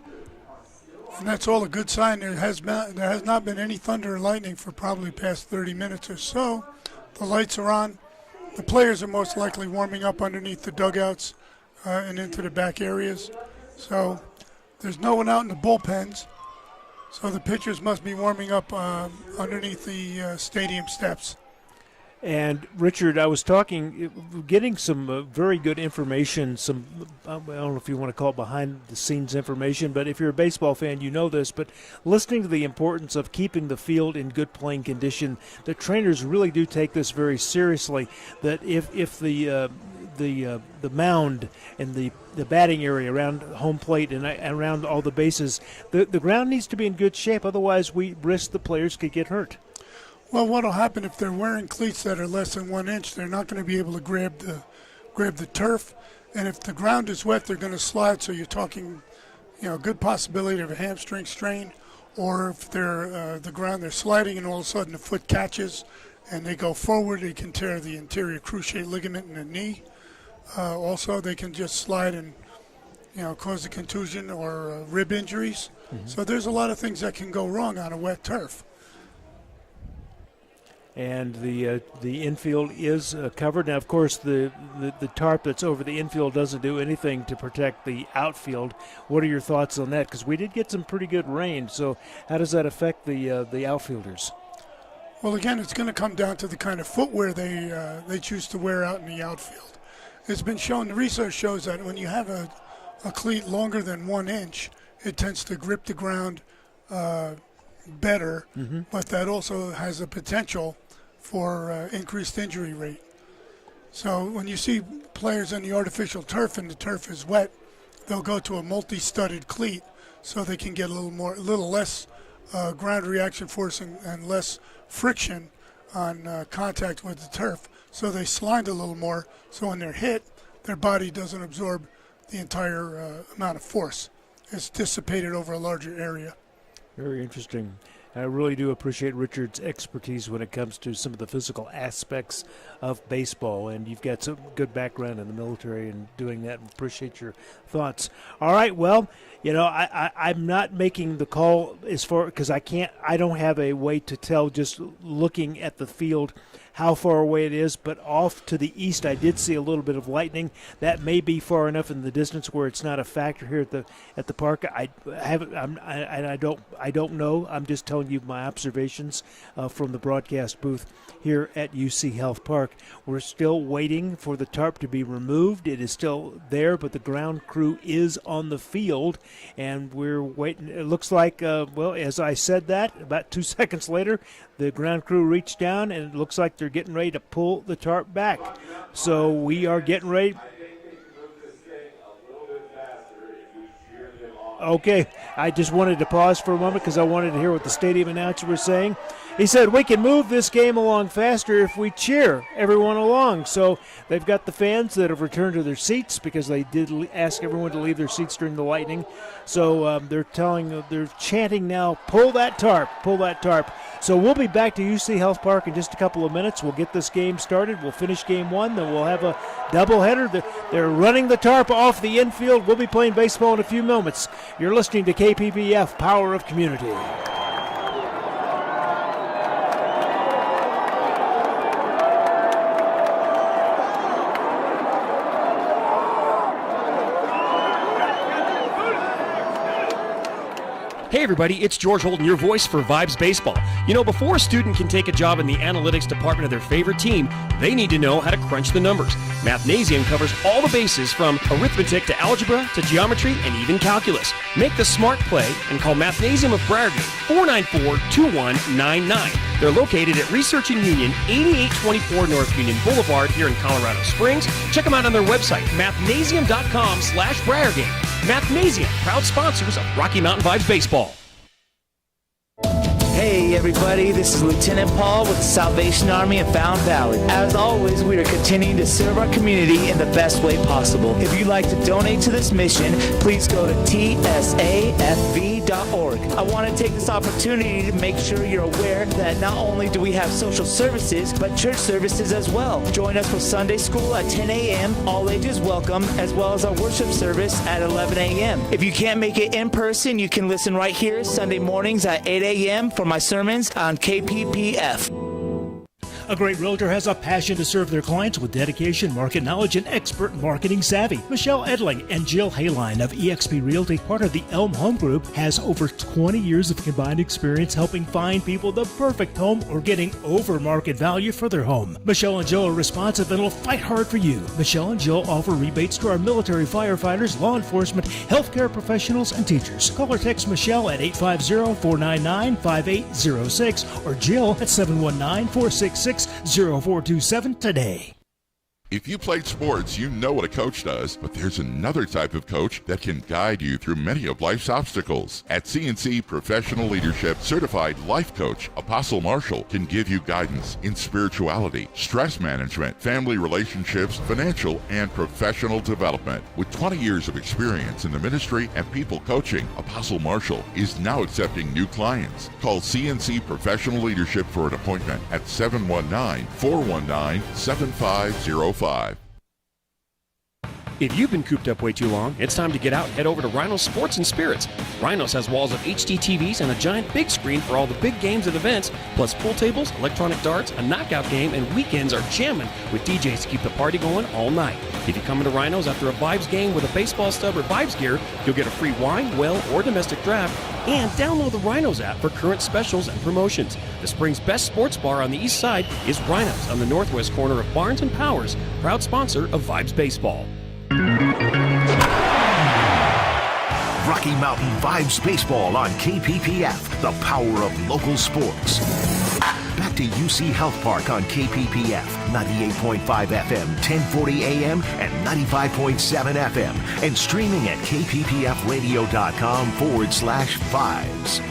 and that's all a good sign. There has not been any thunder or lightning for probably past 30 minutes or so. The lights are on. The players are most likely warming up underneath the dugouts and into the back areas. So there's no one out in the bullpens, so the pitchers must be warming up underneath the stadium steps. And, Richard, I was getting some very good information, I don't know if you want to call it behind-the-scenes information, but if you're a baseball fan, you know this, but listening to the importance of keeping the field in good playing condition, the trainers really do take this very seriously, that if the mound and the batting area around home plate and around all the bases, the ground needs to be in good shape, otherwise we risk the players could get hurt. Well, what will happen if they're wearing cleats that are less than 1 inch? They're not going to be able to grab the turf, and if the ground is wet, they're going to slide. So you're talking, a good possibility of a hamstring strain, or if they're they're sliding and all of a sudden the foot catches and they go forward, they can tear the anterior cruciate ligament in the knee. Also, they can just slide and cause a contusion or rib injuries. Mm-hmm. So there's a lot of things that can go wrong on a wet turf. And the infield is covered. Now, of course, the tarp that's over the infield doesn't do anything to protect the outfield. What are your thoughts on that? Because we did get some pretty good rain. So how does that affect the outfielders? Well, again, it's going to come down to the kind of footwear they choose to wear out in the outfield. It's been shown, the research shows that when you have a cleat longer than 1 inch, it tends to grip the ground better, mm-hmm. but that also has a potential for increased injury rate. So when you see players on the artificial turf and the turf is wet, they'll go to a multi-studded cleat so they can get a little less ground reaction force and less friction on contact with the turf. So they slide a little more, so when they're hit, their body doesn't absorb the entire amount of force. It's dissipated over a larger area. Very interesting. I really do appreciate Richard's expertise when it comes to some of the physical aspects of baseball, and you've got some good background in the military and doing that, and appreciate your thoughts. All right, well, I'm not making the call as far, because I don't have a way to tell just looking at the field how far away it is, but off to the east I did see a little bit of lightning. That may be far enough in the distance where it's not a factor here at the park. I don't know. I'm just telling you my observations from the broadcast booth here at UC Health Park. We're still waiting for the tarp to be removed. It is still there, but the ground crew is on the field, and we're waiting. It looks like, as I said that, about 2 seconds later, the ground crew reached down, and it looks like they're getting ready to pull the tarp back. So we are getting ready. Okay, I just wanted to pause for a moment because I wanted to hear what the stadium announcer was saying. He said, we can move this game along faster if we cheer everyone along. So they've got the fans that have returned to their seats because they did ask everyone to leave their seats during the lightning. So they're chanting now, pull that tarp, pull that tarp. So we'll be back to UC Health Park in just a couple of minutes. We'll get this game started. We'll finish game one. Then we'll have a doubleheader. They're running the tarp off the infield. We'll be playing baseball in a few moments. You're listening to KPPF, Power of Community. Hey everybody, it's George Holden, your voice for Vibes Baseball. You know, before a student can take a job in the analytics department of their favorite team, they need to know how to crunch the numbers. Mathnasium covers all the bases from arithmetic to algebra to geometry and even calculus. Make the smart play and call Mathnasium of Briargate 494-2199. They're located at Research and Union, 8824 North Union Boulevard here in Colorado Springs. Check them out on their website, mathnasium.com/Briargate. Mathnasium, proud sponsors of Rocky Mountain Vibes Baseball. Hey everybody, this is Lieutenant Paul with the Salvation Army in Fountain Valley. As always, we are continuing to serve our community in the best way possible. If you'd like to donate to this mission, please go to tsafv.org. I want to take this opportunity to make sure you're aware that not only do we have social services, but church services as well. Join us for Sunday school at 10 a.m., all ages welcome, as well as our worship service at 11 a.m. If you can't make it in person, you can listen right here Sunday mornings at 8 a.m. for my sermons on KPPF. A great realtor has a passion to serve their clients with dedication, market knowledge, and expert marketing savvy. Michelle Edling and Jill Hayline of eXp Realty, part of the Elm Home Group, has over 20 years of combined experience helping find people the perfect home or getting over market value for their home. Michelle and Jill are responsive and will fight hard for you. Michelle and Jill offer rebates to our military firefighters, law enforcement, healthcare professionals, and teachers. Call or text Michelle at 850-499-5806 or Jill at 719-466-0427 today. If you played sports, you know what a coach does, but there's another type of coach that can guide you through many of life's obstacles. At CNC Professional Leadership, certified life coach Apostle Marshall can give you guidance in spirituality, stress management, family relationships, financial and professional development. With 20 years of experience in the ministry and people coaching, Apostle Marshall is now accepting new clients. Call CNC Professional Leadership for an appointment at 719-419-7505. If you've been cooped up way too long, it's time to get out and head over to Rhino's Sports and Spirits. Rhino's has walls of HD TVs and a giant big screen for all the big games and events, plus pool tables, electronic darts, a knockout game, and weekends are jamming with DJs to keep the party going all night. If you come into Rhino's after a Vibes game with a baseball stub or Vibes gear, you'll get a free wine, well, or domestic draft, and download the Rhino's app for current specials and promotions. The spring's best sports bar on the east side is Rhino's on the northwest corner of Barnes and Powers, proud sponsor of Vibes Baseball. Rocky Mountain Vibes Baseball on KPPF, the power of local sports. Back to UC Health Park on KPPF, 98.5 FM, 1040 AM, and 95.7 FM, and streaming at kppfradio.com/vibes.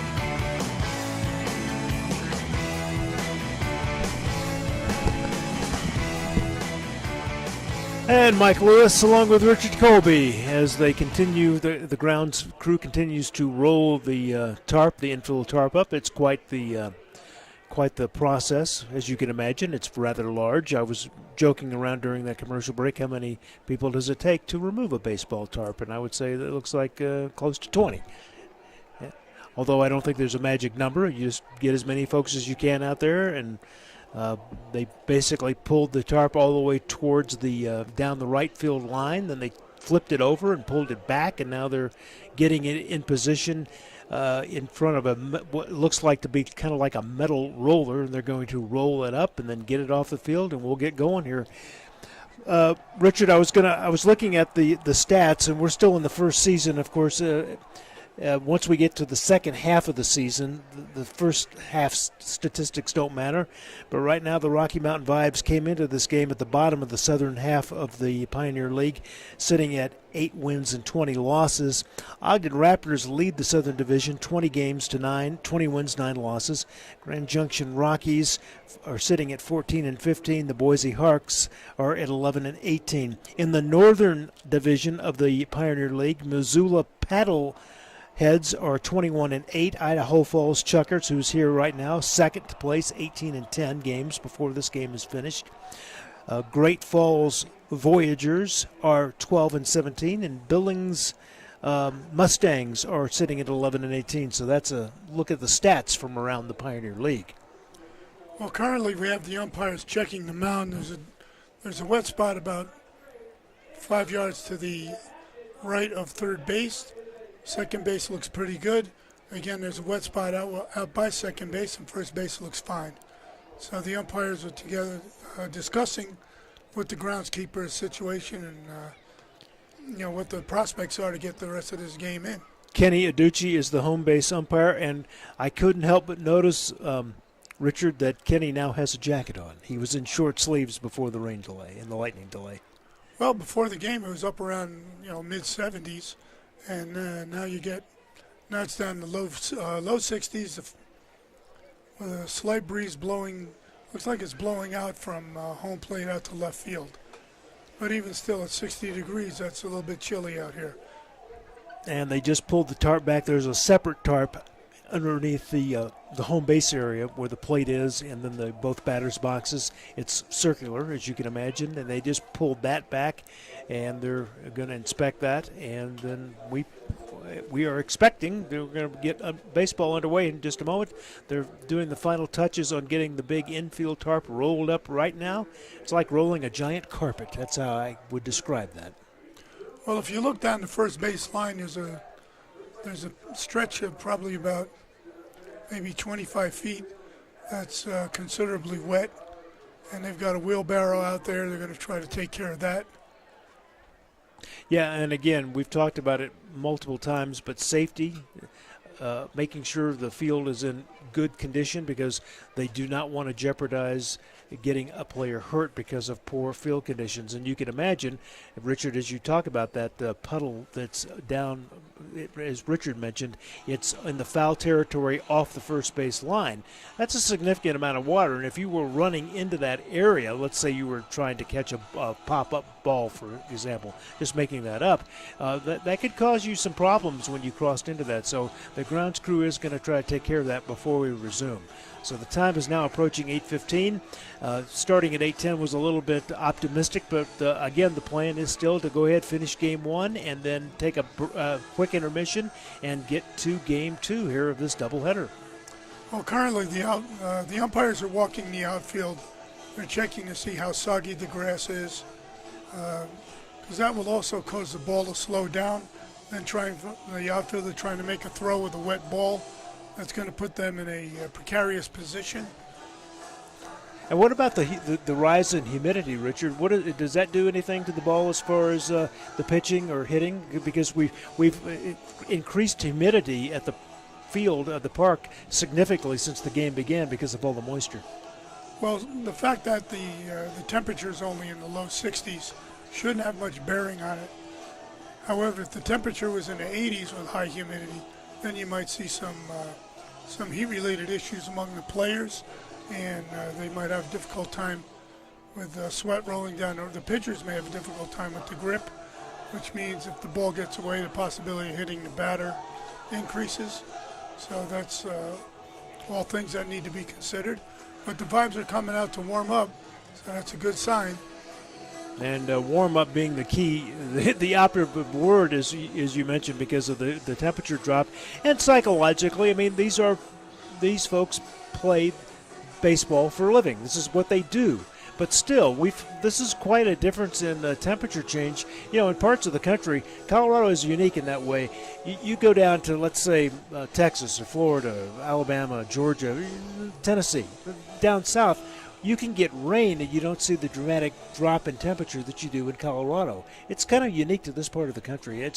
And Mike Lewis along with Richard Colby as they continue, the grounds crew continues to roll the tarp, the infill tarp up. It's quite the process, as you can imagine. It's rather large. I was joking around during that commercial break, how many people does it take to remove a baseball tarp? And I would say that it looks like close to 20. Yeah. Although I don't think there's a magic number. You just get as many folks as you can out there, and they basically pulled the tarp all the way towards the down the right field line. Then they flipped it over and pulled it back, and now they're getting it in position in front of what looks like to be kind of like a metal roller, and they're going to roll it up and then get it off the field, and we'll get going here. Richard, I was looking at the stats, and we're still in the first season, of course. once we get to the second half of the season, the first half statistics don't matter. But right now, the Rocky Mountain Vibes came into this game at the bottom of the southern half of the Pioneer League, sitting at 8 wins and 20 losses. Ogden Raptors lead the Southern Division 20 games to 9, 20 wins, 9 losses. Grand Junction Rockies are sitting at 14 and 15. The Boise Hawks are at 11 and 18. In the Northern Division of the Pioneer League, Missoula Paddle Heads are 21 and 8. Idaho Falls Chuckers, who's here right now, second place, 18 and 10 games before this game is finished. Great Falls Voyagers are 12 and 17, and Billings Mustangs are sitting at 11 and 18. So that's a look at the stats from around the Pioneer League. Well, currently we have the umpires checking the mound. There's a wet spot about 5 yards to the right of third base. Second base looks pretty good. Again, there's a wet spot out by second base, and first base looks fine. So the umpires are together discussing with the groundskeeper situation and what the prospects are to get the rest of this game in. Kenny Aducci is the home base umpire, and I couldn't help but notice, Richard, that Kenny now has a jacket on. He was in short sleeves before the rain delay and the lightning delay. Well, before the game, it was up around mid-70s. And now it's down to low 60s with a slight breeze blowing. Looks like it's blowing out from home plate out to left field. But even still, at 60 degrees, that's a little bit chilly out here. And they just pulled the tarp back. There's a separate tarp underneath the home base area where the plate is, and then both batters' boxes. It's circular, as you can imagine, and they just pulled that back, and they're going to inspect that, and then we are expecting they're going to get baseball underway in just a moment. They're doing the final touches on getting the big infield tarp rolled up right now. It's like rolling a giant carpet. That's how I would describe that. Well, if you look down the first base line, there's a stretch of probably about maybe 25 feet that's considerably wet, and they've got a wheelbarrow out there. They're going to try to take care of that. Yeah, and again, we've talked about it multiple times, but safety, making sure the field is in good condition because they do not want to jeopardize getting a player hurt because of poor field conditions. And you can imagine, Richard, as you talk about that puddle that's down, as Richard mentioned, it's in the foul territory off the first base line. That's a significant amount of water, and if you were running into that area, let's say you were trying to catch a pop-up ball, for example, just making that up, that could cause you some problems when you crossed into that. So the grounds crew is going to try to take care of that before we resume. So the time is now approaching 8:15. Starting at 8:10 was a little bit optimistic, but again, the plan is still to go ahead, finish game one, and then take a quick intermission and get to game two here of this doubleheader. Well, currently the umpires are walking the outfield. They're checking to see how soggy the grass is, because that will also cause the ball to slow down. Then the outfielder trying to make a throw with a wet ball. That's going to put them in a precarious position. And what about the rise in humidity, Richard? Does that do anything to the ball as far as the pitching or hitting? Because we've increased humidity at the field at the park significantly since the game began because of all the moisture. Well, the fact that the temperature is only in the low 60s shouldn't have much bearing on it. However, if the temperature was in the 80s with high humidity, then you might see some heat-related issues among the players, and they might have a difficult time with sweat rolling down, or the pitchers may have a difficult time with the grip, which means if the ball gets away, the possibility of hitting the batter increases. So that's all things that need to be considered. But the Vibes are coming out to warm up, so that's a good sign. And warm-up being the key, the operative word, as you mentioned, because of the temperature drop. And psychologically, I mean, these folks play baseball for a living. This is what they do. But still, this is quite a difference in temperature change. You know, in parts of the country, Colorado is unique in that way. You go down to, let's say, Texas or Florida, Alabama, Georgia, Tennessee, down south, you can get rain and you don't see the dramatic drop in temperature that you do in Colorado. It's kind of unique to this part of the country.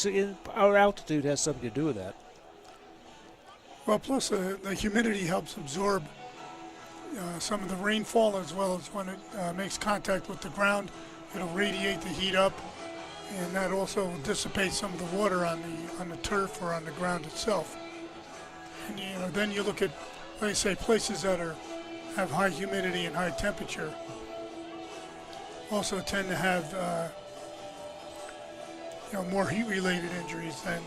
Our altitude has something to do with that. Well, plus the humidity helps absorb some of the rainfall, as well as when it makes contact with the ground, it'll radiate the heat up, and that also dissipates some of the water on the turf or on the ground itself. And then you look at, like I say, places that have high humidity and high temperature also tend to have more heat-related injuries than.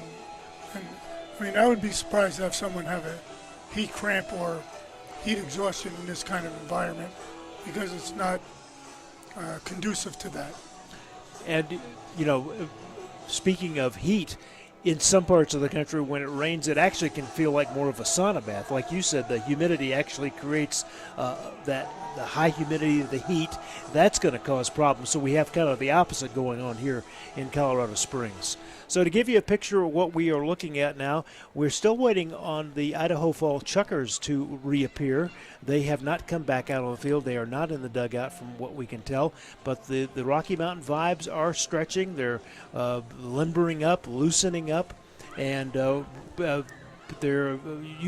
I mean, I would be surprised to have someone have a heat cramp or heat exhaustion in this kind of environment, because it's not conducive to that. And, speaking of heat, in some parts of the country, when it rains, it actually can feel like more of a sauna bath. Like you said, the humidity actually creates the high humidity, the heat. That's going to cause problems. So we have kind of the opposite going on here in Colorado Springs. So to give you a picture of what we are looking at now, we're still waiting on the Idaho Falls Chuckers to reappear. They have not come back out on the field. They are not in the dugout from what we can tell. But the Rocky Mountain Vibes are stretching. They're limbering up, loosening up. And you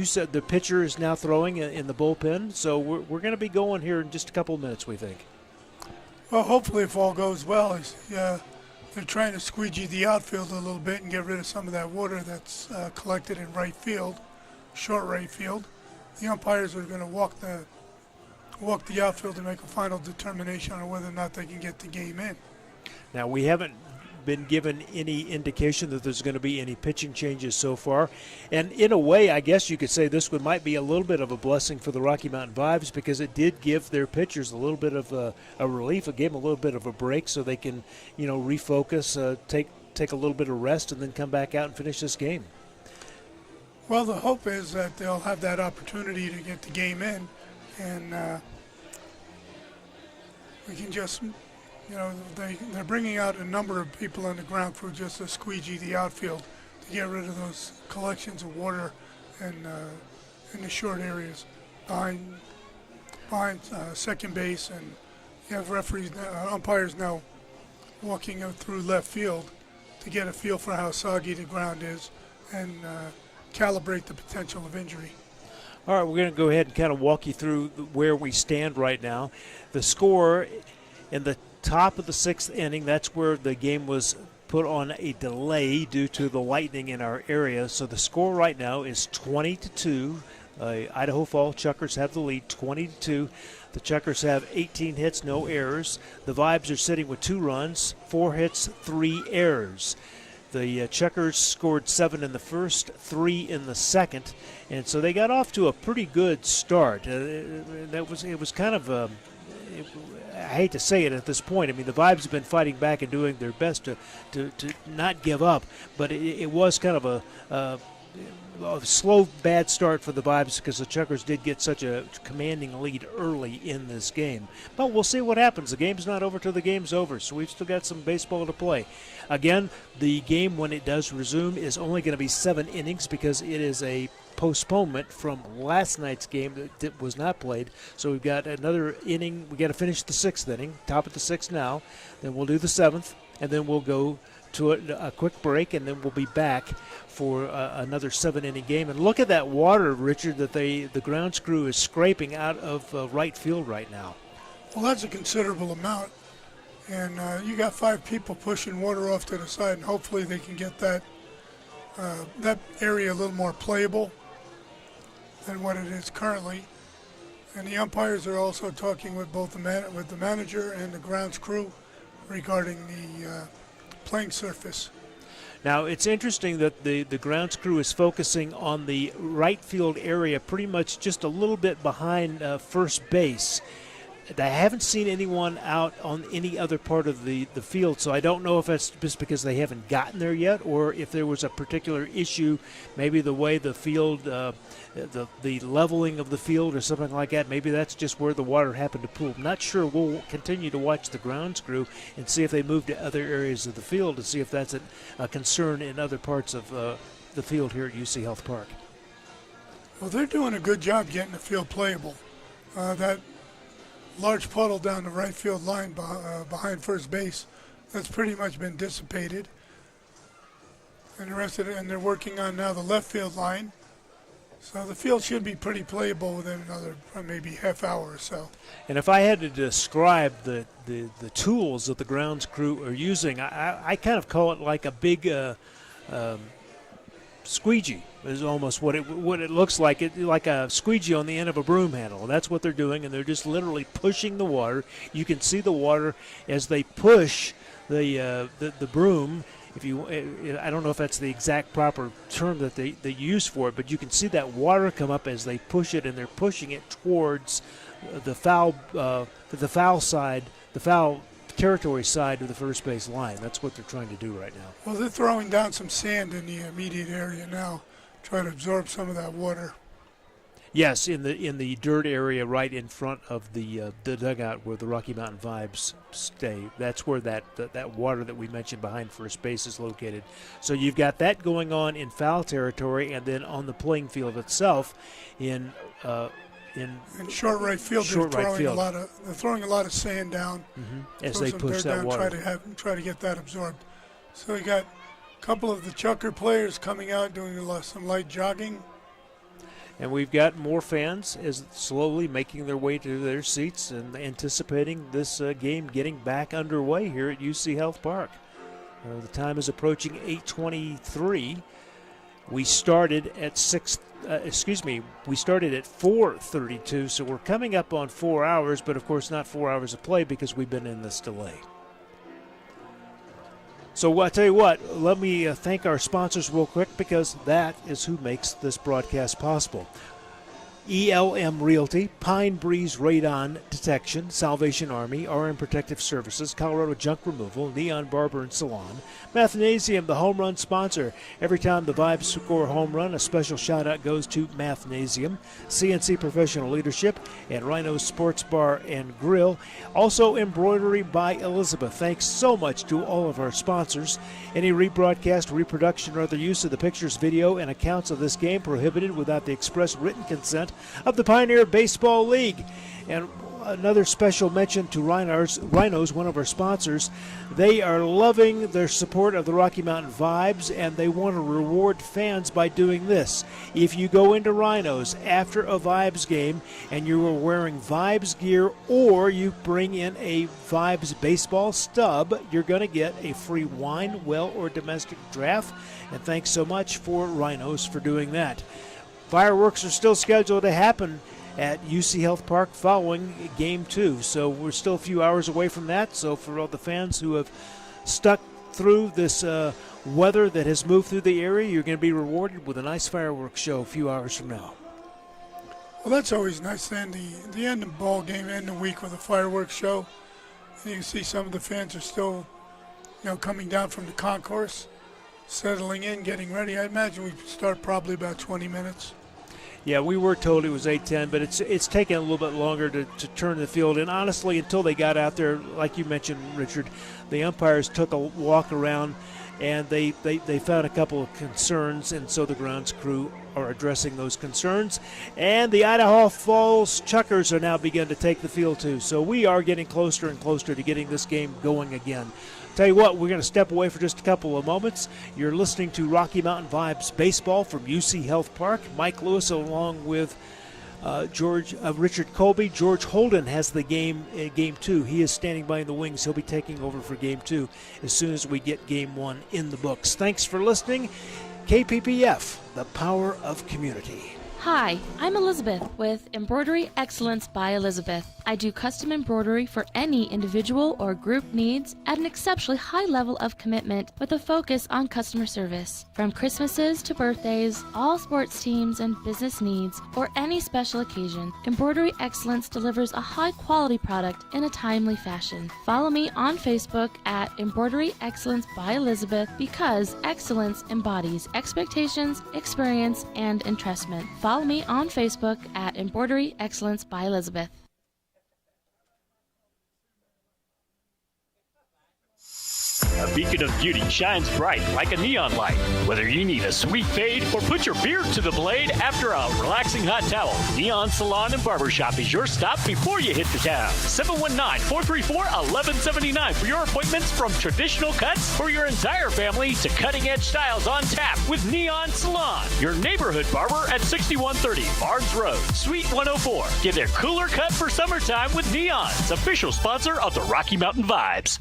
said the pitcher is now throwing in the bullpen. So we're going to be going here in just a couple of minutes, we think. Well, hopefully if all goes well, they're trying to squeegee the outfield a little bit and get rid of some of that water that's collected in right field, short right field. The umpires are going to walk the outfield to make a final determination on whether or not they can get the game in. Now, we haven't been given any indication that there's going to be any pitching changes so far. And in a way, I guess you could say this might be a little bit of a blessing for the Rocky Mountain Vibes, because it did give their pitchers a little bit of a relief. It gave them a little bit of a break so they can, refocus, take a little bit of rest, and then come back out and finish this game. Well, the hope is that they'll have that opportunity to get the game in, and we can just, they're bringing out a number of people on the ground crew just to squeegee the outfield to get rid of those collections of water and in the short areas behind second base, and you have umpires now walking through left field to get a feel for how soggy the ground is and calibrate the potential of injury. All right, we're going to go ahead and kind of walk you through where we stand right now. The score in the top of the sixth inning, that's where the game was put on a delay due to the lightning in our area. So the score right now is 20-2. Idaho Falls Chuckers have the lead, 20-2. The Chuckers have 18 hits, no errors. The Vibes are sitting with 2 runs, 4 hits, 3 errors. The Chuckers scored 7 in the first, 3 in the second, and so they got off to a pretty good start. It was kind of I hate to say it at this point. I mean, the Vibes have been fighting back and doing their best to not give up, but it was kind of a slow, bad start for the Vibes, because the Chuckers did get such a commanding lead early in this game. But we'll see what happens. The game's not over till the game's over, so we've still got some baseball to play. Again, the game, when it does resume, is only going to be 7 innings, because it is a postponement from last night's game that was not played. So we've got another inning. We've got to finish the 6th inning, top of the 6th now. Then we'll do the 7th, and then we'll go to a quick break, and then we'll be back for another 7-inning game. And look at that water, Richard, that the grounds crew is scraping out of right field right now. Well, that's a considerable amount. And you got 5 people pushing water off to the side, and hopefully they can get that area a little more playable than what it is currently. And the umpires are also talking with both the manager and the grounds crew regarding the playing surface. Now, it's interesting that the grounds crew is focusing on the right field area, pretty much just a little bit behind first base. I haven't seen anyone out on any other part of the field, so I don't know if that's just because they haven't gotten there yet, or if there was a particular issue, maybe the way the field, the leveling of the field or something like that. Maybe that's just where the water happened to pool. I'm not sure. We'll continue to watch the grounds crew and see if they move to other areas of the field to see if that's a concern in other parts of the field here at UC Health Park. Well, they're doing a good job getting the field playable. That large puddle down the right field line behind first base, that's pretty much been dissipated. And the rest of it, and they're working on now the left field line. So the field should be pretty playable within another maybe half hour or so. And if I had to describe the tools that the grounds crew are using, I kind of call it like a big squeegee is almost what it looks like. Like a squeegee on the end of a broom handle. That's what they're doing, and they're just literally pushing the water. You can see the water as they push the broom. I don't know if that's the exact proper term that they use for it, but you can see that water come up as they push it, and they're pushing it towards the foul side, the foul territory side of the first base line. That's what they're trying to do right now. Well, they're throwing down some sand in the immediate area now, trying to absorb some of that water. Yes, in the dirt area right in front of the dugout where the Rocky Mountain Vibes stay. That's where that water that we mentioned behind first base is located. So you've got that going on in foul territory, and then on the playing field itself, in short right field, they're throwing a lot of sand down as they push that water. Try to get that absorbed. So you got a couple of the Chucker players coming out doing some light jogging. And we've got more fans as slowly making their way to their seats and anticipating this game getting back underway here at UC Health Park. The time is approaching 8:23. We started at 4:32, so we're coming up on 4 hours, but of course not 4 hours of play because we've been in this delay. So I tell you what, let me thank our sponsors real quick, because that is who makes this broadcast possible. ELM Realty, Pine Breeze Radon Detection, Salvation Army, RM Protective Services, Colorado Junk Removal, Neon Barber and Salon, Mathnasium, the home run sponsor. Every time the Vibes score a home run, a special shout-out goes to Mathnasium, CNC Professional Leadership, and Rhino Sports Bar and Grill. Also, Embroidery by Elizabeth. Thanks so much to all of our sponsors. Any rebroadcast, reproduction, or other use of the pictures, video, and accounts of this game prohibited without the express written consent of the Pioneer Baseball League. And another special mention to Rhinos, one of our sponsors. They are loving their support of the Rocky Mountain Vibes, and they want to reward fans by doing this. If you go into Rhinos after a Vibes game and you are wearing Vibes gear, or you bring in a Vibes baseball stub, you're going to get a free wine, well, or domestic draft. And thanks so much for Rhinos for doing that. Fireworks are still scheduled to happen at UC Health Park following Game 2. So we're still a few hours away from that. So for all the fans who have stuck through this weather that has moved through the area, you're going to be rewarded with a nice fireworks show a few hours from now. Well, that's always nice. Then the end of the ball game, end of the week with a fireworks show. And you can see some of the fans are still, coming down from the concourse, settling in, getting ready. I imagine we start probably about 20 minutes. Yeah, we were told it was 8:10, but it's taken a little bit longer to turn the field. And honestly, until they got out there, like you mentioned, Richard, the umpires took a walk around, and they found a couple of concerns, and so the grounds crew are addressing those concerns. And the Idaho Falls Chuckers are now beginning to take the field too. So we are getting closer and closer to getting this game going again. Tell you what, we're going to step away for just a couple of moments. You're listening to Rocky Mountain Vibes Baseball from UC Health Park. Mike Lewis along with Richard Colby. George Holden has the game 2. He is standing by in the wings. He'll be taking over for Game 2 as soon as we get Game 1 in the books. Thanks for listening. KPPF, the power of community. Hi, I'm Elizabeth with Embroidery Excellence by Elizabeth. I do custom embroidery for any individual or group needs at an exceptionally high level of commitment with a focus on customer service. From Christmases to birthdays, all sports teams and business needs, or any special occasion, Embroidery Excellence delivers a high-quality product in a timely fashion. Follow me on Facebook at Embroidery Excellence by Elizabeth, because excellence embodies expectations, experience, and entrustment. Follow me on Facebook at Embroidery Excellence by Elizabeth. beacon of beauty shines bright like a neon light. Whether you need a sweet fade or put your beard to the blade after a relaxing hot towel, Neon Salon and Barbershop is your stop before you hit the town. 719-434-1179 for your appointments, from traditional cuts for your entire family to cutting-edge styles on tap with Neon Salon, your neighborhood barber at 6130 Barnes Road, Suite 104. Get a cooler cut for summertime with Neon's official sponsor of the Rocky Mountain Vibes.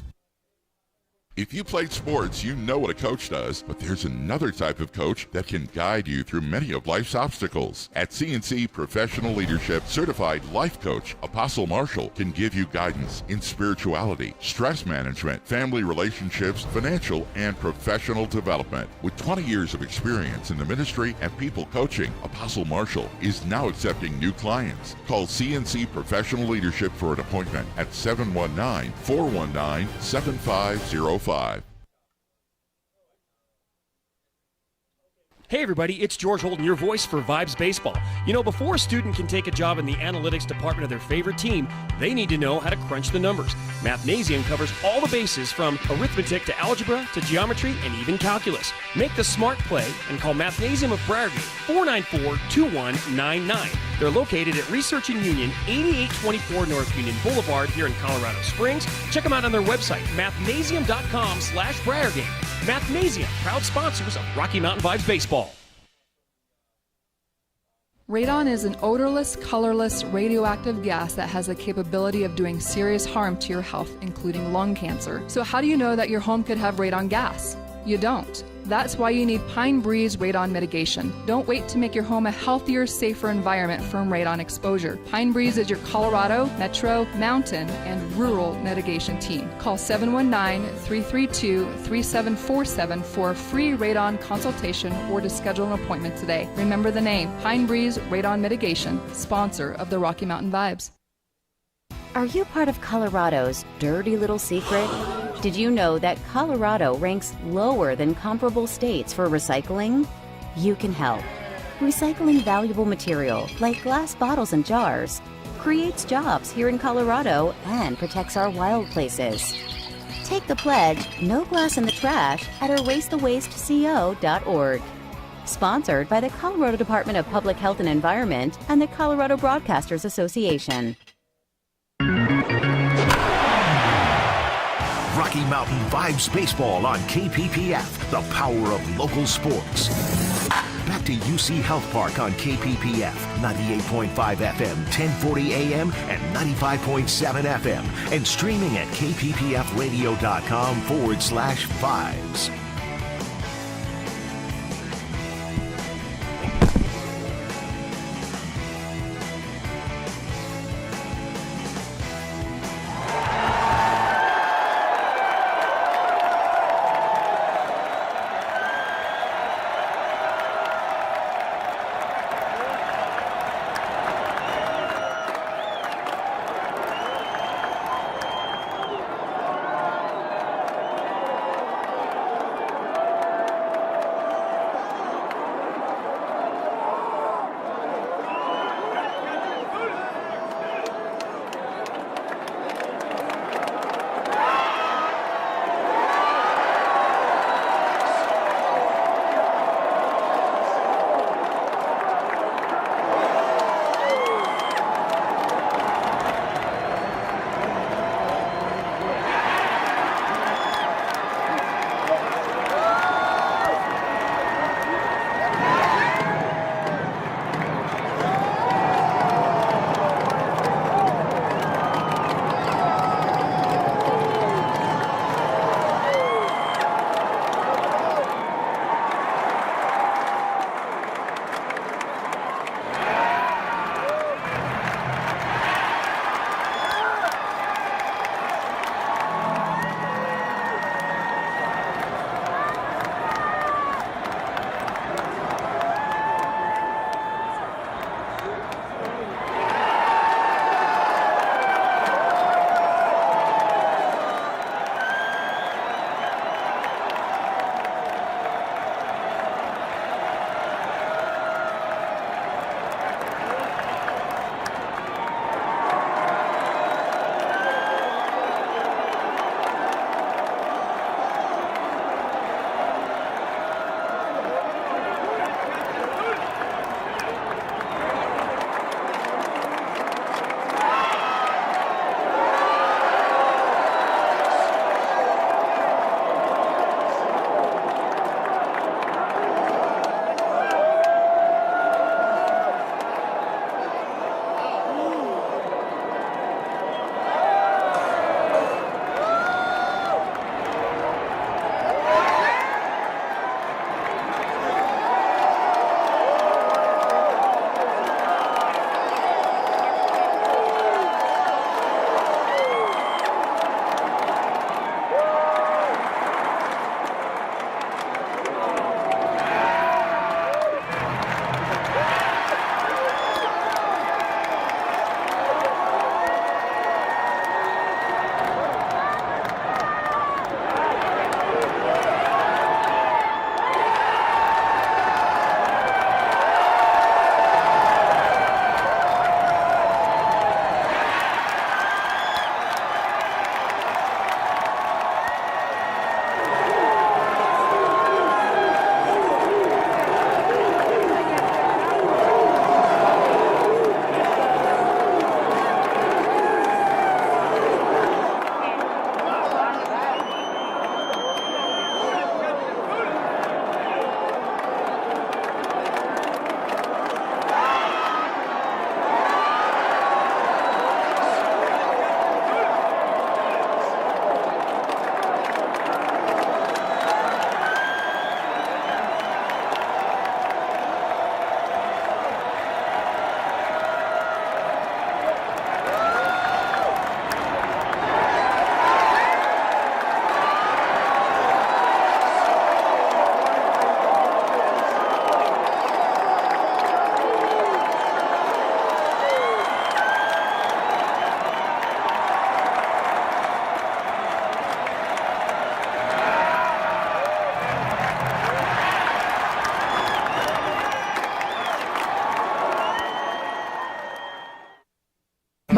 If you played sports, you know what a coach does, but there's another type of coach that can guide you through many of life's obstacles. At CNC Professional Leadership, certified life coach Apostle Marshall can give you guidance in spirituality, stress management, family relationships, financial and professional development. With 20 years of experience in the ministry and people coaching, Apostle Marshall is now accepting new clients. Call CNC Professional Leadership for an appointment at 719-419-7505. Hey everybody, it's George Holden, your voice for Vibes Baseball. You know, before a student can take a job in the analytics department of their favorite team, they need to know how to crunch the numbers. Mathnasium covers all the bases from arithmetic to algebra to geometry and even calculus. Make the smart play and call Mathnasium of Briargate, 494-2199. They're located at Research and Union, 8824 North Union Boulevard here in Colorado Springs. Check them out on their website, mathnasium.com/Briargate. Mathnasium, proud sponsors of Rocky Mountain Vibes Baseball. Radon is an odorless, colorless, radioactive gas that has the capability of doing serious harm to your health, including lung cancer. So how do you know that your home could have radon gas? You don't. That's why you need Pine Breeze radon mitigation. Don't wait to make your home a healthier, safer environment from radon exposure. Pine Breeze is your Colorado, metro, mountain, and rural mitigation team. Call 719-332-3747 for a free radon consultation or to schedule an appointment today. Remember the name, Pine Breeze Radon Mitigation, sponsor of the Rocky Mountain Vibes. Are you part of Colorado's dirty little secret? Did you know that Colorado ranks lower than comparable states for recycling? You can help. Recycling valuable material like glass bottles and jars creates jobs here in Colorado and protects our wild places. Take the pledge, No Glass in the Trash, at erasethewasteco.org. Sponsored by the Colorado Department of Public Health and Environment and the Colorado Broadcasters Association. Rocky Mountain Vibes Baseball on KPPF, the power of local sports. Back to UC Health Park on KPPF, 98.5 FM, 1040 AM, and 95.7 FM, and streaming at kppfradio.com/vibes.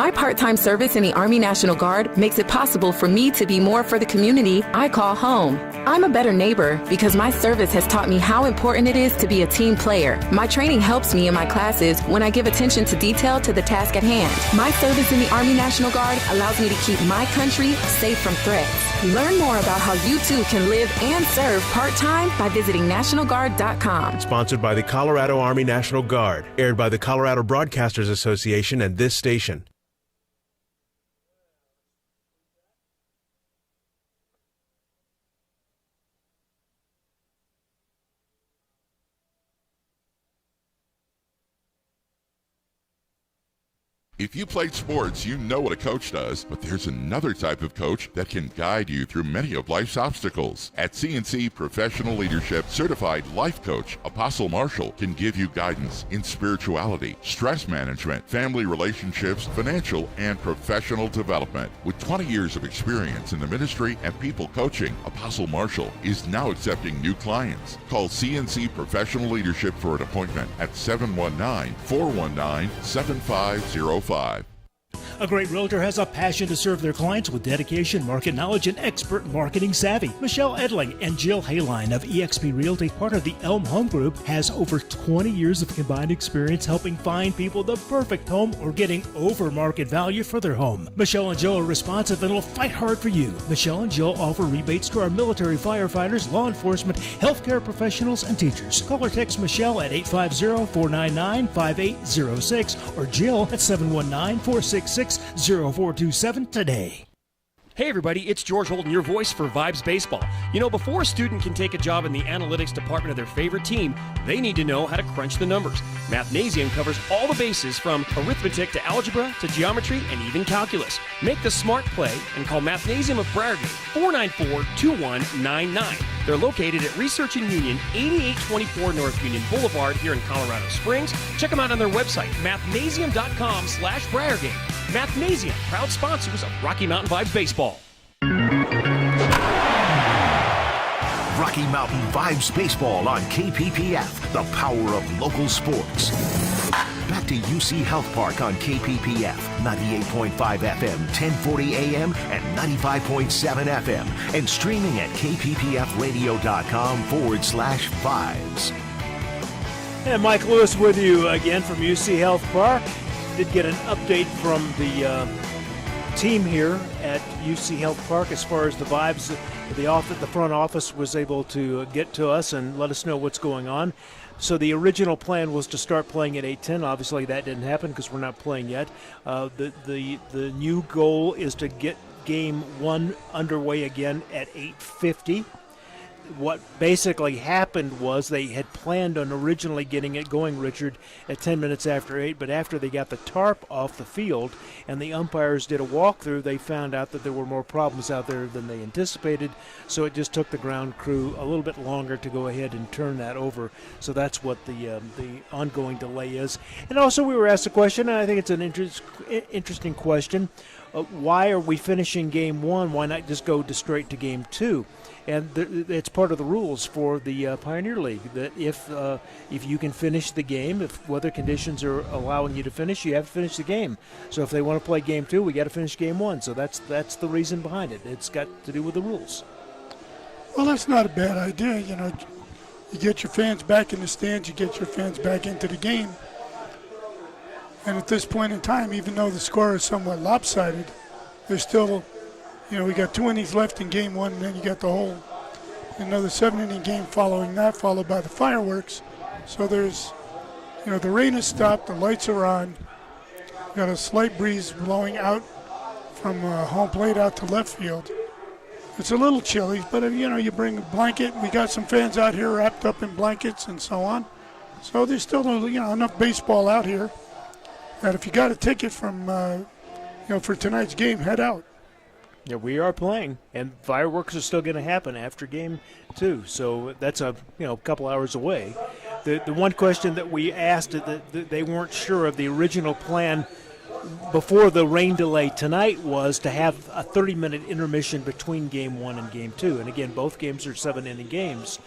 My part-time service in the Army National Guard makes it possible for me to be more for the community I call home. I'm a better neighbor because my service has taught me how important it is to be a team player. My training helps me in my classes when I give attention to detail to the task at hand. My service in the Army National Guard allows me to keep my country safe from threats. Learn more about how you too can live and serve part-time by visiting NationalGuard.com. Sponsored by the Colorado Army National Guard. Aired by the Colorado Broadcasters Association and this station. If you played sports, you know what a coach does, but there's another type of coach that can guide you through many of life's obstacles. At CNC Professional Leadership, certified life coach Apostle Marshall can give you guidance in spirituality, stress management, family relationships, financial and professional development. With 20 years of experience in the ministry and people coaching, Apostle Marshall is now accepting new clients. Call CNC Professional Leadership for an appointment at 719-419-7505. A great realtor has a passion to serve their clients with dedication, market knowledge, and expert marketing savvy. Michelle Edling and Jill Hayline of eXp Realty, part of the Elm Home Group, has over 20 years of combined experience helping find people the perfect home or getting over market value for their home. Michelle and Jill are responsive and will fight hard for you. Michelle and Jill offer rebates to our military firefighters, law enforcement, healthcare professionals, and teachers. Call or text Michelle at 850-499-5806 or Jill at 719-466-0427 today. Hey everybody, it's George Holden, your voice for Vibes Baseball. You know, before a student can take a job in the analytics department of their favorite team, they need to know how to crunch the numbers. Mathnasium covers all the bases from arithmetic to algebra to geometry and even calculus. Make the smart play and call Mathnasium of Briargate 494-2199. They're located at Research and Union, 8824 North Union Boulevard here in Colorado Springs. Check them out on their website, mathnasium.com/Briargate. Mathnasium, proud sponsors of Rocky Mountain Vibes Baseball. Rocky Mountain Vibes Baseball on KPPF, the power of local sports. Back to UC Health Park on KPPF, 98.5 FM, 1040 AM, and 95.7 FM, and streaming at kppfradio.com/vibes. And Mike Lewis with you again from UC Health Park. Did get an update from the team here at UC Health Park as far as the vibes. The front office was able to get to us and let us know what's going on. So the original plan was to start playing at 8:10. Obviously that didn't happen because we're not playing yet. The new goal is to get Game 1 underway again at 8:50. What basically happened was they had planned on originally getting it going, Richard, at 10 minutes after 8, but after they got the tarp off the field and the umpires did a walkthrough, they found out that there were more problems out there than they anticipated, so it just took the ground crew a little bit longer to go ahead and turn that over. So that's what the ongoing delay is. And also we were asked a question, and I think it's an interesting question. Why are we finishing Game 1? Why not just go straight to Game 2? And it's part of the rules for the Pioneer League that if you can finish the game, if weather conditions are allowing you to finish, you have to finish the game. So if they want to play Game 2, we got to finish Game 1. So that's the reason behind it. It's got to do with the rules. Well, that's not a bad idea. You know, you get your fans back in the stands, you get your fans back into the game. And at this point in time, even though the score is somewhat lopsided, there's still, you know, we got 2 innings left in Game 1, and then you got the whole another 7-inning game following that, followed by the fireworks. So there's, you know, the rain has stopped, the lights are on. Got a slight breeze blowing out from home plate out to left field. It's a little chilly, but you know, you bring a blanket. We got some fans out here wrapped up in blankets and so on. So there's still, you know, enough baseball out here that if you got a ticket from, you know, for tonight's game, head out. Yeah, we are playing, and fireworks are still going to happen after Game 2. So that's a couple hours away. The one question that we asked that they weren't sure of the original plan before the rain delay tonight was to have a 30-minute intermission between Game 1 and Game 2. And again, both games are 7-inning games.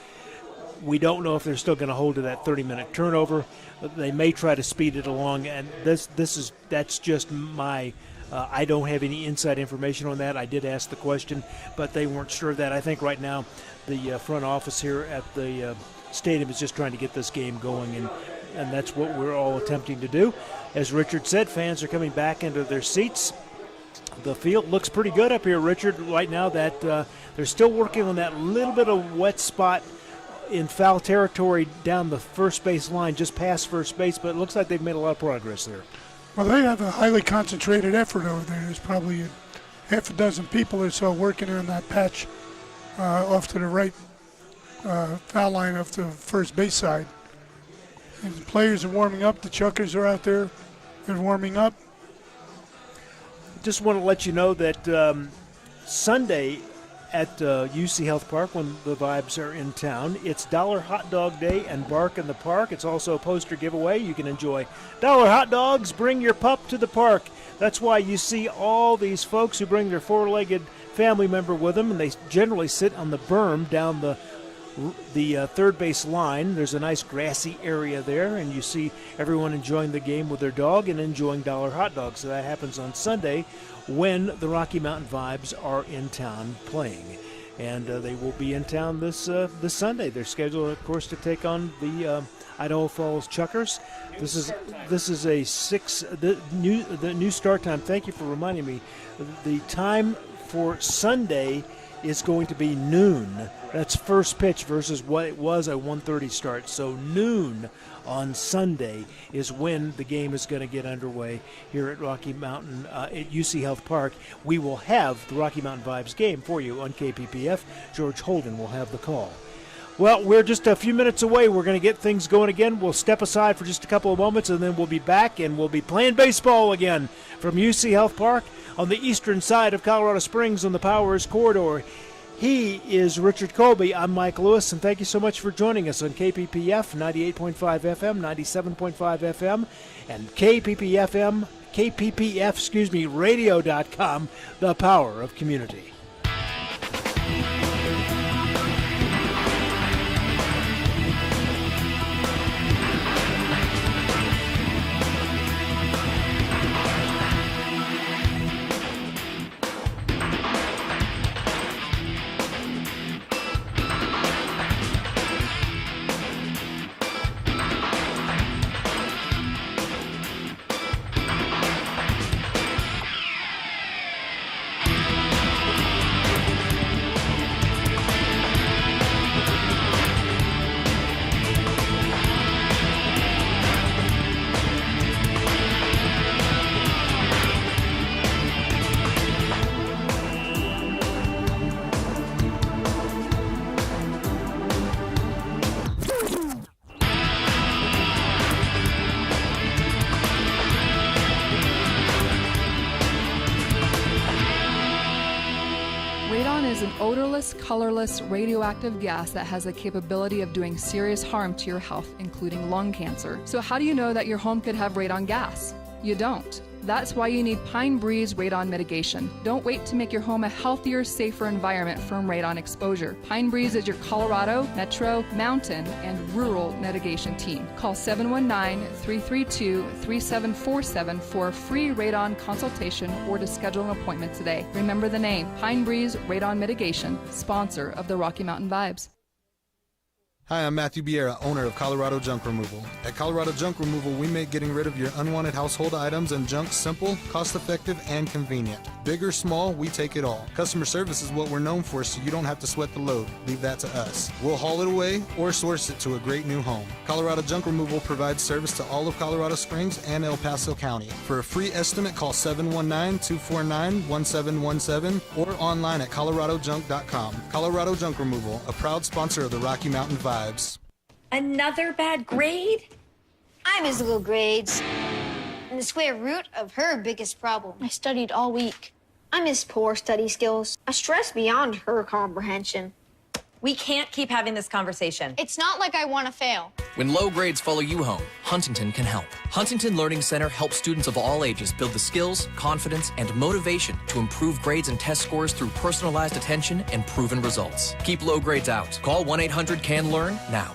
We don't know if they're still going to hold to that 30-minute turnover. They may try to speed it along, and that's just my. I don't have any inside information on that. I did ask the question, but they weren't sure of that. I think right now the front office here at the stadium is just trying to get this game going, and that's what we're all attempting to do. As Richard said, fans are coming back into their seats. The field looks pretty good up here, Richard, right now. That they're still working on that little bit of wet spot in foul territory down the first base line, just past first base, but it looks like they've made a lot of progress there. Well, they have a highly concentrated effort over there. There's probably half a dozen people or so working on that patch off to the right foul line off the first base side. And the players are warming up. The Chuckers are out there. They're warming up. Just want to let you know that Sunday at UC Health Park, when the Vibes are in town, it's $1 Hot Dog Day and Bark in the Park. It's also a poster giveaway. You can enjoy $1 hot dogs. Bring your pup to the park. That's why you see all these folks who bring their four-legged family member with them, and they generally sit on the berm down the third base line. There's a nice grassy area there, and you see everyone enjoying the game with their dog and enjoying $1 hot dogs. So that happens on Sunday when the Rocky Mountain Vibes are in town playing. And they will be in town this Sunday. They're scheduled, of course, to take on the Idaho Falls Chuckers. This is the new start time. Thank you for reminding me. The time for Sunday is going to be noon. That's first pitch versus what it was a 1:30 start. So noon on Sunday is when the game is going to get underway here at Rocky Mountain at UC Health Park. We will have the Rocky Mountain Vibes game for you on KPPF. George Holden will have the call. Well, we're just a few minutes away. We're going to get things going again. We'll step aside for just a couple of moments, and then we'll be back, and we'll be playing baseball again from UC Health Park on the eastern side of Colorado Springs on the Powers Corridor. He is Richard Colby. I'm Mike Lewis, and thank you so much for joining us on KPPF 98.5 FM, 97.5 FM, and KPPF, radio.com, the power of community. Colorless radioactive gas that has the capability of doing serious harm to your health, including lung cancer. So how do you know that your home could have radon gas? You don't. That's why you need Pine Breeze radon mitigation. Don't wait to make your home a healthier, safer environment from radon exposure. Pine Breeze is your Colorado, Metro, Mountain, and Rural mitigation team. Call 719-332-3747 for a free radon consultation or to schedule an appointment today. Remember the name, Pine Breeze Radon Mitigation, sponsor of the Rocky Mountain Vibes. Hi, I'm Matthew Biera, owner of Colorado Junk Removal. At Colorado Junk Removal, we make getting rid of your unwanted household items and junk simple, cost-effective, and convenient. Big or small, we take it all. Customer service is what we're known for, so you don't have to sweat the load. Leave that to us. We'll haul it away or source it to a great new home. Colorado Junk Removal provides service to all of Colorado Springs and El Paso County. For a free estimate, call 719-249-1717 or online at coloradojunk.com. Colorado Junk Removal, a proud sponsor of the Rocky Mountain Vibes. Another bad grade? I miss little grades. And the square root of her biggest problem. I studied all week. I miss poor study skills. I stress beyond her comprehension. We can't keep having this conversation. It's not like I want to fail. When low grades follow you home, Huntington can help. Huntington Learning Center helps students of all ages build the skills, confidence, and motivation to improve grades and test scores through personalized attention and proven results. Keep low grades out. Call 1-800-CAN-LEARN now.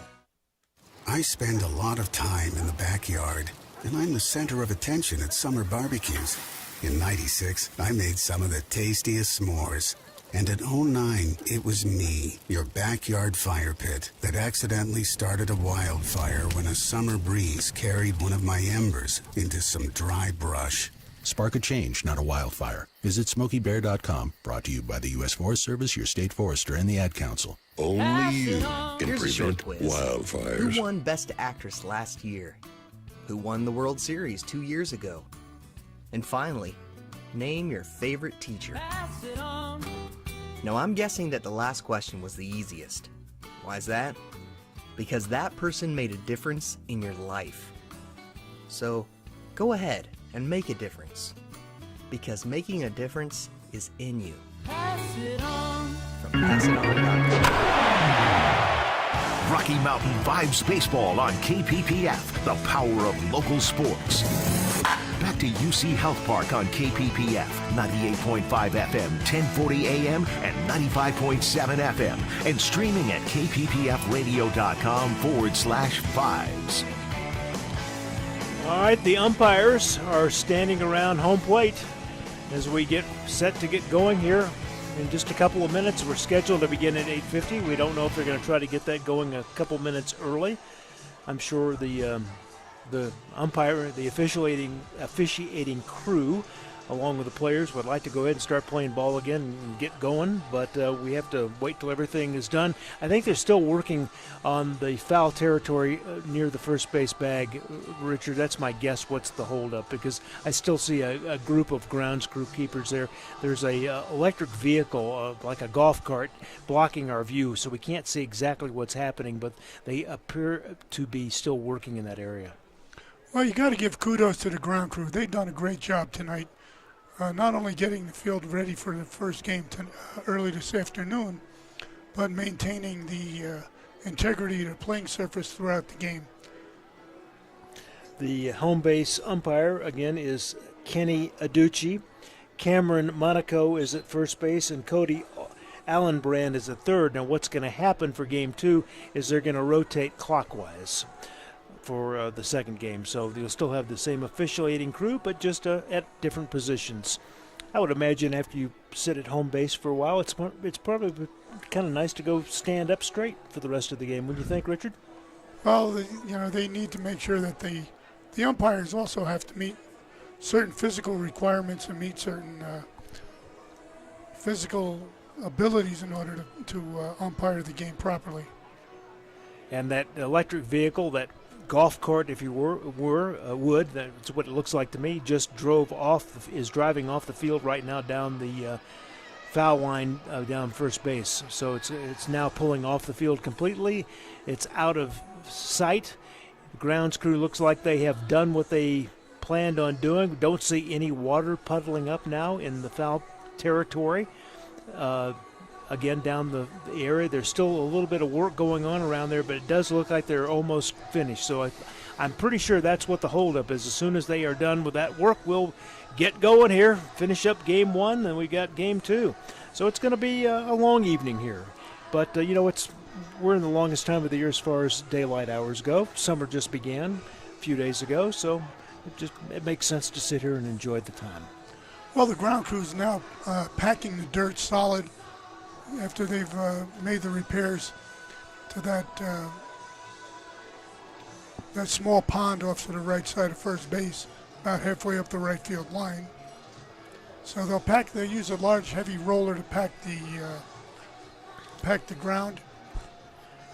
I spend a lot of time in the backyard, and I'm the center of attention at summer barbecues. In '96, I made some of the tastiest s'mores. And in '09, it was me, your backyard fire pit, that accidentally started a wildfire when a summer breeze carried one of my embers into some dry brush. Spark a change, not a wildfire. Visit SmokeyBear.com. Brought to you by the U.S. Forest Service, your state forester, and the Ad Council. Only you can Here's a short prevent quiz. wildfires. Who won Best Actress last year? Who won the World Series 2 years ago? And finally, name your favorite teacher. Now, I'm guessing that the last question was the easiest. Why is that? Because that person made a difference in your life. So, go ahead and make a difference. Because making a difference is in you. From PassItOn.com. Rocky Mountain Vibes Baseball on KPPF, the power of local sports. Back to UC Health Park on KPPF, 98.5 FM, 1040 AM, and 95.7 FM, and streaming at kppfradio.com/vibes. All right, the umpires are standing around home plate as we get set to get going here in just a couple of minutes. We're scheduled to begin at 8:50. We don't know if they're going to try to get that going a couple minutes early. I'm sure the umpire, the officiating crew, along with the players, would like to go ahead and start playing ball again and get going, but we have to wait till everything is done. I think they're still working on the foul territory near the first base bag. Richard, that's my guess what's the holdup, because I still see a group of grounds crew keepers there. There's a electric vehicle, like a golf cart, blocking our view, so we can't see exactly what's happening, but they appear to be still working in that area. Well, you got to give kudos to the ground crew. They've done a great job tonight, not only getting the field ready for the first game early this afternoon, but maintaining the integrity of the playing surface throughout the game. The home base umpire, again, is Kenny Aducci. Cameron Monaco is at first base, and Cody Allenbrand is at third. Now, what's going to happen for Game 2 is they're going to rotate clockwise for the second game. So you'll still have the same officiating crew, but just at different positions. I would imagine after you sit at home base for a while, it's probably kind of nice to go stand up straight for the rest of the game. What do you think, Richard? Well, they need to make sure that the umpires also have to meet certain physical requirements and meet certain physical abilities in order to umpire the game properly. And that electric vehicle, that golf cart, if you would, that's what it looks like to me, just is driving off the field right now down the foul line down first base. So it's now pulling off the field completely. It's out of sight. The grounds crew looks like they have done what they planned on doing. Don't see any water puddling up now in the foul territory. Again, down the area, there's still a little bit of work going on around there, but it does look like they're almost finished. So I'm pretty sure that's what the holdup is. As soon as they are done with that work, we'll get going here, finish up Game 1, then we got Game 2. So it's going to be a long evening here. But, we're in the longest time of the year as far as daylight hours go. Summer just began a few days ago, so it makes sense to sit here and enjoy the time. Well, the ground crew's now packing the dirt solid after they've made the repairs to that small pond off to the right side of first base, about halfway up the right field line. So they'll use a large, heavy roller to pack the ground.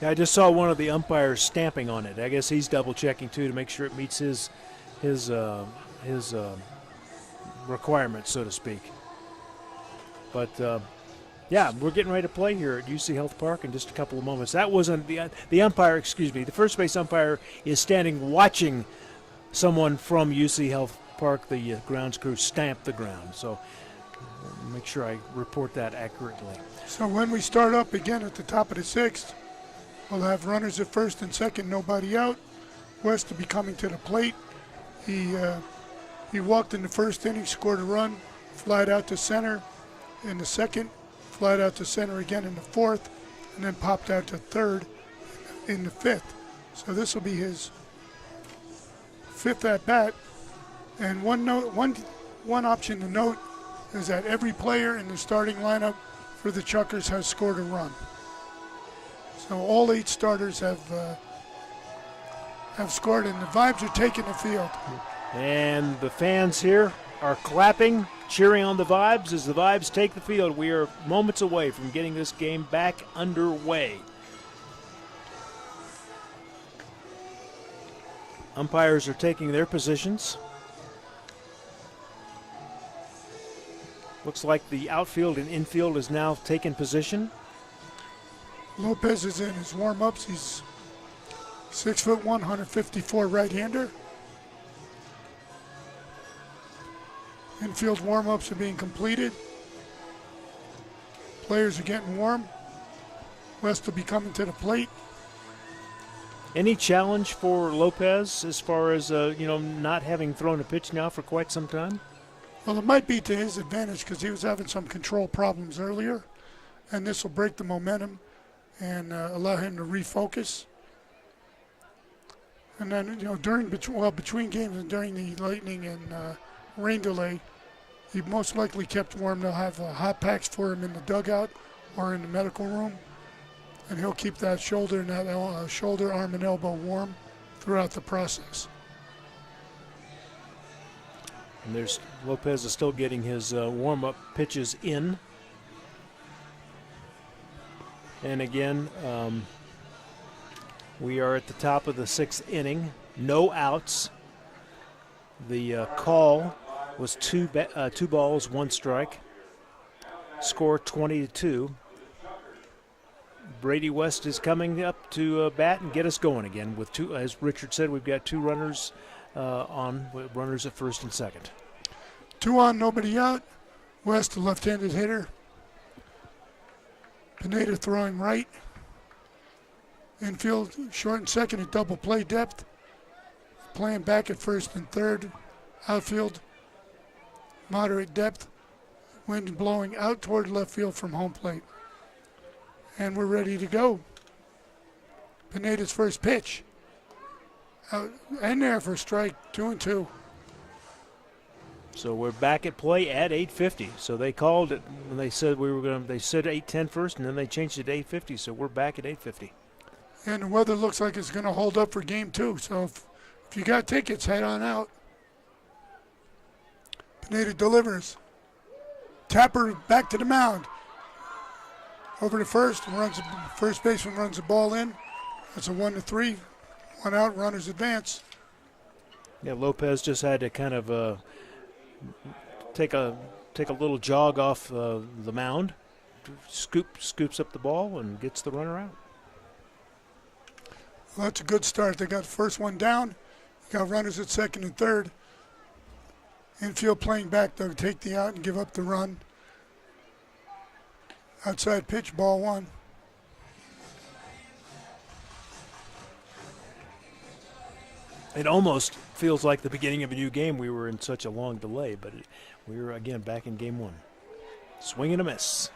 Yeah, I just saw one of the umpires stamping on it. I guess he's double checking too to make sure it meets his requirements, so to speak. But yeah, we're getting ready to play here at UC Health Park in just a couple of moments. That wasn't the umpire, the first base umpire is standing watching someone from UC Health Park, the grounds crew, stamp the ground. So Make sure I report that accurately. So when we start up again at the top of the sixth, we'll have runners at first and second, nobody out. West will be coming to the plate. He walked in the first inning, scored a run, flied out to center in the second, flied out to center again in the fourth, and then popped out to third in the fifth. So this will be his fifth at bat. And one option to note is that every player in the starting lineup for the Chuckers has scored a run. So all 8 starters have scored, and the Vibes are taking the field. And the fans here are clapping, cheering on the Vibes as the Vibes take the field. We are moments away from getting this game back underway. Umpires are taking their positions. Looks like the outfield and infield is now taking position. Lopez is in his warm-ups. He's 6'1", 154 right-hander. Infield warm-ups are being completed. Players are getting warm. West will be coming to the plate. Any challenge for Lopez as far as not having thrown a pitch now for quite some time? Well, it might be to his advantage because he was having some control problems earlier, and this will break the momentum and allow him to refocus. And then, between games and during the lightning and rain delay, he most likely kept warm. They'll have hot packs for him in the dugout or in the medical room, and he'll keep that shoulder and that shoulder, arm, and elbow warm throughout the process. And Lopez is still getting his warm-up pitches in. And again, we are at the top of the 6th inning. No outs. The call was two balls, 1 strike. Score 20-2. Brady West is coming up to bat and get us going again with 2. As Richard said, we've got 2 runners runners at first and second. 2 on, nobody out. West, a left-handed hitter. Pineda throwing right. Infield, short and second at double play depth. Playing back at first and third. Outfield, moderate depth. Wind blowing out toward left field from home plate. And we're ready to go. Pineda's first pitch. Out and there for strike, 2-2. So we're back at play at 8:50. So they called it when they said they said 8:10 first, and then they changed it to 8:50. So we're back at 8:50. And the weather looks like it's going to hold up for game 2. So if you got tickets, head on out. Pineda delivers. Tapper back to the mound. Over to first, first baseman runs the ball in. That's a 1-3. 1 out, runners advance. Yeah, Lopez just had to kind of take a little jog off the mound, scoops up the ball and gets the runner out. Well, that's a good start. They got the first one down. You got runners at second and third. Infield playing back, they'll take the out and give up the run. Outside pitch, ball 1. It almost feels like the beginning of a new game. We were in such a long delay, but we were, again, back in game 1. Swing and a miss.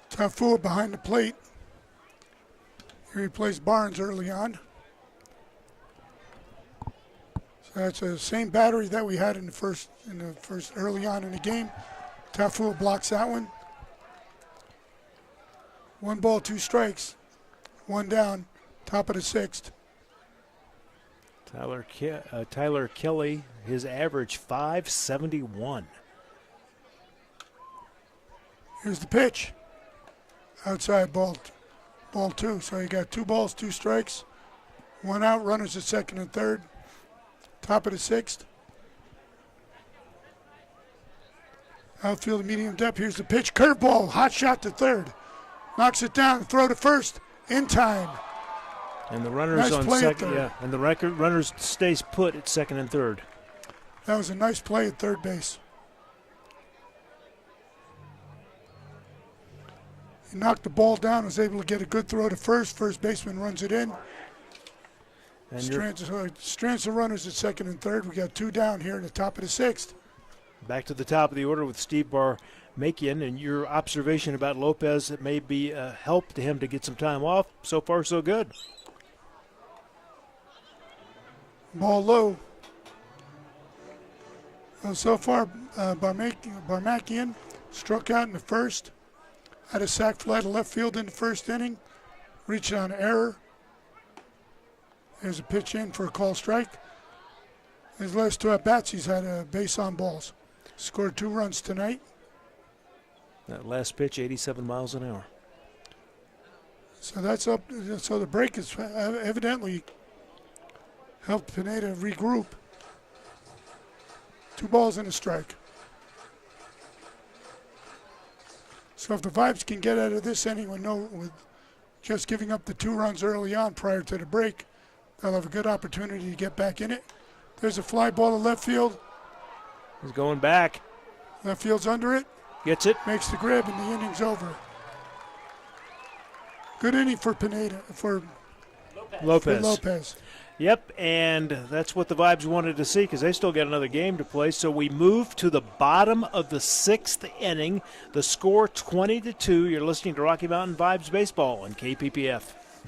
Tafua behind the plate. He replaced Barnes early on. So that's the same battery that we had in the first early on in the game. Tafua blocks that one. 1 ball, 2 strikes. 1 down, top of the 6th. Tyler Kelly, his average 571. Here's the pitch. Outside ball 2. So you got 2 balls, 2 strikes. 1 out, runners at second and third. Top of the 6th. Outfield medium depth. Here's the pitch. Curveball, hot shot to third. Knocks it down, throw to first, in time. And the runners on second, and the runners stays put at second and third. That was a nice play at third base. He knocked the ball down, was able to get a good throw to first. First baseman runs it in. And Strands the runners at second and third. We got 2 down here in the top of the 6th. Back to the top of the order with Steve Barmakian, and your observation about Lopez, it may be a help to him to get some time off. So far, so good. Ball low. So far, Barmakian struck out in the first, had a sac fly to left field in the first inning, reached on error. There's a pitch in for a call strike. His last 2 at-bats, he's had a base on balls. Scored 2 runs tonight. That last pitch, 87 miles an hour. So that's up. So the break has evidently helped Pineda regroup. 2 balls and a strike. So if the Vibes can get out of this inning with just giving up the 2 runs early on prior to the break, they'll have a good opportunity to get back in it. There's a fly ball to left field. He's going back. Left field's under it. Gets it. Makes the grab, and the inning's over. Good inning for Pineda, for Lopez. Yep, and that's what the Vibes wanted to see because they still got another game to play. So we move to the bottom of the 6th inning. The score 20-2. You're listening to Rocky Mountain Vibes Baseball on KPPF.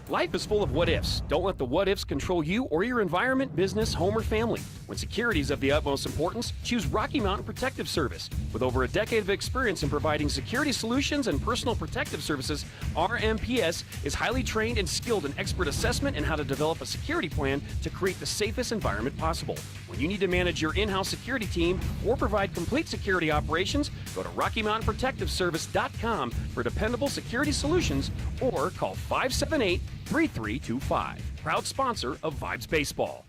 Life is full of what-ifs. Don't let the what-ifs control you or your environment, business, home, or family. When security is of the utmost importance, choose Rocky Mountain Protective Service. With over a decade of experience in providing security solutions and personal protective services, RMPS is highly trained and skilled in expert assessment and how to develop a security plan to create the safest environment possible. When you need to manage your in-house security team or provide complete security operations, go to RockyMountainProtectiveService.com for dependable security solutions or call 578-3325. Proud sponsor of Vibes Baseball.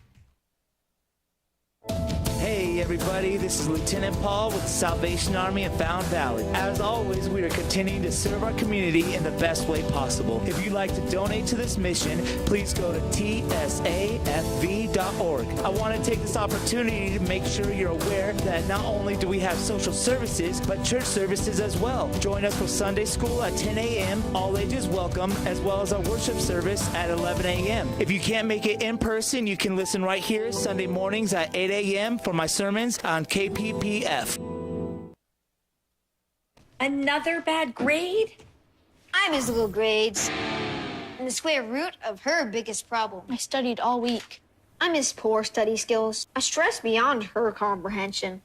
Hey everybody, this is Lieutenant Paul with the Salvation Army in Found Valley. As always, we are continuing to serve our community in the best way possible. If you'd like to donate to this mission, please go to tsafv.org. I want to take this opportunity to make sure you're aware that not only do we have social services, but church services as well. Join us for Sunday school at 10 a.m., all ages welcome, as well as our worship service at 11 a.m. If you can't make it in person, you can listen right here Sunday mornings at 8 a.m. for my sermons on KPPF. Another bad grade? I miss little grades. And the square root of her biggest problem. I studied all week. I miss poor study skills. I stress beyond her comprehension.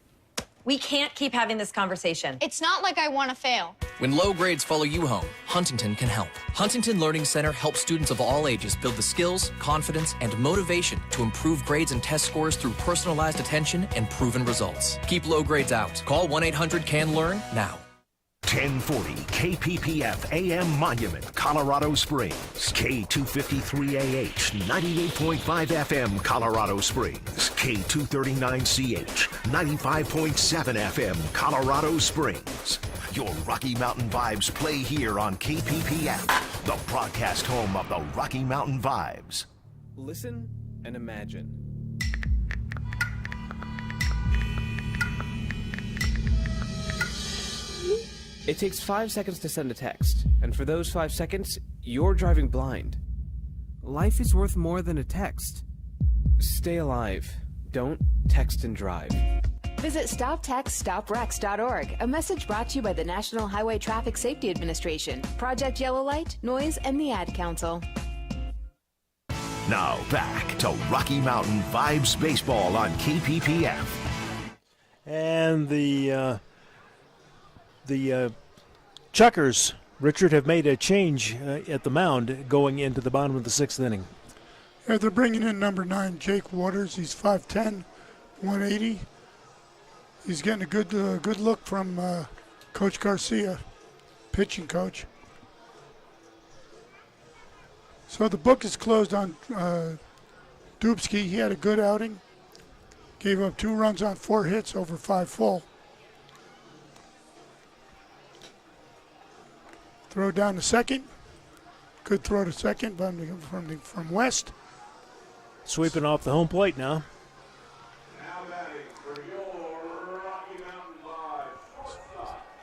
We can't keep having this conversation. It's not like I want to fail. When low grades follow you home, Huntington can help. Huntington Learning Center helps students of all ages build the skills, confidence, and motivation to improve grades and test scores through personalized attention and proven results. Keep low grades out. Call 1-800-CAN-LEARN now. 1040 KPPF AM Monument, Colorado Springs. K253AH, 98.5 FM, Colorado Springs. K239CH, 95.7 FM, Colorado Springs. Your Rocky Mountain Vibes play here on KPPF, the broadcast home of the Rocky Mountain Vibes. Listen and imagine. It takes 5 seconds to send a text, and for those 5 seconds, you're driving blind. Life is worth more than a text. Stay alive. Don't text and drive. Visit StopTextStopWrecks.org, a message brought to you by the National Highway Traffic Safety Administration, Project Yellow Light, Noise, and the Ad Council. Now back to Rocky Mountain Vibes Baseball on KPPF. And the Chuckers, Richard, have made a change at the mound going into the bottom of the 6th inning. Yeah, they're bringing in number 9, Jake Waters. He's 5'10", 180. He's getting a good look from Coach Garcia, pitching coach. So the book is closed on Dubsky. He had a good outing. Gave up 2 runs on 4 hits over 5 full. Throw down to second. Good throw to second from West. Sweeping off the home plate now.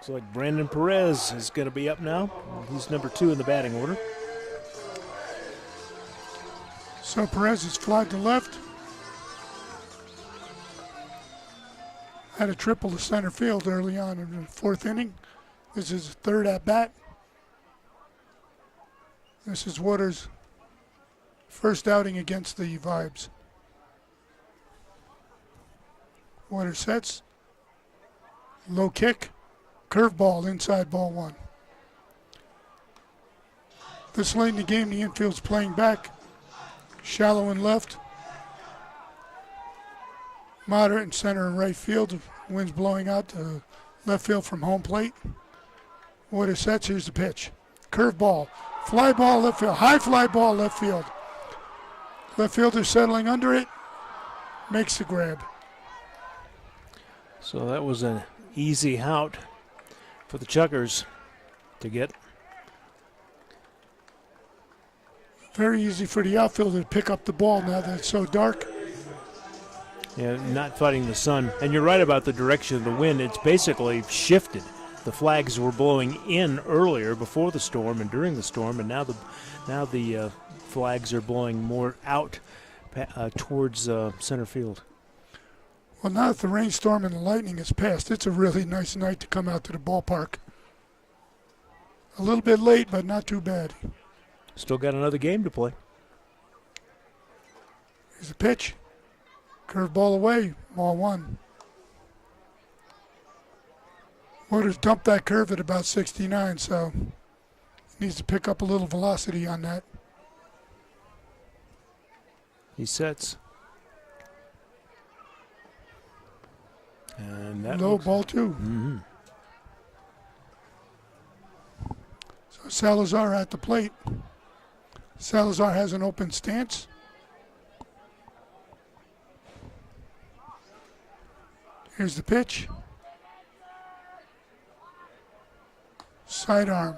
Looks like Brandon Perez is going to be up now. He's number 2 in the batting order. So Perez is flied to left. Had a triple to center field early on in the 4th inning. This is his 3rd at bat. This is Waters' first outing against the Vibes. Waters sets. Low kick. Curveball inside ball 1. This late in the game, the infield's playing back. Shallow in left. Moderate in center and right field. Wind's blowing out to left field from home plate. Waters sets. Here's the pitch. Curveball. Fly ball left field. High fly ball left field. Left fielder settling under it. Makes the grab. So that was an easy out for the Chuckers to get. Very easy for the outfielder to pick up the ball now that it's so dark. Yeah, not fighting the sun. And you're right about the direction of the wind. It's basically shifted. The flags were blowing in earlier before the storm and during the storm, and now the flags are blowing more out towards center field. Well, now that the rainstorm and the lightning has passed, it's a really nice night to come out to the ballpark. A little bit late, but not too bad. Still got another game to play. Here's the pitch. Curveball away, ball 1. Waters dumped that curve at about 69, so he needs to pick up a little velocity on that. He sets. And that low, ball 2. Mm-hmm. So Salazar at the plate. Salazar has an open stance. Here's the pitch. Sidearm.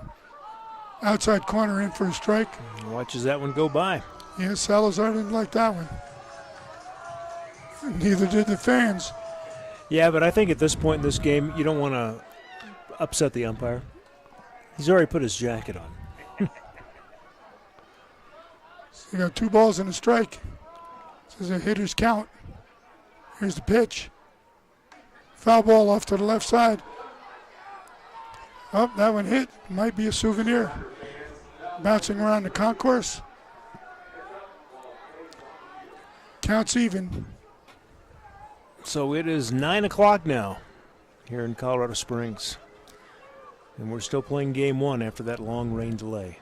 Outside corner in for a strike. Watches that one go by. Yeah, Salazar didn't like that one. Neither did the fans. Yeah, but I think at this point in this game, you don't want to upset the umpire. He's already put his jacket on. So you got 2 balls and a strike. This is a hitter's count. Here's the pitch. Foul ball off to the left side. Oh, that one hit. Might be a souvenir. Bouncing around the concourse. Counts even. So it is 9 o'clock now here in Colorado Springs. And we're still playing game 1 after that long rain delay.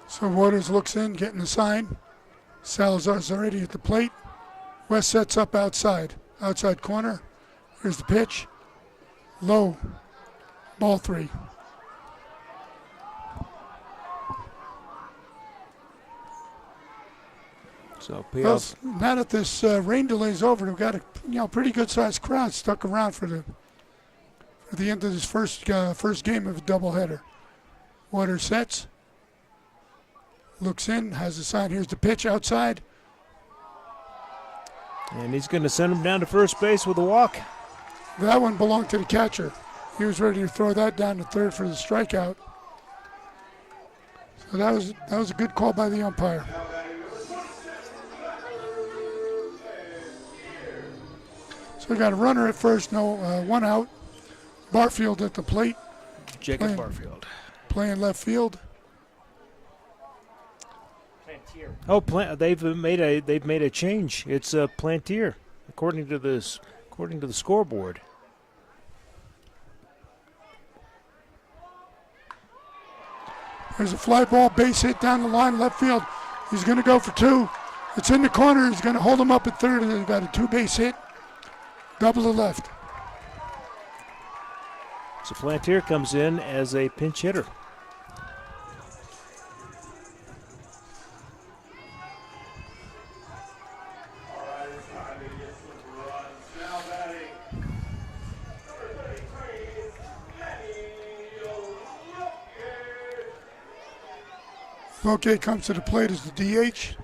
So Waters looks in, getting the sign. Salazar's already at the plate. West sets up outside. Outside corner. Here's the pitch. Low. Ball 3. So well, now that this rain delay is over, we've got a pretty good sized crowd stuck around for the end of this first game of a doubleheader. Waters sets. Looks in, has a sign. Here's the pitch outside. And he's going to send him down to first base with a walk. That one belonged to the catcher. He was ready to throw that down to third for the strikeout. So that was a good call by the umpire. So we got a runner at first, no one out. Barfield at the plate. Jacob Barfield. Playing left field. Oh, they've made a change. It's a Plantier, according to the scoreboard. There's a fly ball, base hit down the line, left field. He's going to go for 2. It's in the corner. He's going to hold him up at third, and they've got a 2-base hit. Double to left. So Plantier comes in as a pinch hitter. Loke comes to the plate as the DH.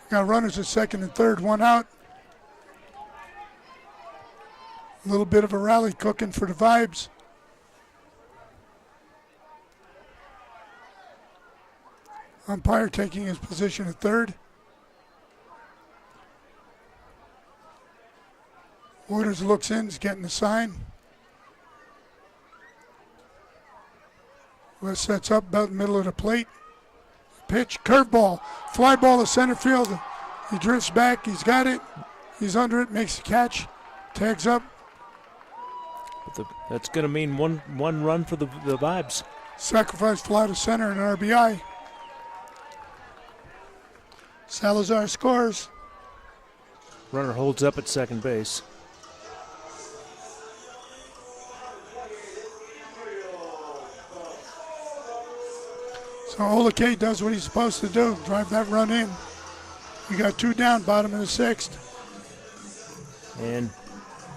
Got runners at second and third, one out. A little bit of a rally cooking for the Vibes. Umpire taking his position at third. Waters looks in, is getting the sign. West sets up about the middle of the plate. Pitch, curveball, fly ball to center field. He drifts back, he's got it. He's under it, makes the catch, tags up. That's going to mean one run for the Vibes. Sacrifice fly to center and RBI. Salazar scores. Runner holds up at second base. So Olakay does what he's supposed to do, drive that run in. We got 2 down, bottom of the 6th. And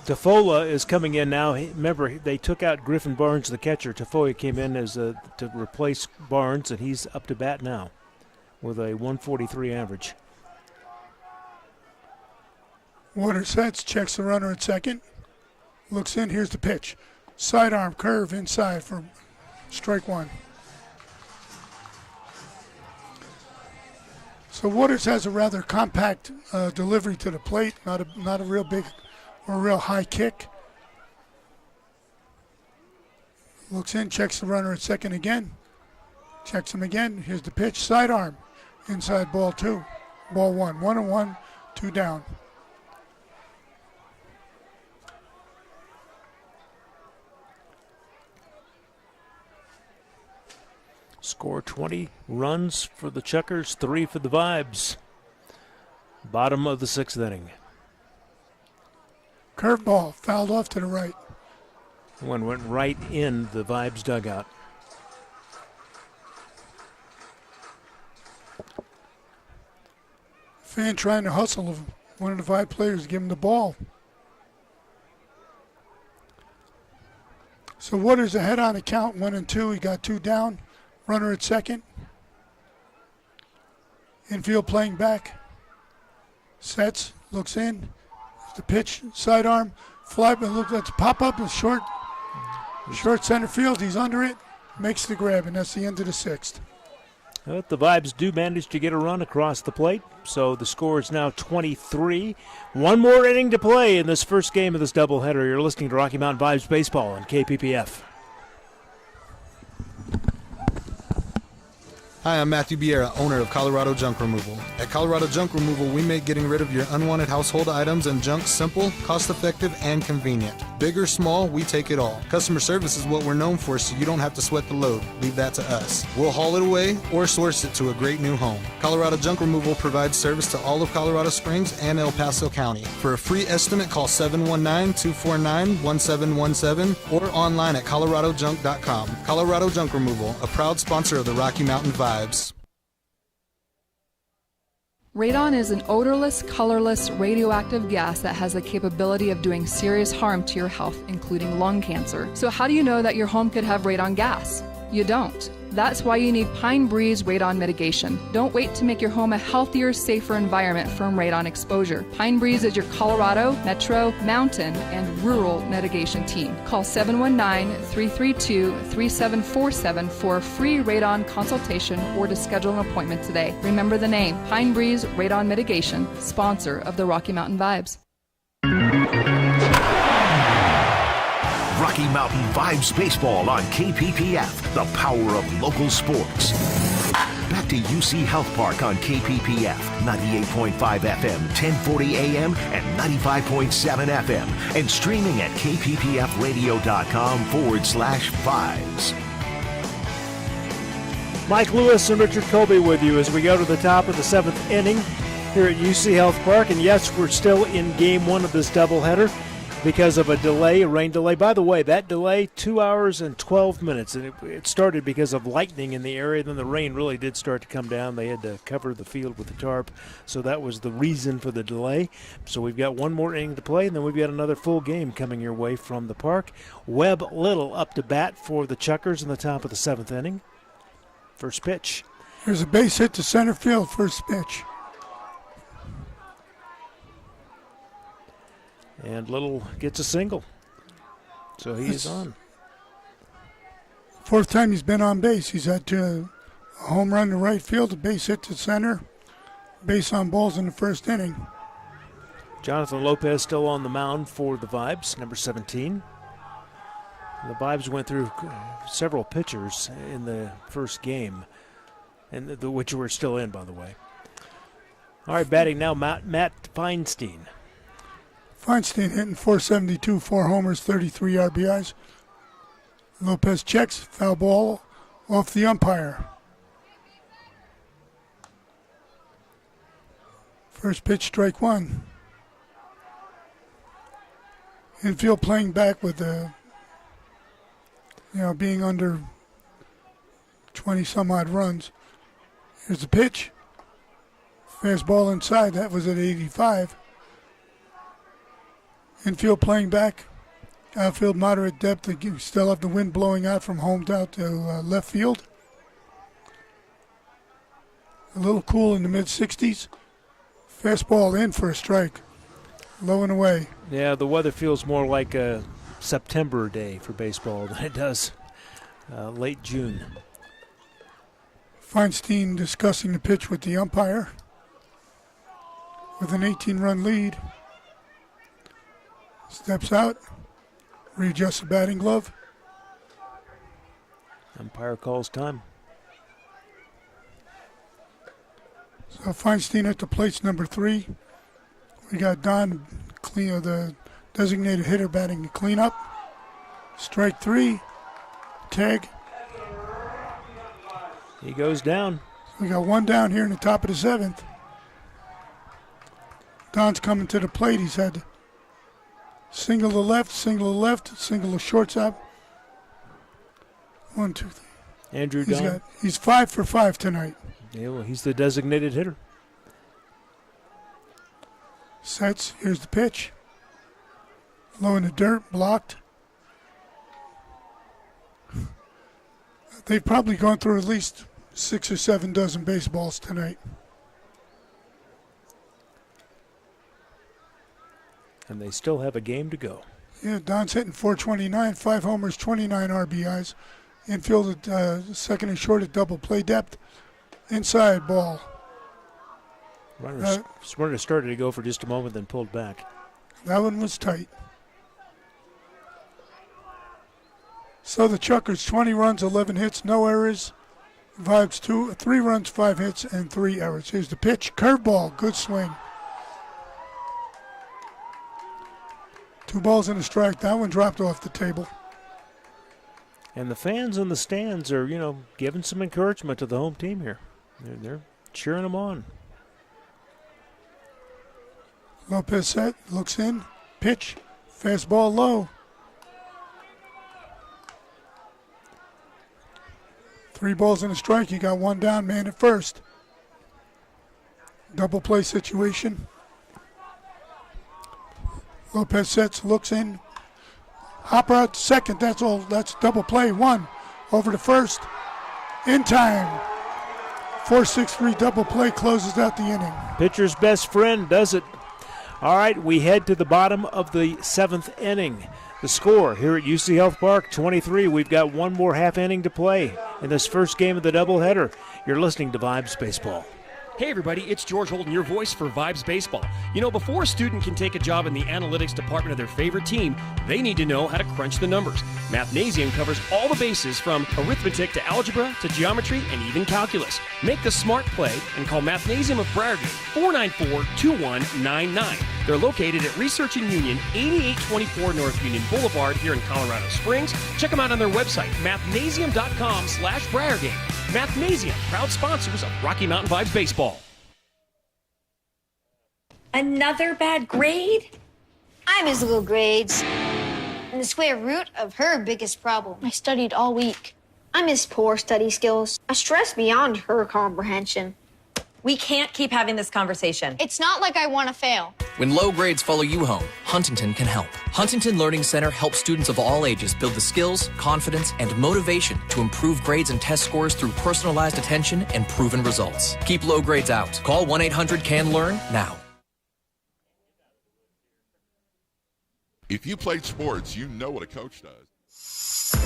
Tafola is coming in now. Remember, they took out Griffin Barnes, the catcher. Tafola came in as to replace Barnes, and he's up to bat now with a 143 average. Waters sets, checks the runner at second. Looks in, here's the pitch. Sidearm curve inside for strike one. So Waters has a rather compact delivery to the plate, not a real big or a real high kick. Looks in, checks the runner at second again. Checks him again. Here's the pitch, sidearm, inside ball 2. Ball 1, 1-1, 2 down. Score 20 runs for the Chuckers, 3 for the Vibes. Bottom of the 6th inning. Curveball, fouled off to the right. One went right in the Vibes dugout. Fan trying to hustle one of the Vibe players to give him the ball. So Waters ahead on the count, 1-2. He got 2 down. Runner at second. Infield playing back. Sets, looks in. The pitch, sidearm, fly, but look, that's pop up is short center field. He's under it, makes the grab, and that's the end of the 6th. But the Vibes do manage to get a run across the plate, so the score is now 23. One more inning to play in this first game of this doubleheader. You're listening to Rocky Mountain Vibes Baseball on KPPF. Hi, I'm Matthew Biera, owner of Colorado Junk Removal. At Colorado Junk Removal, we make getting rid of your unwanted household items and junk simple, cost-effective, and convenient. Big or small, we take it all. Customer service is what we're known for, so you don't have to sweat the load. Leave that to us. We'll haul it away or source it to a great new home. Colorado Junk Removal provides service to all of Colorado Springs and El Paso County. For a free estimate, call 719-249-1717 or online at coloradojunk.com. Colorado Junk Removal, a proud sponsor of the Rocky Mountain Vibes. Radon is an odorless, colorless, radioactive gas that has the capability of doing serious harm to your health, including lung cancer. So how do you know that your home could have radon gas? You don't. That's why you need Pine Breeze Radon Mitigation. Don't wait to make your home a healthier, safer environment from radon exposure. Pine Breeze is your Colorado, Metro, Mountain, and Rural mitigation team. Call 719-332-3747 for a free radon consultation or to schedule an appointment today. Remember the name, Pine Breeze Radon Mitigation, sponsor of the Rocky Mountain Vibes. Rocky Mountain Vibes Baseball on KPPF, the power of local sports. Back to UC Health Park on KPPF, 98.5 FM, 1040 AM, and 95.7 FM, and streaming at kppfradio.com/vibes. Mike Lewis and Richard Colby with you as we go to the top of the 7th inning here at UC Health Park. And yes, we're still in game 1 of this doubleheader because of a rain delay. By the way, that delay, 2 hours and 12 minutes, and it started because of lightning in the area. Then the rain really did start to come down. They had to cover the field with the tarp, so that was the reason for the delay. So we've got one more inning to play, and then we've got another full game coming your way from the park. Webb Little up to bat for the Chuckers in the top of the 7th inning. First pitch. There's a base hit to center field, first pitch. And Little gets a single. So he is on. Fourth time he's been on base. He's had a home run to right field, a base hit to center, base on balls in the first inning. Jonathan Lopez still on the mound for the Vibes, number 17. The Vibes went through several pitchers in the first game, and which we're still in, by the way. All right, batting now, Matt Feinstein. Feinstein hitting .472, 4 homers, 33 RBIs. Lopez checks, foul ball off the umpire. First pitch, strike one. Infield playing back with being under 20 some odd runs. Here's the pitch. Fastball inside, that was at 85. Infield playing back. Outfield moderate depth. You still have the wind blowing out from home down to left field. A little cool in the mid-60s. Fastball in for a strike. Low and away. Yeah, the weather feels more like a September day for baseball than it does late June. Feinstein discussing the pitch with the umpire. With an 18-run lead. Steps out. Readjusts the batting glove. Umpire calls time. So Feinstein at the plate's number 3. We got Don, the designated hitter, batting the cleanup. Strike 3. Tag. He goes down. We got one down here in the top of the 7th. Don's coming to the plate. He's had single to left, single to shortstop. 1, 2, 3. Andrew Don. He's 5 for 5 tonight. Yeah, well, he's the designated hitter. Sets. Here's the pitch. Low in the dirt, blocked. They've probably gone through at least 6 or 7 dozen baseballs tonight. And they still have a game to go. Yeah, Don's hitting .429, 5 homers, 29 RBIs. Infield at second and short at double play depth. Inside ball. Runner started to go for just a moment, then pulled back. That one was tight. So the Chuckers, 20 runs, 11 hits, no errors. Vibes 3 runs, 5 hits, and 3 errors. Here's the pitch. Curveball, good swing. 2 balls and a strike. That one dropped off the table. And the fans in the stands are, giving some encouragement to the home team here. They're cheering them on. Lopez set, looks in, pitch, fastball low. 3 balls and a strike. You got 1 down, man at first. Double play situation. Lopez sets, looks in. Hopper out to second. That's all. That's double play. 1 over to first. In time. 4-6-3 double play closes out the inning. Pitcher's best friend does it. All right, we head to the bottom of the 7th inning. The score here at UC Health Park, 23. We've got 1 more half inning to play in this first game of the doubleheader. You're listening to Vibes Baseball. Hey everybody, it's George Holden, your voice for Vibes Baseball. Before a student can take a job in the analytics department of their favorite team, they need to know how to crunch the numbers. Mathnasium covers all the bases from arithmetic to algebra to geometry and even calculus. Make the smart play and call Mathnasium of Briargate, 494-2199. They're located at Research and Union, 8824 North Union Boulevard here in Colorado Springs. Check them out on their website, mathnasium.com/Briargate. Mathnasium, proud sponsors of Rocky Mountain Vibes Baseball. Another bad grade? I miss little grades. And the square root of her biggest problem. I studied all week. I miss poor study skills. I stress beyond her comprehension. We can't keep having this conversation. It's not like I want to fail. When low grades follow you home, Huntington can help. Huntington Learning Center helps students of all ages build the skills, confidence, and motivation to improve grades and test scores through personalized attention and proven results. Keep low grades out. Call 1-800-CAN-LEARN now. If you played sports, you know what a coach does.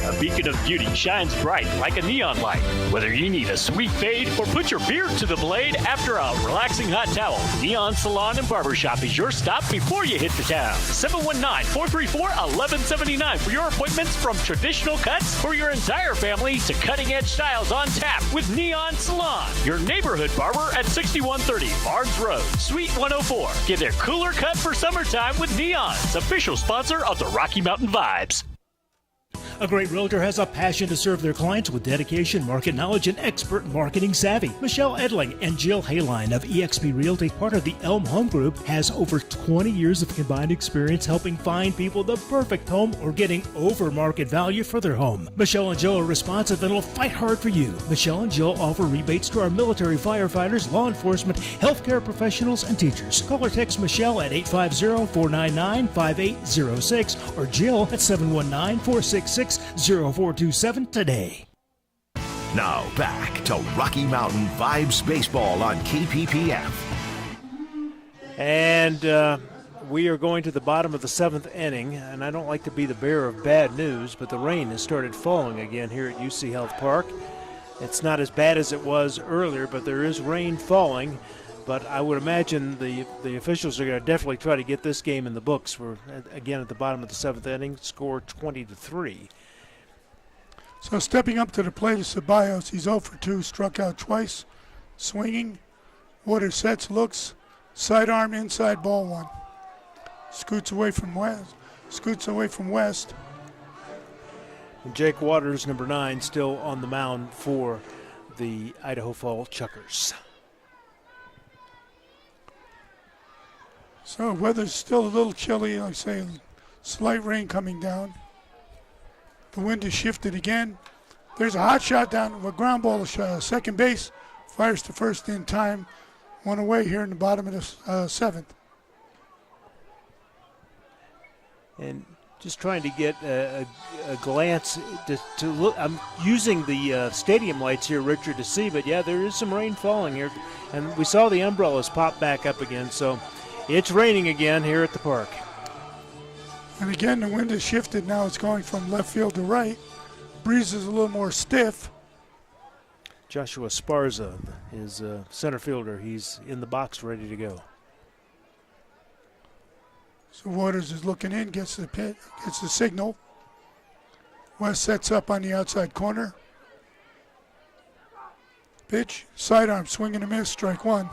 A beacon of beauty shines bright like a neon light. Whether you need a sweet fade or put your beard to the blade after a relaxing hot towel, Neon Salon and Barbershop is your stop before you hit the town. 719-434-1179 for your appointments, from traditional cuts for your entire family to cutting-edge styles on tap with Neon Salon. Your neighborhood barber at 6130 Barnes Road, Suite 104. Get a cooler cut for summertime with Neon's official sponsor of the Rocky Mountain Vibes. A great realtor has a passion to serve their clients with dedication, market knowledge, and expert marketing savvy. Michelle Edling and Jill Hayline of eXp Realty, part of the Elm Home Group, has over 20 years of combined experience helping find people the perfect home or getting over market value for their home. Michelle and Jill are responsive and will fight hard for you. Michelle and Jill offer rebates to our military firefighters, law enforcement, healthcare professionals, and teachers. Call or text Michelle at 850-499-5806 or Jill at 719-466-0427 today. Now back to Rocky Mountain Vibes Baseball on KPPF. And we are going to the bottom of the 7th inning, and I don't like to be the bearer of bad news, but the rain has started falling again here at UC Health Park. It's not as bad as it was earlier, but there is rain falling. But I would imagine the officials are going to definitely try to get this game in the books. We're, again, at the bottom of the 7th inning, score 20-3. So stepping up to the plate is Ceballos. He's 0 for 2, struck out twice. Swinging. Waters sets, looks. Sidearm, inside, ball one. Scoots away from West. And Jake Waters, number 9, still on the mound for the Idaho Falls Chuckers. So weather's still a little chilly, like I say, slight rain coming down. The wind has shifted again. There's a hot shot down, a ground ball to second base. Fires to first in time. One away here in the bottom of the 7th. And just trying to get a glance to look. I'm using the stadium lights here, Richard, to see, but yeah, there is some rain falling here. And we saw the umbrellas pop back up again, so it's raining again here at the park. And again, the wind has shifted. Now it's going from left field to right. Breeze is a little more stiff. Joshua Sparza is center fielder. He's in the box ready to go. So Waters is looking in, gets the signal. West sets up on the outside corner. Pitch, sidearm, swing and a miss, strike one.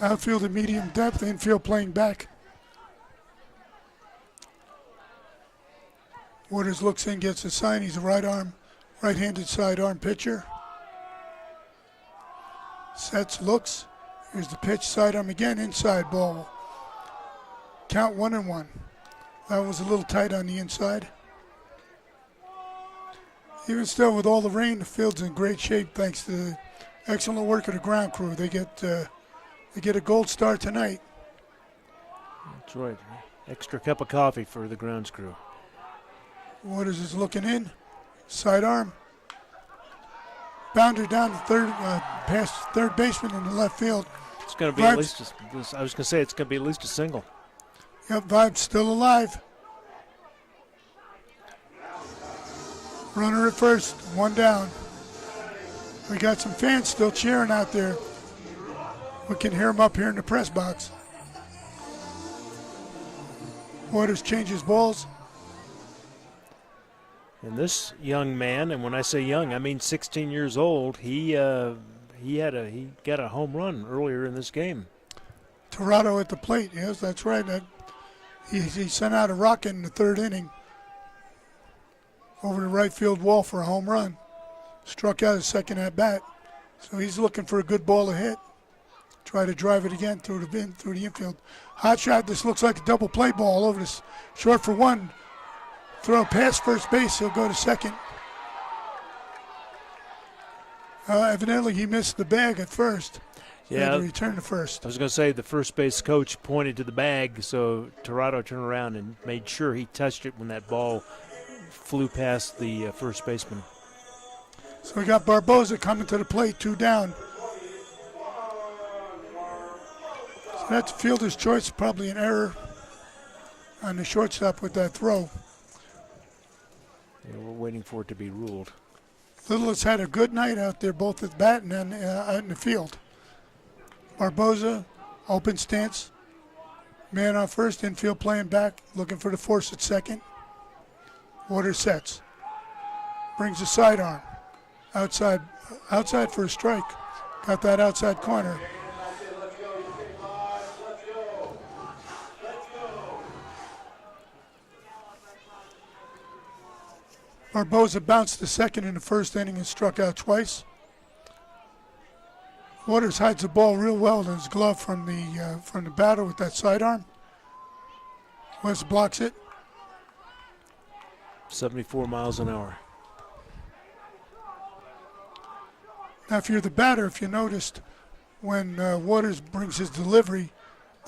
Outfield at medium depth, infield playing back. Waters looks in, gets a sign. He's a right-handed sidearm pitcher. Sets, looks. Here's the pitch, sidearm again, inside ball. Count 1-1. That was a little tight on the inside. Even still, with all the rain, the field's in great shape thanks to the excellent work of the ground crew. They get a gold star tonight. That's right. Extra cup of coffee for the grounds crew. Waters is looking in. Sidearm. Bounder down to third, past third baseman in the left field. It's going to be at least, I was going to say, it's going to be at least a single. Yep, Vibe's still alive. Runner at first, one down. We got some fans still cheering out there. We can hear them up here in the press box. Waters changes balls. And this young man, and when I say young, I mean 16 years old, he got a home run earlier in this game. Torado at the plate, yes, that's right. He sent out a rocket in the 3rd inning over the right field wall for a home run. Struck out his second at bat, so he's looking for a good ball to hit. Try to drive it again through the infield. Hot shot. This looks like a double play ball over this. Short for one. Throw past first base. He'll go to second. Evidently, he missed the bag at first. Yeah. To return to first. I was going to say the first base coach pointed to the bag, so Torado turned around and made sure he touched it when that ball flew past the first baseman. So we got Barboza coming to the plate, 2 down. that's fielder's choice, probably an error on the shortstop with that throw. Yeah, we're waiting for it to be ruled. Little has had a good night out there, both at bat and then out in the field. Barboza, open stance. Man on first, infield playing back, looking for the force at second. Waters sets. Brings a sidearm. Outside for a strike. Got that outside corner. Barboza bounced to second in the first inning and struck out twice. Waters hides the ball real well in his glove from the batter with that sidearm. West blocks it. 74 miles an hour. Now, if you're the batter, if you noticed, when Waters brings his delivery,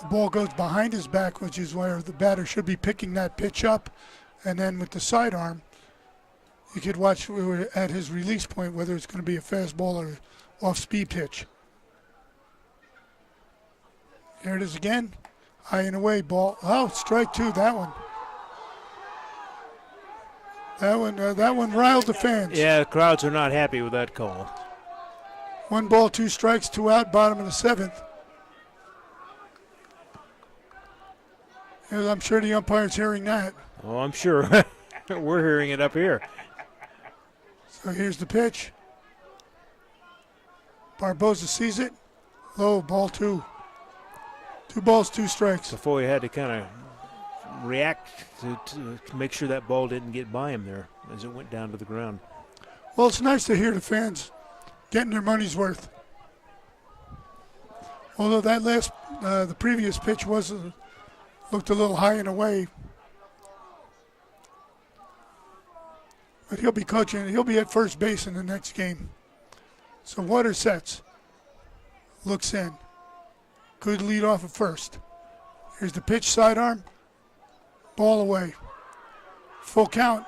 the ball goes behind his back, which is where the batter should be picking that pitch up. And then with the sidearm, you could watch at his release point whether it's going to be a fastball or off-speed pitch. Here it is again. High and away ball. Oh, strike two, that one. That one riled the fans. Yeah, the crowds are not happy with that call. 1 ball, 2 strikes, 2 out, bottom of the 7th. And I'm sure the umpire's hearing that. Oh, I'm sure. We're hearing it up here. So here's the pitch. Barboza sees it. Low, ball 2. 2 balls, 2 strikes. Before he had to kind of react to make sure that ball didn't get by him there as it went down to the ground. Well, it's nice to hear the fans getting their money's worth. Although that the previous pitch looked a little high and away. But he'll be coaching. He'll be at first base in the next game. So Waters sets. Looks in. Good lead off at first. Here's the pitch, sidearm. Ball away. Full count.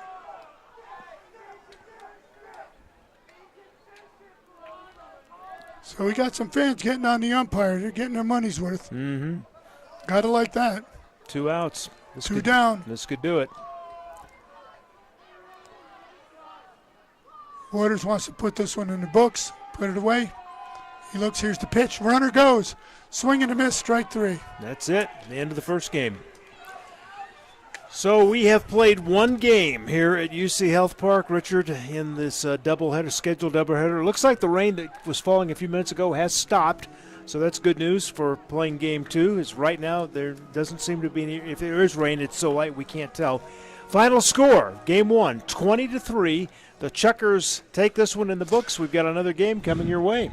So we got some fans getting on the umpire. They're getting their money's worth. Mm-hmm. Gotta like that. 2 outs. 2 down. This could do it. Waters wants to put this one in the books, put it away. He looks, here's the pitch. Runner goes. Swing and a miss, strike 3. That's it. The end of the first game. So we have played one game here at UC Health Park, Richard, in this scheduled doubleheader. Looks like the rain that was falling a few minutes ago has stopped, so that's good news for playing game 2. Is right now there doesn't seem to be any. If there is rain, it's so light we can't tell. Final score: game 1, 20-3. The Chuckers take this one in the books. We've got another game coming your way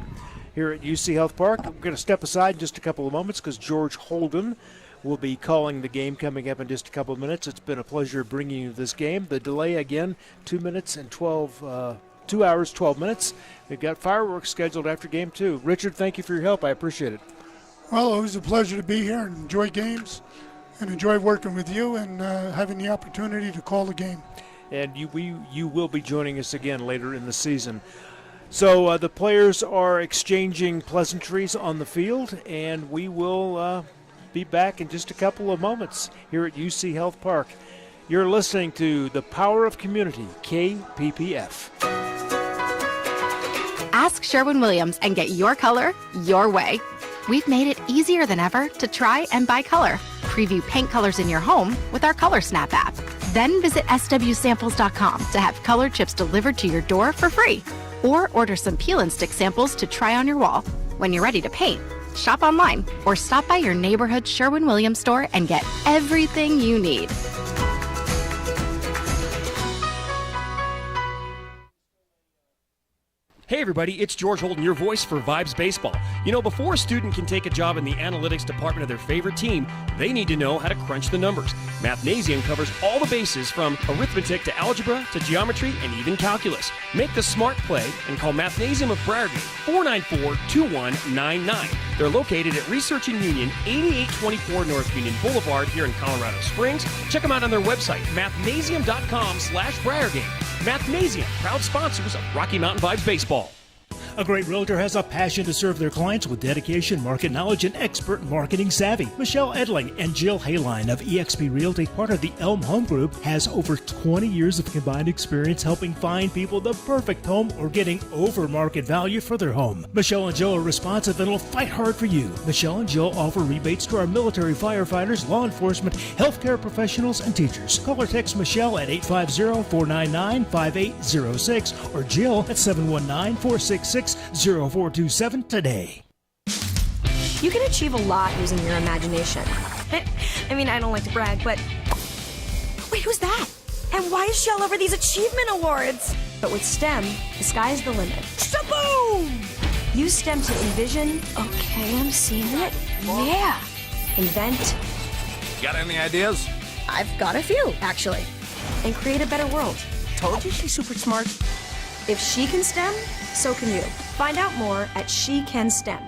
here at UC Health Park. We're going to step aside in just a couple of moments because George Holden will be calling the game coming up in just a couple of minutes. It's been a pleasure bringing you this game. The delay again, 2 hours, 12 minutes. We've got fireworks scheduled after game 2. Richard, thank you for your help. I appreciate it. Well, it was a pleasure to be here and enjoy games and enjoy working with you and having the opportunity to call the game. And you will be joining us again later in the season. So the players are exchanging pleasantries on the field, and we will be back in just a couple of moments here at UC Health Park. You're listening to The Power of Community, KPPF. Ask Sherwin-Williams and get your color your way. We've made it easier than ever to try and buy color. Preview paint colors in your home with our Color Snap app. Then visit swsamples.com to have color chips delivered to your door for free. Or order some peel and stick samples to try on your wall. When you're ready to paint, shop online or stop by your neighborhood Sherwin-Williams store and get everything you need. Hey everybody, it's George Holden, your voice for Vibes Baseball. You know, before a student can take a job in the analytics department of their favorite team, they need to know how to crunch the numbers. Mathnasium covers all the bases from arithmetic to algebra to geometry and even calculus. Make the smart play and call Mathnasium of Briargate 494-2199. They're located at Research and Union, 8824 North Union Boulevard here in Colorado Springs. Check them out on their website, mathnasium.com/Briargate. Mathnasium, proud sponsors of Rocky Mountain Vibes Baseball. A great realtor has a passion to serve their clients with dedication, market knowledge, and expert marketing savvy. Michelle Edling and Jill Hayline of eXp Realty, part of the Elm Home Group, has over 20 years of combined experience helping find people the perfect home or getting over market value for their home. Michelle and Jill are responsive and will fight hard for you. Michelle and Jill offer rebates to our military firefighters, law enforcement, healthcare professionals, and teachers. Call or text Michelle at 850-499-5806 or Jill at 719-466-0427 today. You can achieve a lot using your imagination. I mean, I don't like to brag, but... Wait, who's that? And why is she all over these achievement awards? But with STEM, the sky's the limit. Shaboom! Use STEM to envision... Okay, I'm seeing it. Yeah! Invent... Got any ideas? I've got a few, actually. And create a better world. Told you she's super smart. If she can STEM, so can you. Find out more at She Can STEM.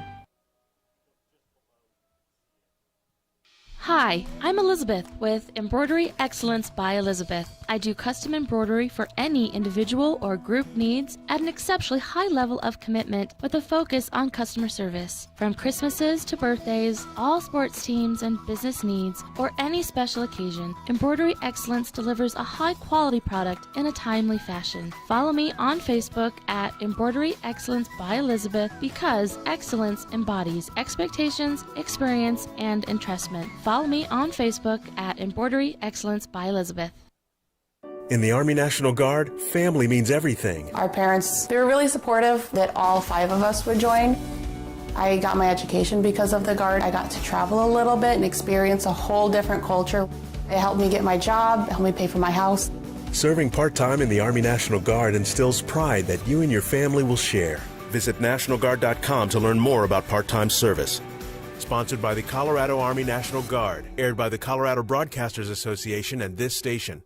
Hi, I'm Elizabeth with Embroidery Excellence by Elizabeth. I do custom embroidery for any individual or group needs at an exceptionally high level of commitment with a focus on customer service. From Christmases to birthdays, all sports teams and business needs, or any special occasion, Embroidery Excellence delivers a high-quality product in a timely fashion. Follow me on Facebook at Embroidery Excellence by Elizabeth because excellence embodies expectations, experience, and entrustment. Follow me on Facebook at Embroidery Excellence by Elizabeth. In the Army National Guard, family means everything. Our parents, they were really supportive that all 5 of us would join. I got my education because of the Guard. I got to travel a little bit and experience a whole different culture. It helped me get my job, it helped me pay for my house. Serving part-time in the Army National Guard instills pride that you and your family will share. Visit NationalGuard.com to learn more about part-time service. Sponsored by the Colorado Army National Guard. Aired by the Colorado Broadcasters Association and this station.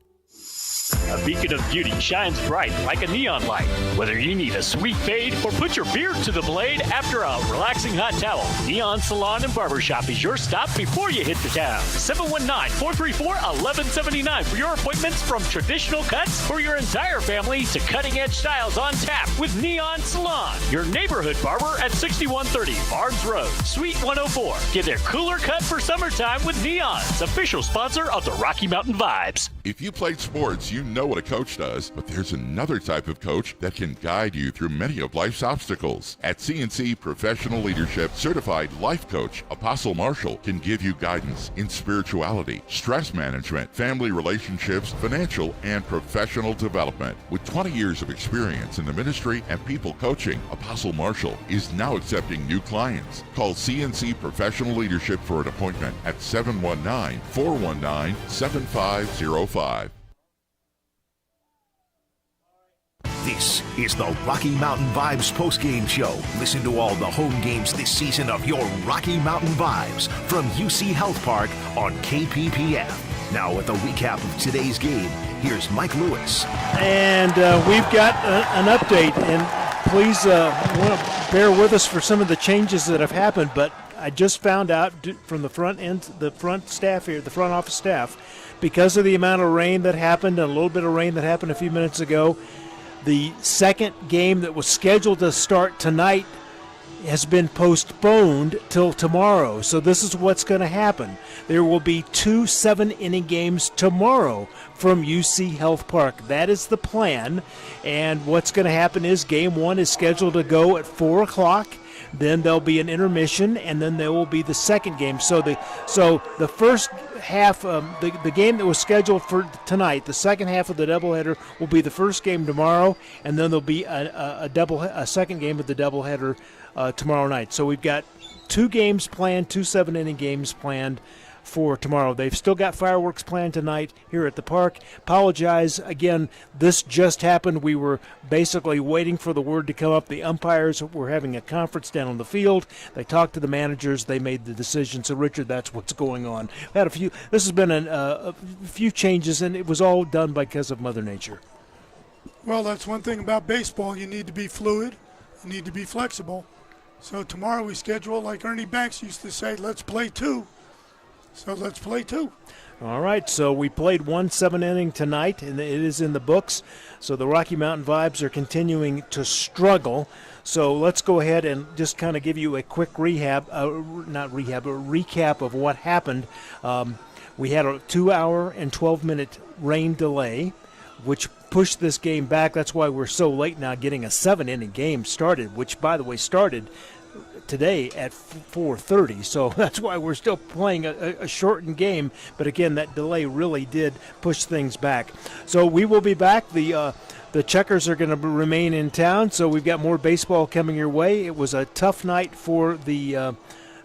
A beacon of beauty shines bright like a neon light. Whether you need a sweet fade or put your beard to the blade after a relaxing hot towel, Neon Salon and Barbershop is your stop before you hit the town. 719-434-1179 for your appointments, from traditional cuts for your entire family to cutting-edge styles on tap with Neon Salon. Your neighborhood barber at 6130 Barnes Road, Suite 104. Get their cooler cut for summertime with Neon's official sponsor of the Rocky Mountain Vibes. If you played sports, you know what a coach does, but there's another type of coach that can guide you through many of life's obstacles. At CNC Professional Leadership, certified life coach Apostle Marshall can give you guidance in spirituality, stress management, family relationships, financial and professional development. With 20 years of experience in the ministry and people coaching, Apostle Marshall is now accepting new clients. Call CNC Professional Leadership for an appointment at 719-419-7505. This is the Rocky Mountain Vibes postgame show. Listen to all the home games this season of your Rocky Mountain Vibes from UC Health Park on KPPF. Now with a recap of today's game, here's Mike Lewis. And we've got an update, and please want to bear with us for some of the changes that have happened, but I just found out from the front staff here, the front office staff, because of the amount of rain that happened and a little bit of rain that happened a few minutes ago, the second game that was scheduled to start tonight has been postponed till tomorrow. So this is what's going to happen. There will be 2 7-inning games tomorrow from UC Health Park. That is the plan. And what's going to happen is game 1 is scheduled to go at 4 o'clock. Then there'll be an intermission, and then there will be the second game. So the first half, the game that was scheduled for tonight, the second half of the doubleheader will be the first game tomorrow, and then there'll be a second game of the doubleheader tomorrow night. So we've got 2 games planned, 2 7-inning games planned for tomorrow. They've still got fireworks planned tonight here at the park. Apologize again, this just happened. We were basically waiting for the word to come up. The umpires were having a conference down on the field. They talked to the managers. They made the decision. So Richard, that's what's going on. This has been a few changes, and it was all done because of Mother Nature. Well, that's one thing about baseball. You need to be fluid. You need to be flexible. So tomorrow we schedule, like Ernie Banks used to say, let's play 2. So let's play 2. All right, so we played 1 7-inning tonight, and it is in the books. So the Rocky Mountain Vibes are continuing to struggle. So let's go ahead and just kind of give you a quick recap of what happened. We had a 2-hour and 12-minute rain delay, which pushed this game back. That's why we're so late now getting a 7-inning game started, which, by the way, started today at 4:30, so that's why we're still playing a shortened game. But again, that delay really did push things back. So we will be back. The Checkers are going to remain in town, so we've got more baseball coming your way. It was a tough night for the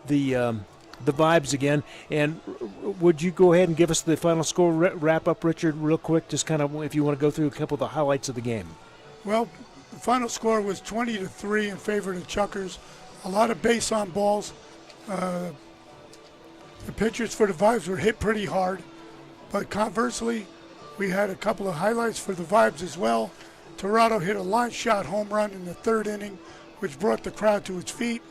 Vibes again. And would you go ahead and give us the final score wrap up, Richard, real quick, just kind of if you want to go through a couple of the highlights of the game? Well, the final score was 20-3 in favor of the Chuckers. A lot of base on balls. The pitchers for the Vibes were hit pretty hard, but conversely, we had a couple of highlights for the Vibes as well. Torado hit a line shot home run in the 3rd inning, which brought the crowd to its feet.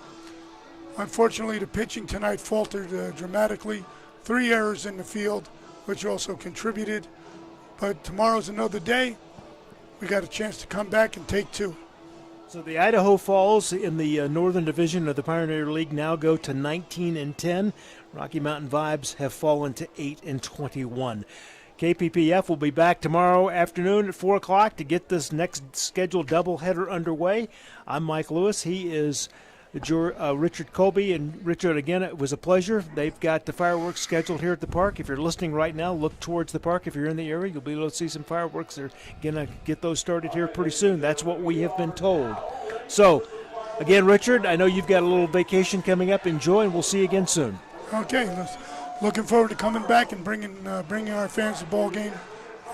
Unfortunately, the pitching tonight faltered dramatically. 3 errors in the field, which also contributed. But tomorrow's another day. We got a chance to come back and take 2. So the Idaho Falls in the Northern Division of the Pioneer League now go to 19-10. Rocky Mountain Vibes have fallen to 8-21. KPPF will be back tomorrow afternoon at 4 o'clock to get this next scheduled doubleheader underway. I'm Mike Lewis. He is Richard Colby. And Richard, again, it was a pleasure. They've got the fireworks scheduled here at the park. If you're listening right now, look towards the park. If you're in the area, you'll be able to see some fireworks. They're going to get those started here pretty soon. That's what we have been told. So, again, Richard, I know you've got a little vacation coming up. Enjoy, and we'll see you again soon. Okay, looking forward to coming back and bringing our fans the ball game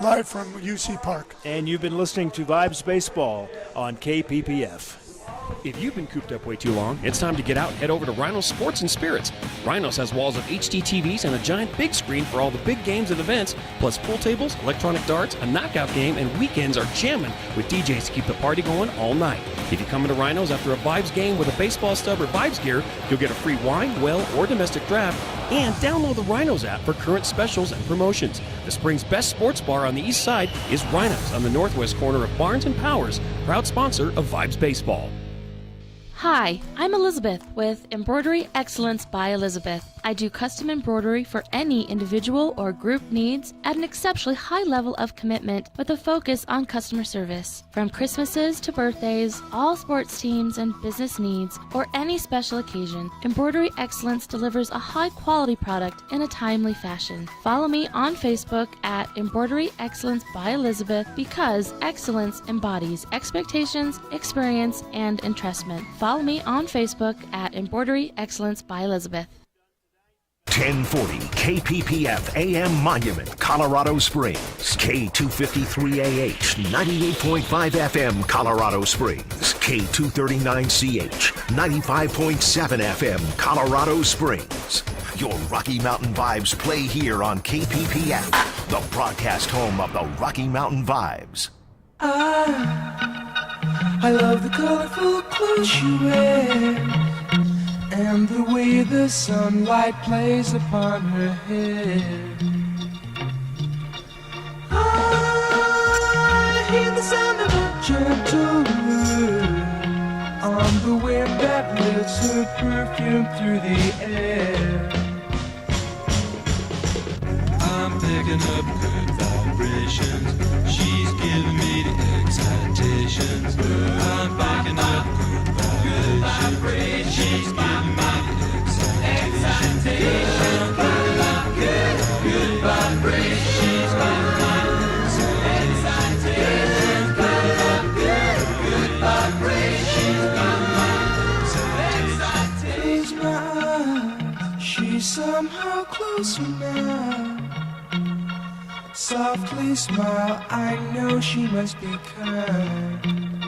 live from UC Park. And you've been listening to Vibes Baseball on KPPF. If you've been cooped up way too long, it's time to get out and head over to Rhinos Sports and Spirits. Rhinos has walls of HD TVs and a giant big screen for all the big games and events, plus pool tables, electronic darts, a knockout game, and weekends are jamming with DJs to keep the party going all night. If you come into Rhinos after a Vibes game with a baseball stub or Vibes gear, you'll get a free wine, well, or domestic draft, and download the Rhinos app for current specials and promotions. The spring's best sports bar on the east side is Rhinos on the northwest corner of Barnes and Powers, proud sponsor of Vibes Baseball. Hi, I'm Elizabeth with Embroidery Excellence by Elizabeth. I do custom embroidery for any individual or group needs at an exceptionally high level of commitment with a focus on customer service. From Christmases to birthdays, all sports teams and business needs, or any special occasion, Embroidery Excellence delivers a high-quality product in a timely fashion. Follow me on Facebook at Embroidery Excellence by Elizabeth because excellence embodies expectations, experience, and entrustment. Follow me on Facebook at Embroidery Excellence by Elizabeth. 1040 KPPF AM Monument, Colorado Springs. K253AH, 98.5 FM, Colorado Springs. K239CH, 95.7 FM, Colorado Springs. Your Rocky Mountain Vibes play here on KPPF, the broadcast home of the Rocky Mountain Vibes. I love the colorful clothes she wears and the way the sunlight plays upon her hair. I hear the sound of a gentle wind on the wind that lifts her perfume through the air. I'm picking up good vibrations. She's giving me the excitations. I'm picking up good vibrations. She's giving me the excitations. Good vibrations. She's giving me the excitations. Good vibrations. She's giving me the excitations. Close my eyes. She's somehow closer now. Softly smile, I know she must be kind.